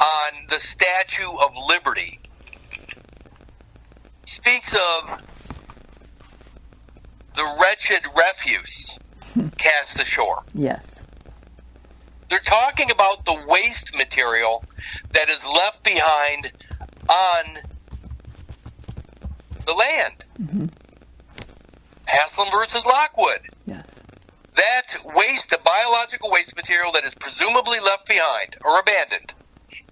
on the Statue of Liberty speaks of the wretched refuse cast ashore. Yes. They're talking about the waste material that is left behind on the land. Haslam versus Lockwood. Yes. That waste, the biological waste material that is presumably left behind or abandoned,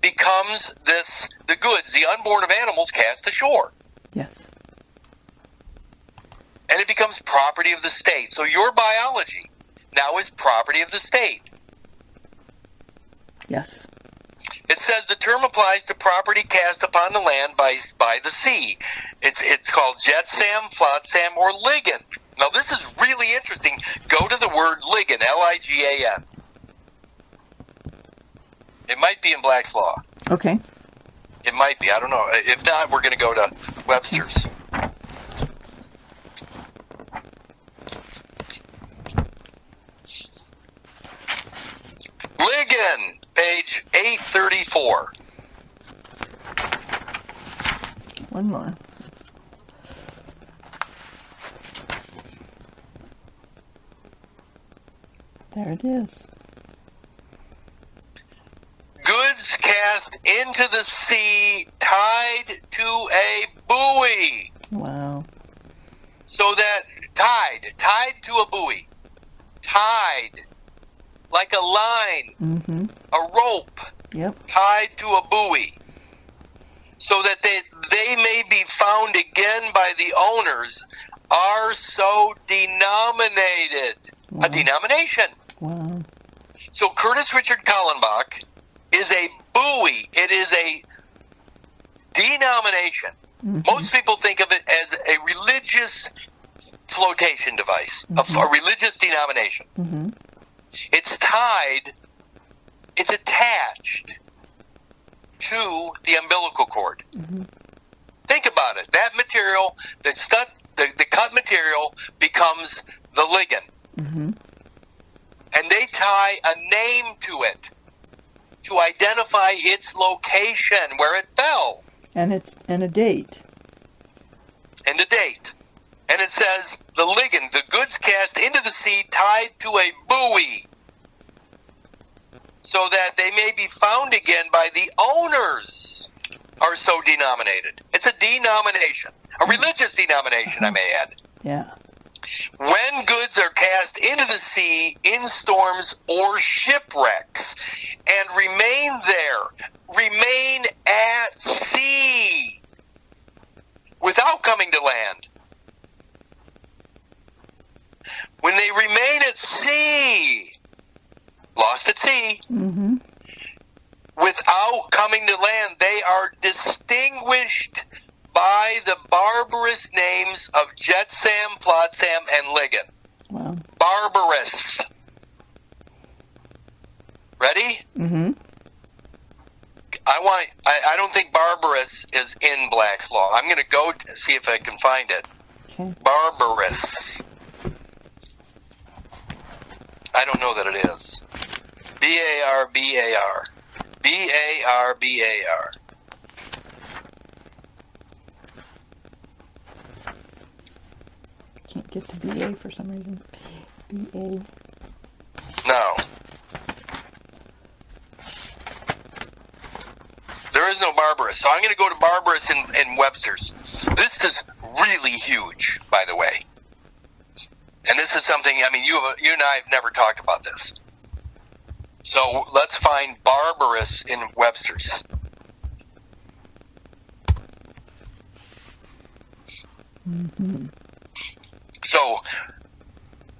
becomes the goods, the unborn of animals cast ashore. Yes. And it becomes property of the state. So your biology now is property of the state. Yes. It says the term applies to property cast upon the land by the sea. It's called jetsam, flotsam, or ligan. Now this is really interesting. Go to the word ligan, L-I-G-A-N. It might be in Black's Law. Okay. It might be. I don't know. If not, we're going to go to Webster's. Ligan, page 834. One more. There it is. Goods cast into the sea tied to a buoy. Wow. So that tied to a buoy. Tied. Like a line. A rope. Yep. Tied to a buoy. So that they may be found again by the owners, are so denominated. Wow. A denomination. Wow. So Curtis Richard Kallenbach is a buoy. It is a denomination. Most people think of it as a religious flotation device, a religious denomination. It's tied, it's attached to the umbilical cord. Mm-hmm. Think about it. That material, the cut material, becomes the ligand. Mm-hmm. And they tie a name to it to identify its location, where it fell. And a date. And a date. And it says, the ligand, the goods cast into the sea, tied to a buoy, so that they may be found again by the owners, are so denominated. It's a denomination, a religious denomination, I may add. Yeah. When goods are cast into the sea in storms or shipwrecks and remain at sea without coming to land. When they remain at sea, lost at sea, Mm-hmm. without coming to land, they are distinguished by the barbarous names of jetsam, flotsam, and ligand. Wow. Barbarous. Ready? Mm-hmm. I don't think barbarous is in Black's Law. I'm going to go see if I can find it. Okay. Barbarous. I don't know that it is. B-A-R-B-A-R. B-A-R-B-A-R. Can't get to BA for some reason. BA. No. There is no barbarous. So I'm going to go to barbarous in Webster's. This is really huge, by the way. And this is something, I mean, you and I have never talked about this. So let's find barbarous in Webster's. Mm-hmm. So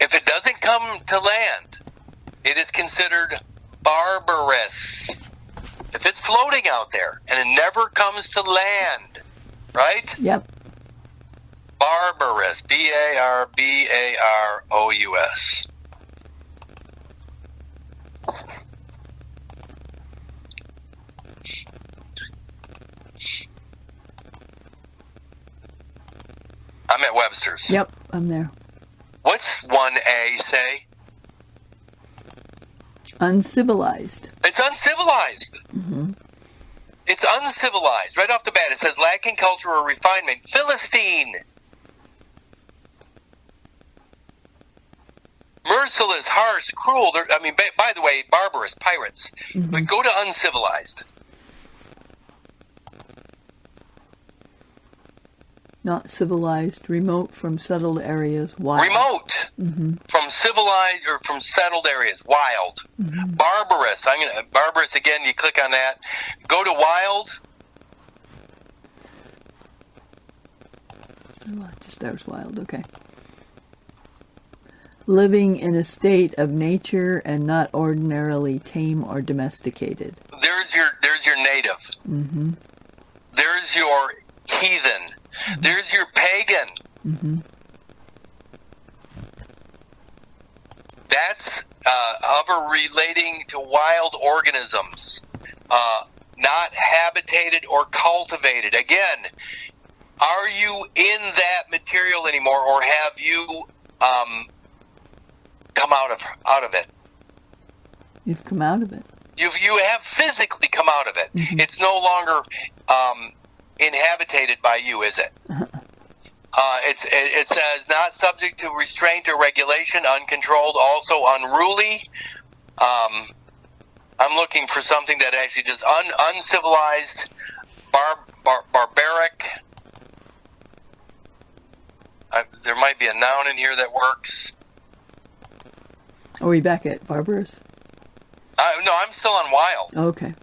if it doesn't come to land, it is considered barbarous. If it's floating out there and it never comes to land, right? Yep. Barbarous. B-A-R-B-A-R-O-U-S. I'm at Webster's. Yep, I'm there. What's 1A say? Uncivilized. It's uncivilized. Mm-hmm. It's uncivilized. Right off the bat, it says lacking culture or refinement. Philistine. Merciless, harsh, cruel. By the way, barbarous, pirates. Mm-hmm. But go to uncivilized. Not civilized, remote from settled areas, wild. Remote Mm-hmm. from civilized or from settled areas, wild. Mm-hmm. Barbarous. Barbarous again. You click on that. Go to wild. Oh, just there's wild. Okay. Living in a state of nature and not ordinarily tame or domesticated. There's your native. Mm-hmm. There's your heathen. Mm-hmm. There's your pagan. Mm-hmm. That's of relating to wild organisms, not habitated or cultivated. Again, are you in that material anymore, or have you come out of it? You've come out of it. You have physically come out of it. Mm-hmm. It's no longer inhabited by you, is it? It says not subject to restraint or regulation, uncontrolled, also unruly. I'm looking for something that actually just uncivilized, barbaric. There might be a noun in here that works. Are we back at barbarous? No, I'm still on wild. Okay.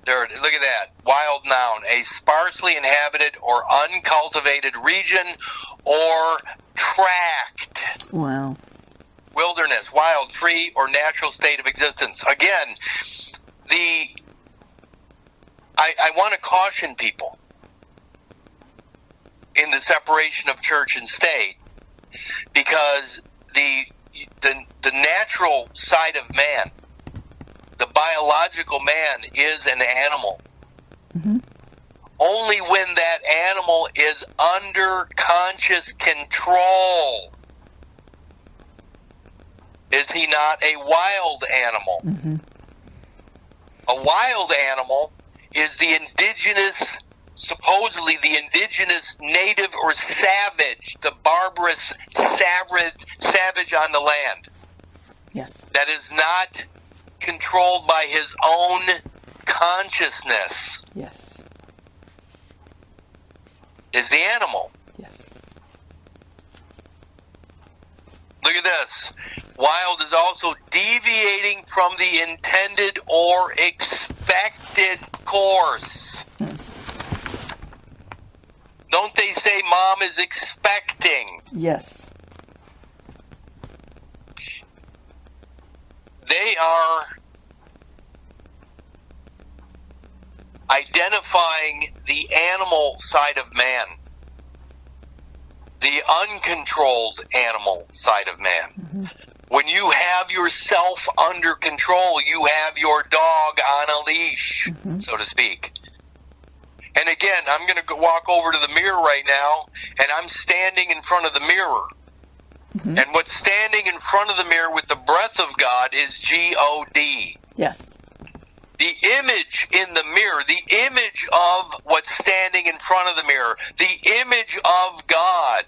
There, look at that. Wild noun. A sparsely inhabited or uncultivated region or tract. Wow. Wilderness, wild, free, or natural state of existence. Again, I want to caution people in the separation of church and state, because the natural side of man, the biological man, is an animal. Mm-hmm. Only when that animal is under conscious control is he not a wild animal. Mm-hmm. A wild animal is the indigenous, supposedly the indigenous native or savage, the barbarous savage on the land. Yes. That is not controlled by his own consciousness. Yes. Is the animal. Yes. Look at this. Wild is also deviating from the intended or expected course. Don't they say mom is expecting? Yes. They are identifying the animal side of man, the uncontrolled animal side of man. Mm-hmm. When you have yourself under control, you have your dog on a leash, Mm-hmm. so to speak. And again, I'm going to walk over to the mirror right now, and I'm standing in front of the mirror. Mm-hmm. And what's standing in front of the mirror with the breath of God is G-O-D. Yes. The image in the mirror, the image of what's standing in front of the mirror, the image of God.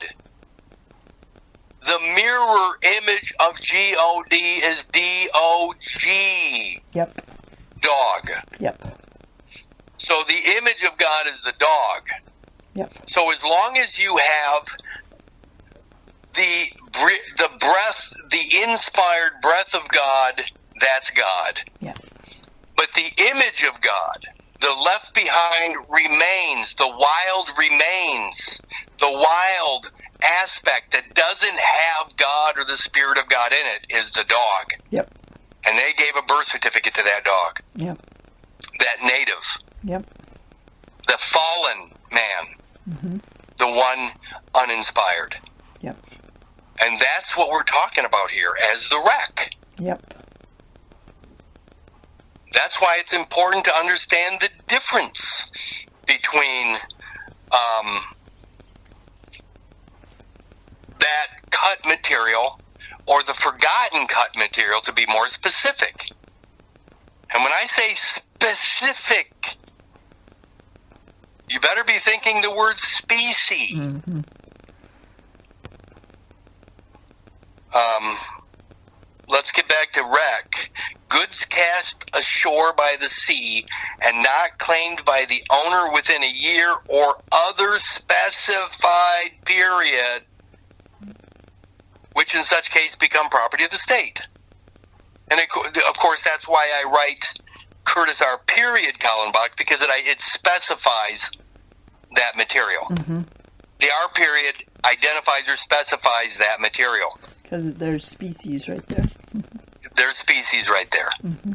The mirror image of G-O-D is D-O-G. Yep. Dog. Yep. So the image of God is the dog. Yep. So as long as you have the breath, the inspired breath of God, that's God. Yep. But the image of God, the left behind remains, the wild remains, the wild aspect that doesn't have God or the Spirit of God in it is the dog. Yep. And they gave a birth certificate to that dog. Yep. That native. Yep. The fallen man. Mm-hmm. The one uninspired. Yep. And that's what we're talking about here as the wreck. Yep. That's why it's important to understand the difference between that cut material or the forgotten cut material, to be more specific. And when I say specific, you better be thinking the word species. Mm-hmm. Let's get back to wreck. Goods cast ashore by the sea and not claimed by the owner within a year or other specified period, which in such case become property of the state. And of course, that's why I write Curtis R. period Kallenbach, because it specifies that material. Mm-hmm. The R period identifies or specifies that material. Because there's species right there. There's species right there. Mm-hmm.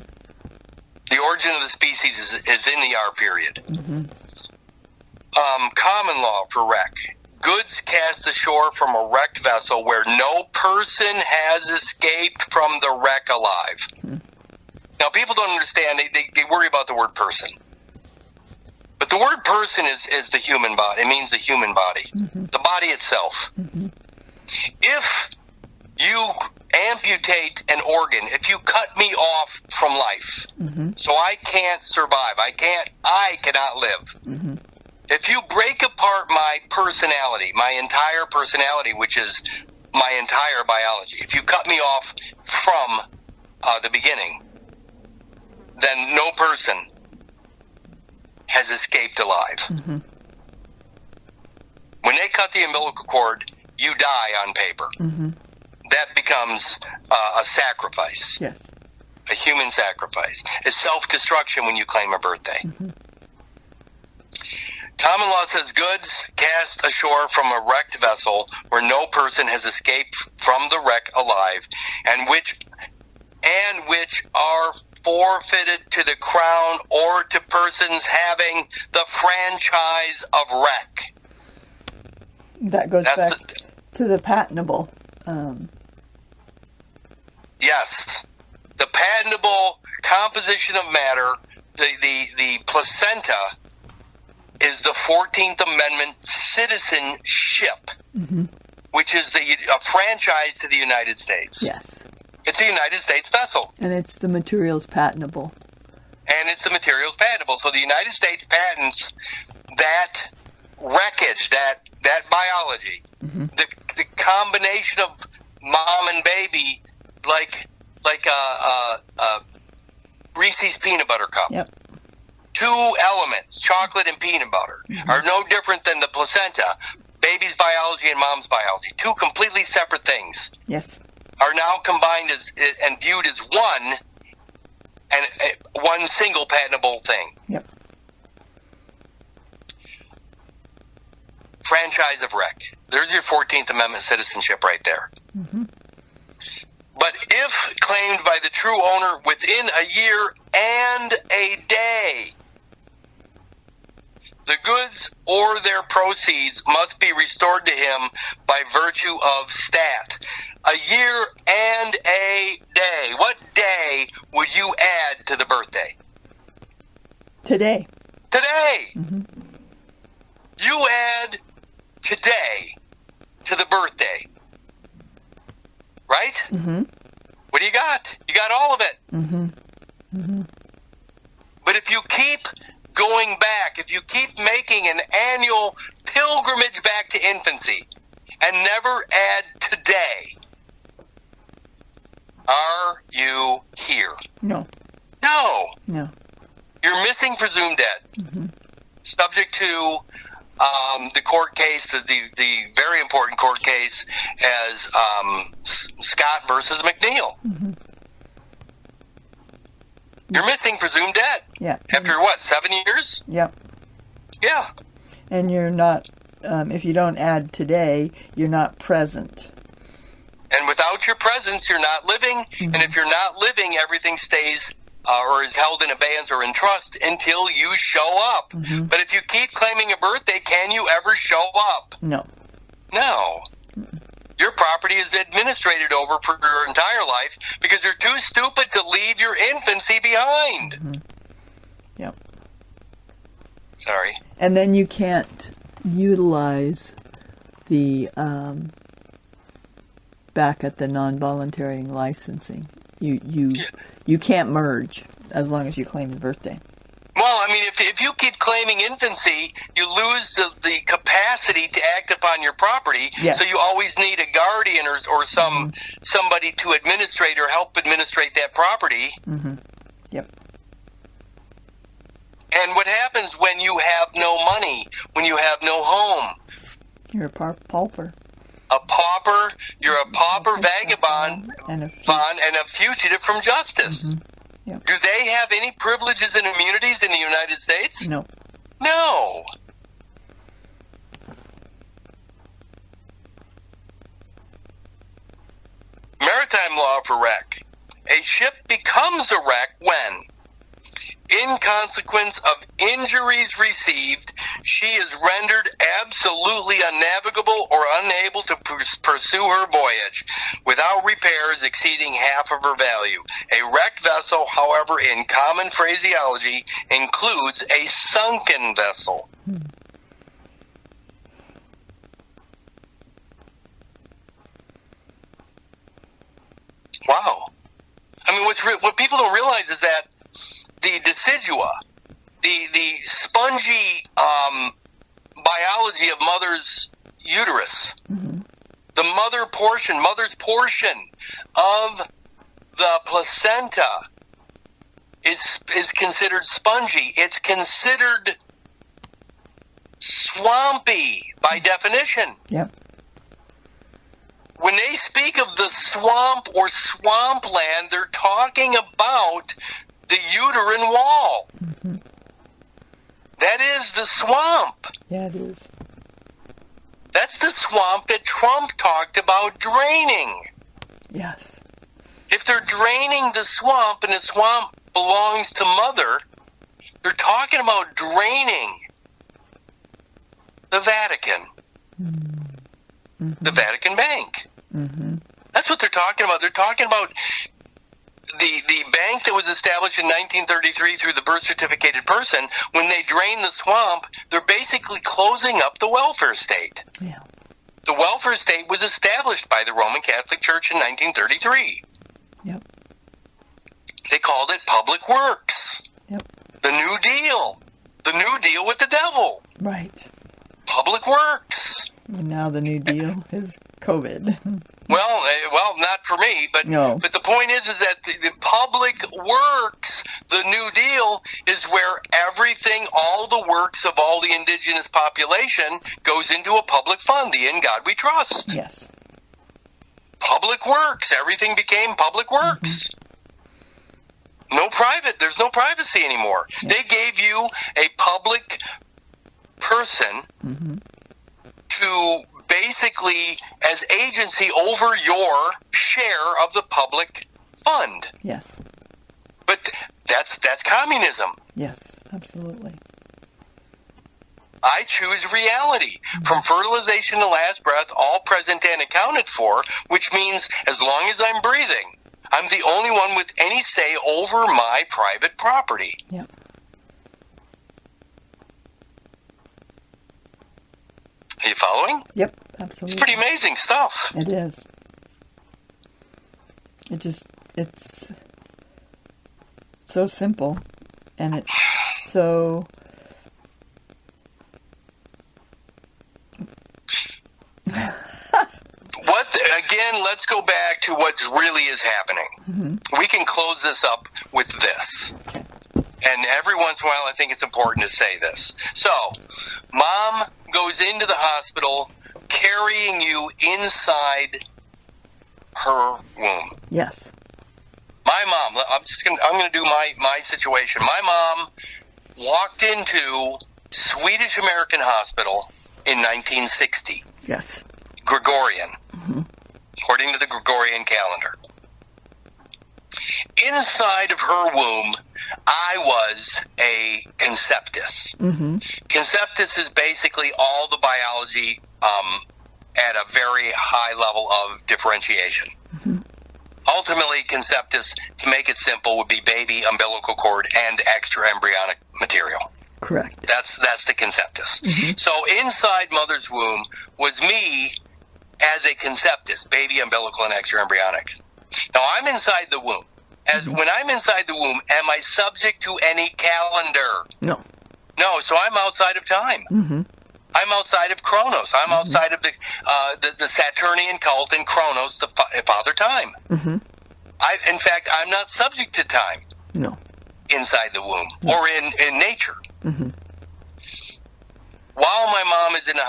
The origin of the species is in the R period. Mm-hmm. Common law for wreck. Goods cast ashore from a wrecked vessel where no person has escaped from the wreck alive. Mm-hmm. Now, people don't understand. They worry about the word person. But the word person is the human body. It means the human body. Mm-hmm. The body itself. Mm-hmm. If you amputate an organ, if you cut me off from life, Mm-hmm. so I can't survive, I cannot live. Mm-hmm. If you break apart my personality, my entire personality, which is my entire biology, if you cut me off from the beginning, then no person has escaped alive. Mm-hmm. When they cut the umbilical cord, you die on paper. Mm-hmm. That becomes a sacrifice, Yes. a human sacrifice. It's self-destruction when you claim a birthday. Mm-hmm. Common law says goods cast ashore from a wrecked vessel where no person has escaped from the wreck alive, and which are forfeited to the crown or to persons having the franchise of wreck. That goes back to the patentable. Yes. The patentable composition of matter, the placenta, is the 14th Amendment citizenship, which is a franchise to the United States. Yes. It's a United States vessel. And it's the materials patentable. And it's the materials patentable. So the United States patents that wreckage, that biology, the combination of mom and baby, like Reese's peanut butter cup. Yep. Two elements, chocolate and peanut butter, are no different than the placenta. Baby's biology and mom's biology, two completely separate things. Yes. Are now combined and viewed as one single patentable thing. Yep. Franchise of wreck. There's your 14th Amendment citizenship right there. But if claimed by the true owner within a year and a day, the goods or their proceeds must be restored to him by virtue of stat. A year and a day. What day would you add to the birthday? Today. Today. You add today to the birthday. Right? What do you got? You got all of it. But if you keep going back, if you keep making an annual pilgrimage back to infancy and never add today, are you here? No. No. No. You're missing presumed debt. Subject to the court case, the very important court case as Scott versus McNeil. You're missing presumed debt. Yeah. After what, 7 years? Yep. Yeah. And you're not, if you don't add today, you're not present. And without your presence, you're not living. And if you're not living, everything stays or is held in abeyance or in trust until you show up. But if you keep claiming a birthday, can you ever show up? No. No. Your property is administrated over for your entire life because you're too stupid to leave your infancy behind. Yep. Sorry. And then you can't utilize the back at the non-voluntary licensing. You can't merge as long as you claim the birthday. Well, I mean, if you keep claiming infancy, you lose the capacity to act upon your property. Yes. So you always need a guardian or somebody to administrate or help administrate that property. Yep. And what happens when you have no money, when you have no home? You're a pauper. A pauper, you're a pauper vagabond And and a fugitive from justice. Yep. Do they have any privileges and immunities in the United States? No. No. Maritime law for wreck. A ship becomes a wreck when, in consequence of injuries received, she is rendered absolutely unnavigable or unable to pursue her voyage without repairs exceeding half of her value. A wrecked vessel, however, in common phraseology, includes a sunken vessel. Wow. I mean, what people don't realize is that the decidua, the spongy biology of mother's uterus, the mother's portion of the placenta is considered spongy. It's considered swampy by definition. Yep. When they speak of the swamp or swampland, they're talking about the uterine wall. That is the swamp. Yeah, it is. That's the swamp that Trump talked about draining. Yes. If they're draining the swamp and the swamp belongs to mother, they're talking about draining the Vatican. The Vatican Bank. That's what they're talking about. They're talking about the bank that was established in 1933 through the birth certificated person. When they drain the swamp, they're basically closing up the welfare state. Yeah. The welfare state was established by the Roman Catholic Church in 1933. Yep. They called it public works. Yep. The New Deal. The New Deal with the devil. Right. Public works. And now the New Deal is COVID. Well, not for me, but No. But the point is that the public works, the New Deal, is where everything, all the works of all the indigenous population goes into a public fund, the In God We Trust. Public works. Everything became public works. No private. There's no privacy anymore. Yeah. They gave you a public person to basically as agency over your share of the public fund. Yes. But that's communism. Yes, absolutely. I choose reality. From fertilization to last breath, all present and accounted for, which means as long as I'm breathing, I'm the only one with any say over my private property. Yep. Are you following? Yep, absolutely. It's pretty amazing stuff. It is. It's so simple, and it's so... Again, let's go back to what really is happening. We can close this up with this. And every once in a while, I think it's important to say this. So, mom goes into the hospital carrying you inside her womb. Yes. My mom, I'm going to do my situation. My mom walked into Swedish American Hospital in 1960. Yes. Gregorian, according to the Gregorian calendar. Inside of her womb, I was a conceptus. Conceptus is basically all the biology at a very high level of differentiation. Ultimately, conceptus, to make it simple, would be baby, umbilical cord, and extra embryonic material. Correct. That's the conceptus. So inside mother's womb was me as a conceptus, baby, umbilical, and extra embryonic. Now I'm inside the womb. When I'm inside the womb, am I subject to any calendar? No. No, so I'm outside of time. I'm outside of Chronos. I'm outside of the Saturnian cult and Chronos, the father time. In fact, I'm not subject to time. No. Inside the womb or in nature. While my mom is in the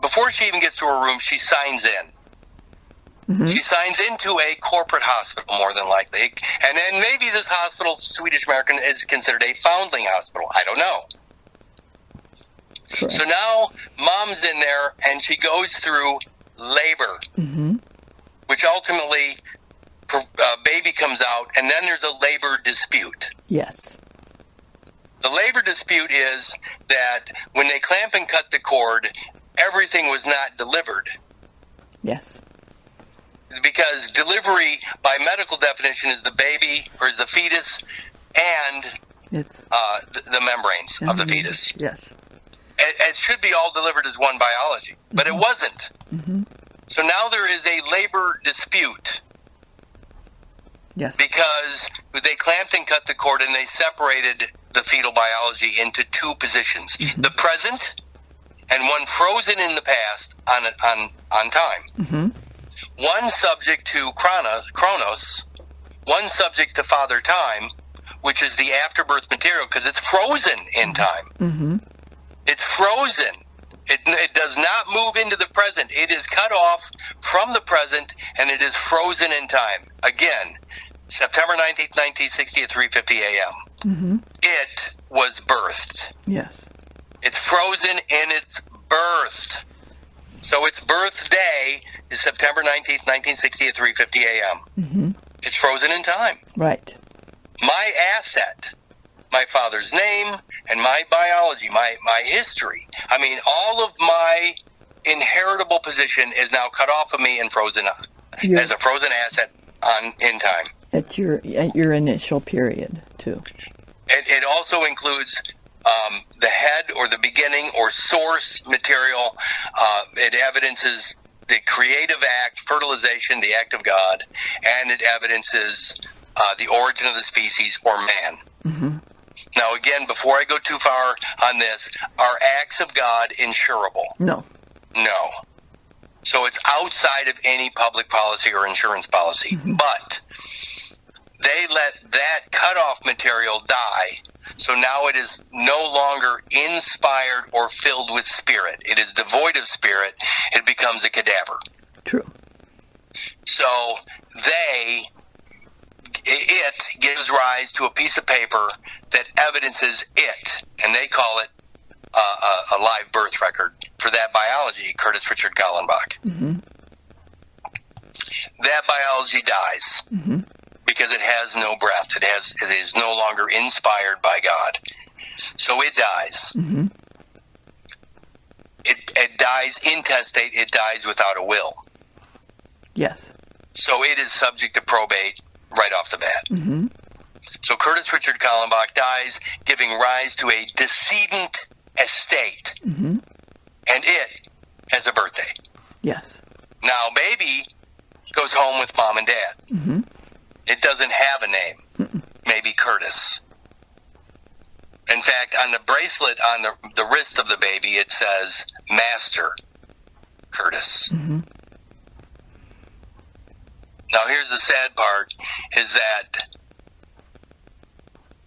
before she even gets to her room, she signs in. She signs into a corporate hospital, more than likely, and then maybe this hospital, Swedish American, is considered a foundling hospital. I don't know. Correct. So now mom's in there, and she goes through labor, which ultimately baby comes out, and then there's a labor dispute. Yes. The labor dispute is that when they clamp and cut the cord, everything was not delivered. Yes. Because delivery, by medical definition, is the baby, or is the fetus, and It's the membranes of the fetus. Yes. It should be all delivered as one biology, but it wasn't. So now there is a labor dispute. Yes. Because they clamped and cut the cord, and they separated the fetal biology into two positions: the present and one frozen in the past on time. One subject to Chronos, one subject to Father Time, which is the afterbirth material, because it's frozen in time. It's frozen. It does not move into the present. It is cut off from the present, and it is frozen in time. Again, September 19th, 1960 at 3:50 a.m. It was birthed. Yes. It's frozen in its birth. So its birthday is September 19th, 1960 at 3:50 a.m. It's frozen in time. Right. My asset, my father's name, and my biology, my history, all of my inheritable position is now cut off of me and frozen as a frozen asset in time. At your initial period, too. It also includes the head or the beginning or source material. It evidences the creative act, fertilization, the act of God, and it evidences the origin of the species or man. Mm-hmm. Now, again, before I go too far on this, are acts of God insurable? No. No. So it's outside of any public policy or insurance policy. Mm-hmm. But they let that cutoff material die. So now it is no longer inspired or filled with spirit. It is devoid of spirit. It becomes a cadaver. True. So it gives rise to a piece of paper that evidences it, and they call it a live birth record for that biology, Curtis Richard Kallenbach. Mm-hmm. That biology dies. Mm-hmm. Because it has no breath. It is no longer inspired by God. So it dies. Mm-hmm. It dies intestate. It dies without a will. Yes. So it is subject to probate right off the bat. Mm-hmm. So Curtis Richard Kallenbach dies, giving rise to a decedent estate. Mm-hmm. And it has a birthday. Yes. Now, baby goes home with mom and dad. Mm-hmm. It doesn't have a name. Mm-mm. Maybe Curtis. In fact, on the bracelet on the wrist of the baby, it says Master Curtis. Mm-hmm. Now, here's the sad part, is that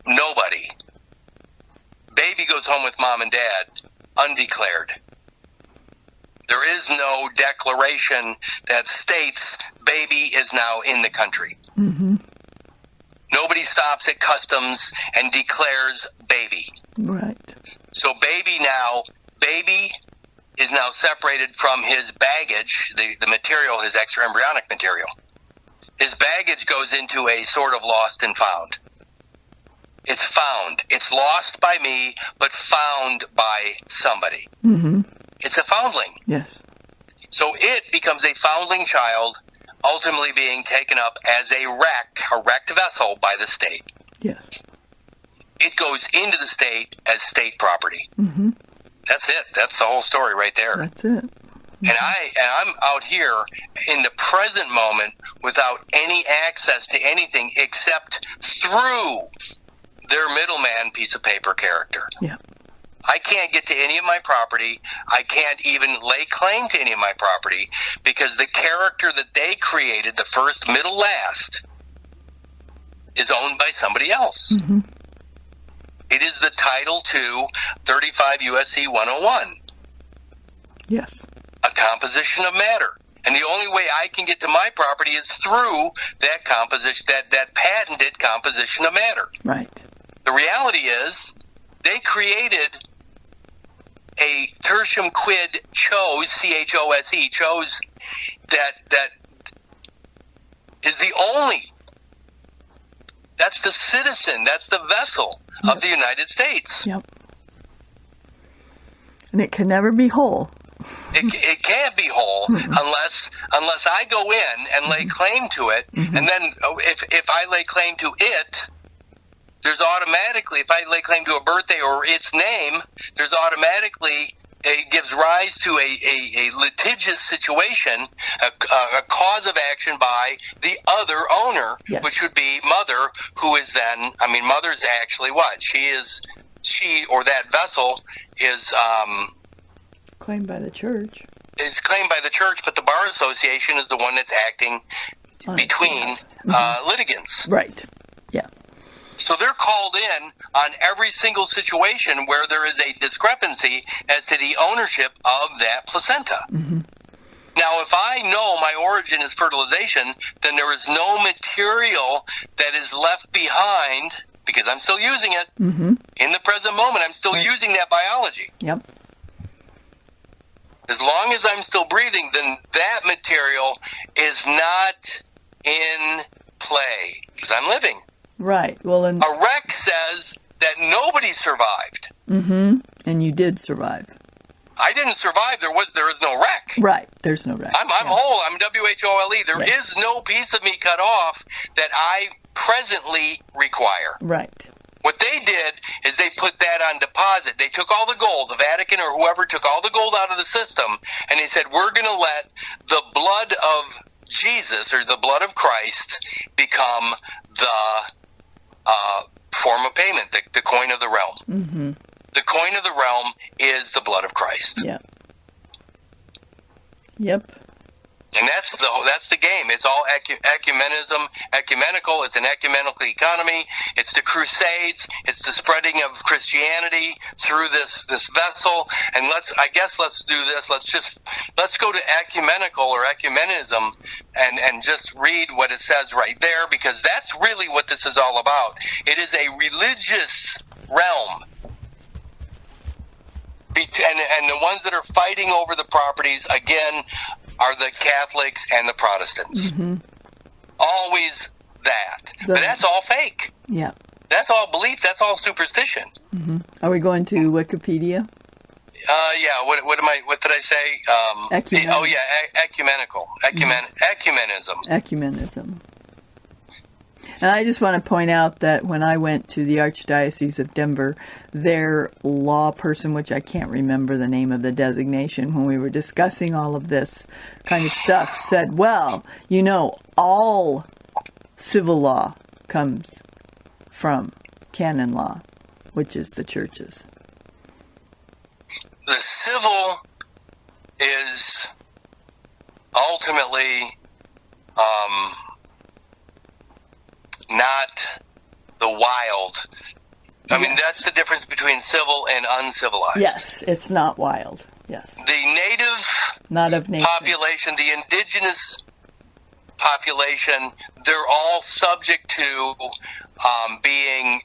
nobody, baby goes home with mom and dad, undeclared. There is no declaration that states baby is now in the country. Mm-hmm. Nobody stops at customs and declares baby. Right. So baby is now separated from his baggage, the material, his extra embryonic material. His baggage goes into a sort of lost and found. It's found. It's lost by me, but found by somebody. Mm-hmm. It's a foundling. Yes. So it becomes a foundling child, ultimately being taken up as a wrecked vessel by the state. Yes. It goes into the state as state property. Mm-hmm. That's it. That's the whole story right there. That's it. Mm-hmm. And I'm out here in the present moment without any access to anything except through their middleman piece of paper character. Yeah. I can't get to any of my property. I can't even lay claim to any of my property because the character that they created, the first, middle, last, is owned by somebody else. Mm-hmm. It is the title to 35 U.S.C. 101. Yes. A composition of matter. And the only way I can get to my property is through that composition, that patented composition of matter. Right. The reality is they created a tertium quid chose, C-H-O-S-E, chose that is the only, that's the citizen, that's the vessel of the United States. Yep. And it can never be whole. It can't be whole unless I go in and lay claim to it, and then if I lay claim to it, there's automatically, if I lay claim to a birthday or its name, there's automatically, it gives rise to a litigious situation, a cause of action by the other owner, yes. Which would be mother, who is then, mother's actually what? She or that vessel is... claimed by the church. It's claimed by the church, but the Bar Association is the one that's acting between litigants. Right, yeah. So they're called in on every single situation where there is a discrepancy as to the ownership of that placenta. Mm-hmm. Now, if I know my origin is fertilization, then there is no material that is left behind, because I'm still using it. Mm-hmm. In the present moment, I'm still using that biology. Yep. As long as I'm still breathing, then that material is not in play, because I'm living. Right. Well, and a wreck says that nobody survived. Mm-hmm. And you did survive. I didn't survive. There is no wreck. Right. There's no wreck. I'm whole. I'm WHOLE. There is no piece of me cut off that I presently require. Right. What they did is they put that on deposit. They took all the gold. The Vatican or whoever took all the gold out of the system, and they said, we're going to let the blood of Jesus or the blood of Christ become the form of payment, the coin of the realm. Mm-hmm. The coin of the realm is the blood of Christ. Yep. Yep. And that's the game. It's all ecumenical. It's an ecumenical economy. It's the Crusades. It's the spreading of Christianity through this vessel. And let's do this. Let's go to ecumenical or ecumenism and just read what it says right there, because that's really what this is all about. It is a religious realm. And the ones that are fighting over the properties, again, are the Catholics and the Protestants. Mm-hmm. Always that. But that's all fake. Yeah. That's all belief. That's all superstition. Mm-hmm. Are we going to Wikipedia? Yeah. What did I say? Ecumenical. Ecumenism. Ecumenism. And I just want to point out that when I went to the Archdiocese of Denver, their law person, which I can't remember the name of the designation, when we were discussing all of this kind of stuff, said, well, all civil law comes from canon law, which is the churches. The civil is ultimately not the wild. I mean, that's the difference between civil and uncivilized. Yes, it's not wild. Yes. The native not of nature. population, the indigenous population, they're all subject to being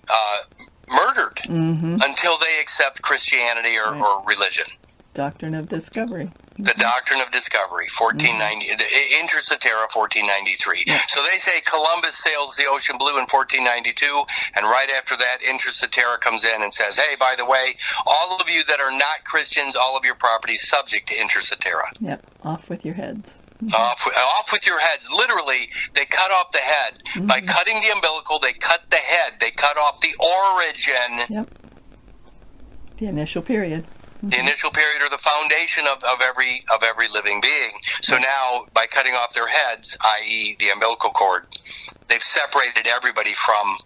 murdered until they accept Christianity or religion. Doctrine of Discovery. The Doctrine of Discovery, 1490, Inter Cetera, 1493. Yeah. So they say Columbus sails the ocean blue in 1492, and right after that, Inter Cetera comes in and says, hey, by the way, all of you that are not Christians, all of your property is subject to Inter Cetera. Yep, off with your heads. Off with your heads. Literally, they cut off the head. By cutting the umbilical, they cut the head. They cut off the origin. Yep. The initial period. The initial period or the foundation of every living being. So now, by cutting off their heads, i.e. the umbilical cord, they've separated everybody from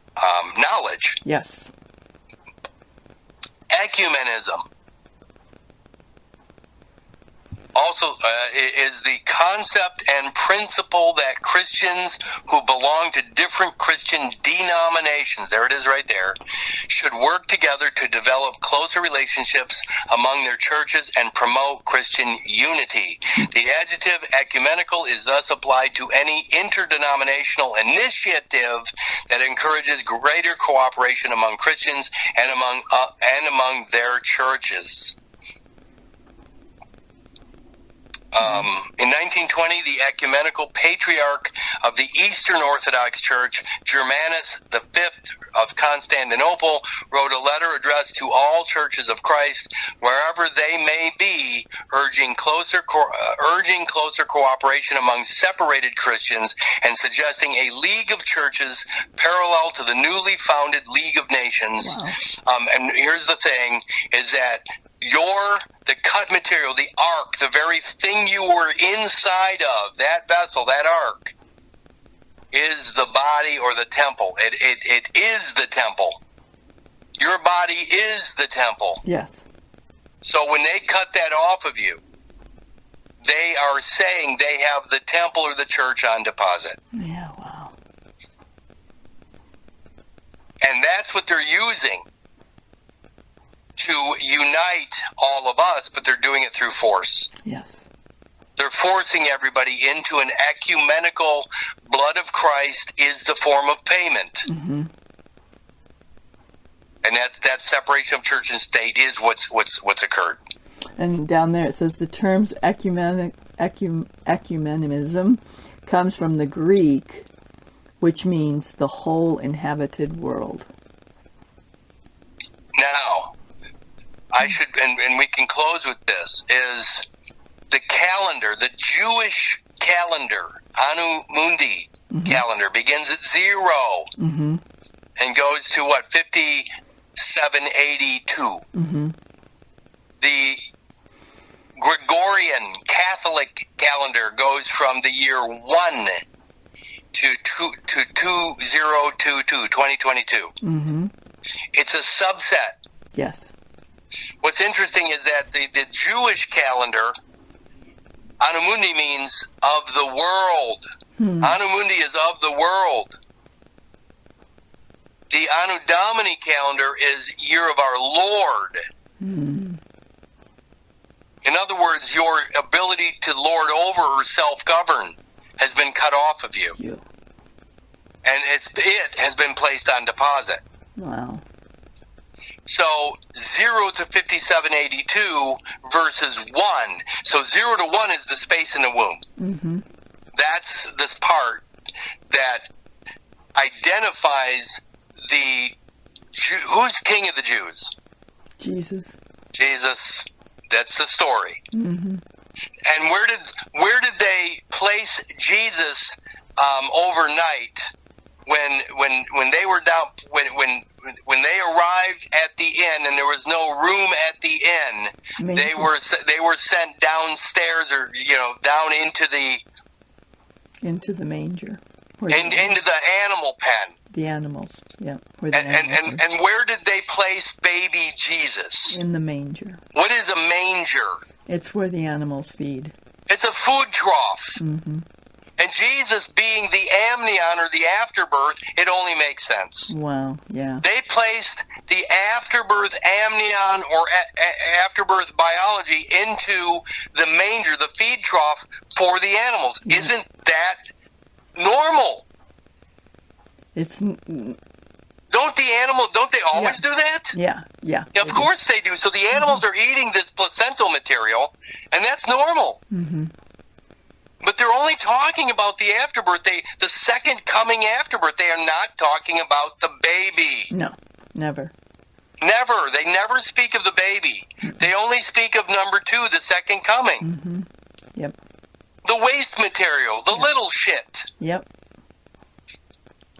knowledge. Yes. Ecumenism also is the concept and principle that Christians who belong to different Christian denominations, there it is right there, should work together to develop closer relationships among their churches and promote Christian unity. The adjective ecumenical is thus applied to any interdenominational initiative that encourages greater cooperation among Christians and among their churches. In 1920, the ecumenical patriarch of the Eastern Orthodox Church, Germanus V of Constantinople, wrote a letter addressed to all churches of Christ, wherever they may be, urging closer cooperation among separated Christians and suggesting a league of churches parallel to the newly founded League of Nations. Wow. And here's the thing, is that the cut material, the ark, the very thing you were inside of, that vessel, that ark, is the body or the temple. It is the temple. Your body is the temple. Yes. So when they cut that off of you, they are saying they have the temple or the church on deposit. Yeah, wow. And that's what they're using to unite all of us, but they're doing it through force. Yes. They're forcing everybody into an ecumenical blood of Christ is the form of payment. Mm-hmm. And that separation of church and state is what's occurred. And down there it says the terms ecumenism comes from the Greek, which means the whole inhabited world. Now, I should, and we can close with this, is the calendar, the Jewish calendar, Anu Mundi calendar, begins at 0 and goes to 5782. The Gregorian Catholic calendar goes from the year 1 to 2022. It's a subset. Yes. What's interesting is that the Jewish calendar, Anu Mundi means of the world. Anu Mundi is of the world. The Anno Domini calendar is year of our Lord. In other words, your ability to lord over or self-govern has been cut off of you. And it has been placed on deposit. Wow. So 0 to 5782 versus 1. So 0 to 1 is the space in the womb. That's this part that identifies who's king of the Jews? Jesus. Jesus. That's the story. And where did they place Jesus overnight when they were down when they arrived at the inn and there was no room at the inn? They were sent downstairs or down into the manger. Into the animal pen. The animals, yeah. And where did they place baby Jesus? In the manger. What is a manger? It's where the animals feed. It's a food trough. And Jesus being the amnion or the afterbirth, it only makes sense. Wow, yeah. They placed the afterbirth amnion or afterbirth biology into the manger, the feed trough for the animals. Isn't that normal? Don't they always do that? Yeah. Of course they do. So the animals are eating this placental material, and that's normal. But they're only talking about the afterbirth, the second coming afterbirth. They are not talking about the baby. No, never. Never. They never speak of the baby. They only speak of number 2, the second coming. Yep. The waste material, the little shit. Yep.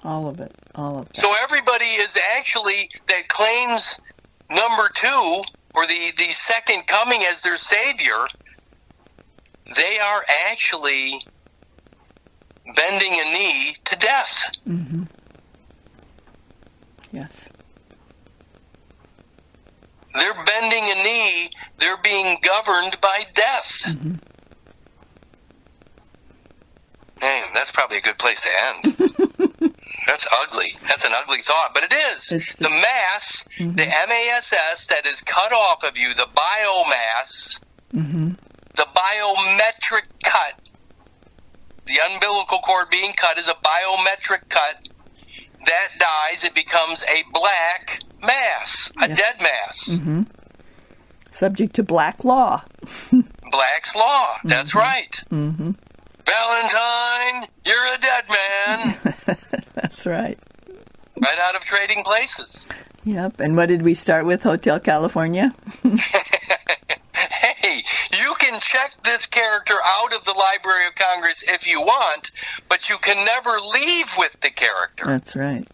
All of it. So everybody is actually, that claims number 2, or the second coming as their savior, they are actually bending a knee to death. Yes. They're bending a knee. They're being governed by death. Man, that's probably a good place to end. That's ugly. That's an ugly thought, but it is. The mass, the MASS that is cut off of you, the biomass, the biometric cut, the umbilical cord being cut is a biometric cut. That dies, it becomes a black mass, a dead mass. Subject to black law. Black's law, that's right. Valentine, you're a dead man. That's right. Right out of Trading Places. Yep. And what did we start with? Hotel California? Hey, you can check this character out of the Library of Congress if you want, but you can never leave with the character. That's right.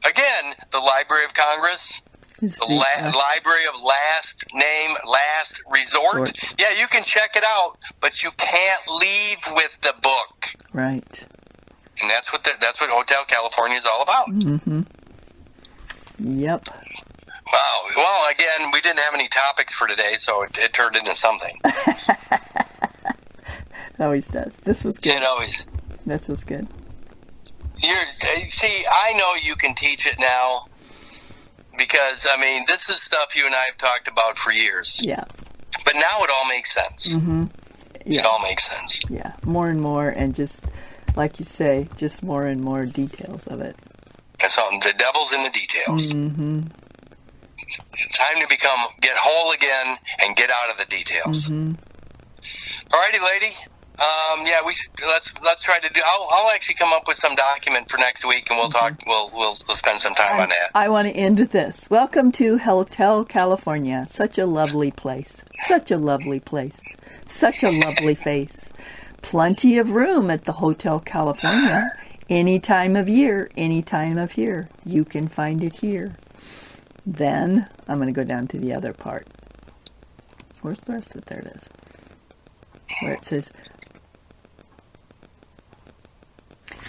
Again, the Library of Congress, the Library of Last Name, Last Resort. Yeah, you can check it out, but you can't leave with the book. Right. And that's what Hotel California is all about. Yep. Wow. Well, again, we didn't have any topics for today, so it turned into something. Always does. This was good. It always. This was good. See, I know you can teach it now because, I mean, this is stuff you and I have talked about for years. Yeah. But now it all makes sense. Yeah. It all makes sense. Yeah. More and more, and just, like you say, just more and more details of it. That's all. The devil's in the details. It's time to get whole again and get out of the details. All righty, lady. Yeah, let's try to do. I'll actually come up with some document for next week, and we'll talk. We'll spend some time on that. I want to end with this. Welcome to Hotel California. Such a lovely place. Such a lovely place. Such a lovely face. Plenty of room at the Hotel California. Any time of year, any time of year, you can find it here. Then I'm going to go down to the other part. Where's the rest of it? There it is. Where it says.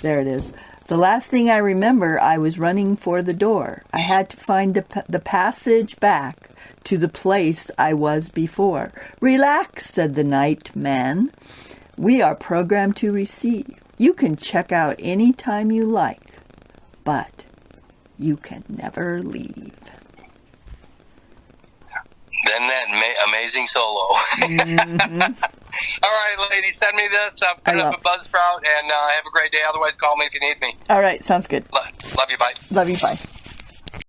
There it is. The last thing I remember, I was running for the door. I had to find the passage back to the place I was before. Relax, said the night man. We are programmed to receive. You can check out any time you like, but you can never leave. Then that amazing solo. Mm-hmm. All right, ladies, send me this. Put it up a Buzzsprout, and have a great day. Otherwise, call me if you need me. All right, sounds good. Love you, bye. Love you, bye.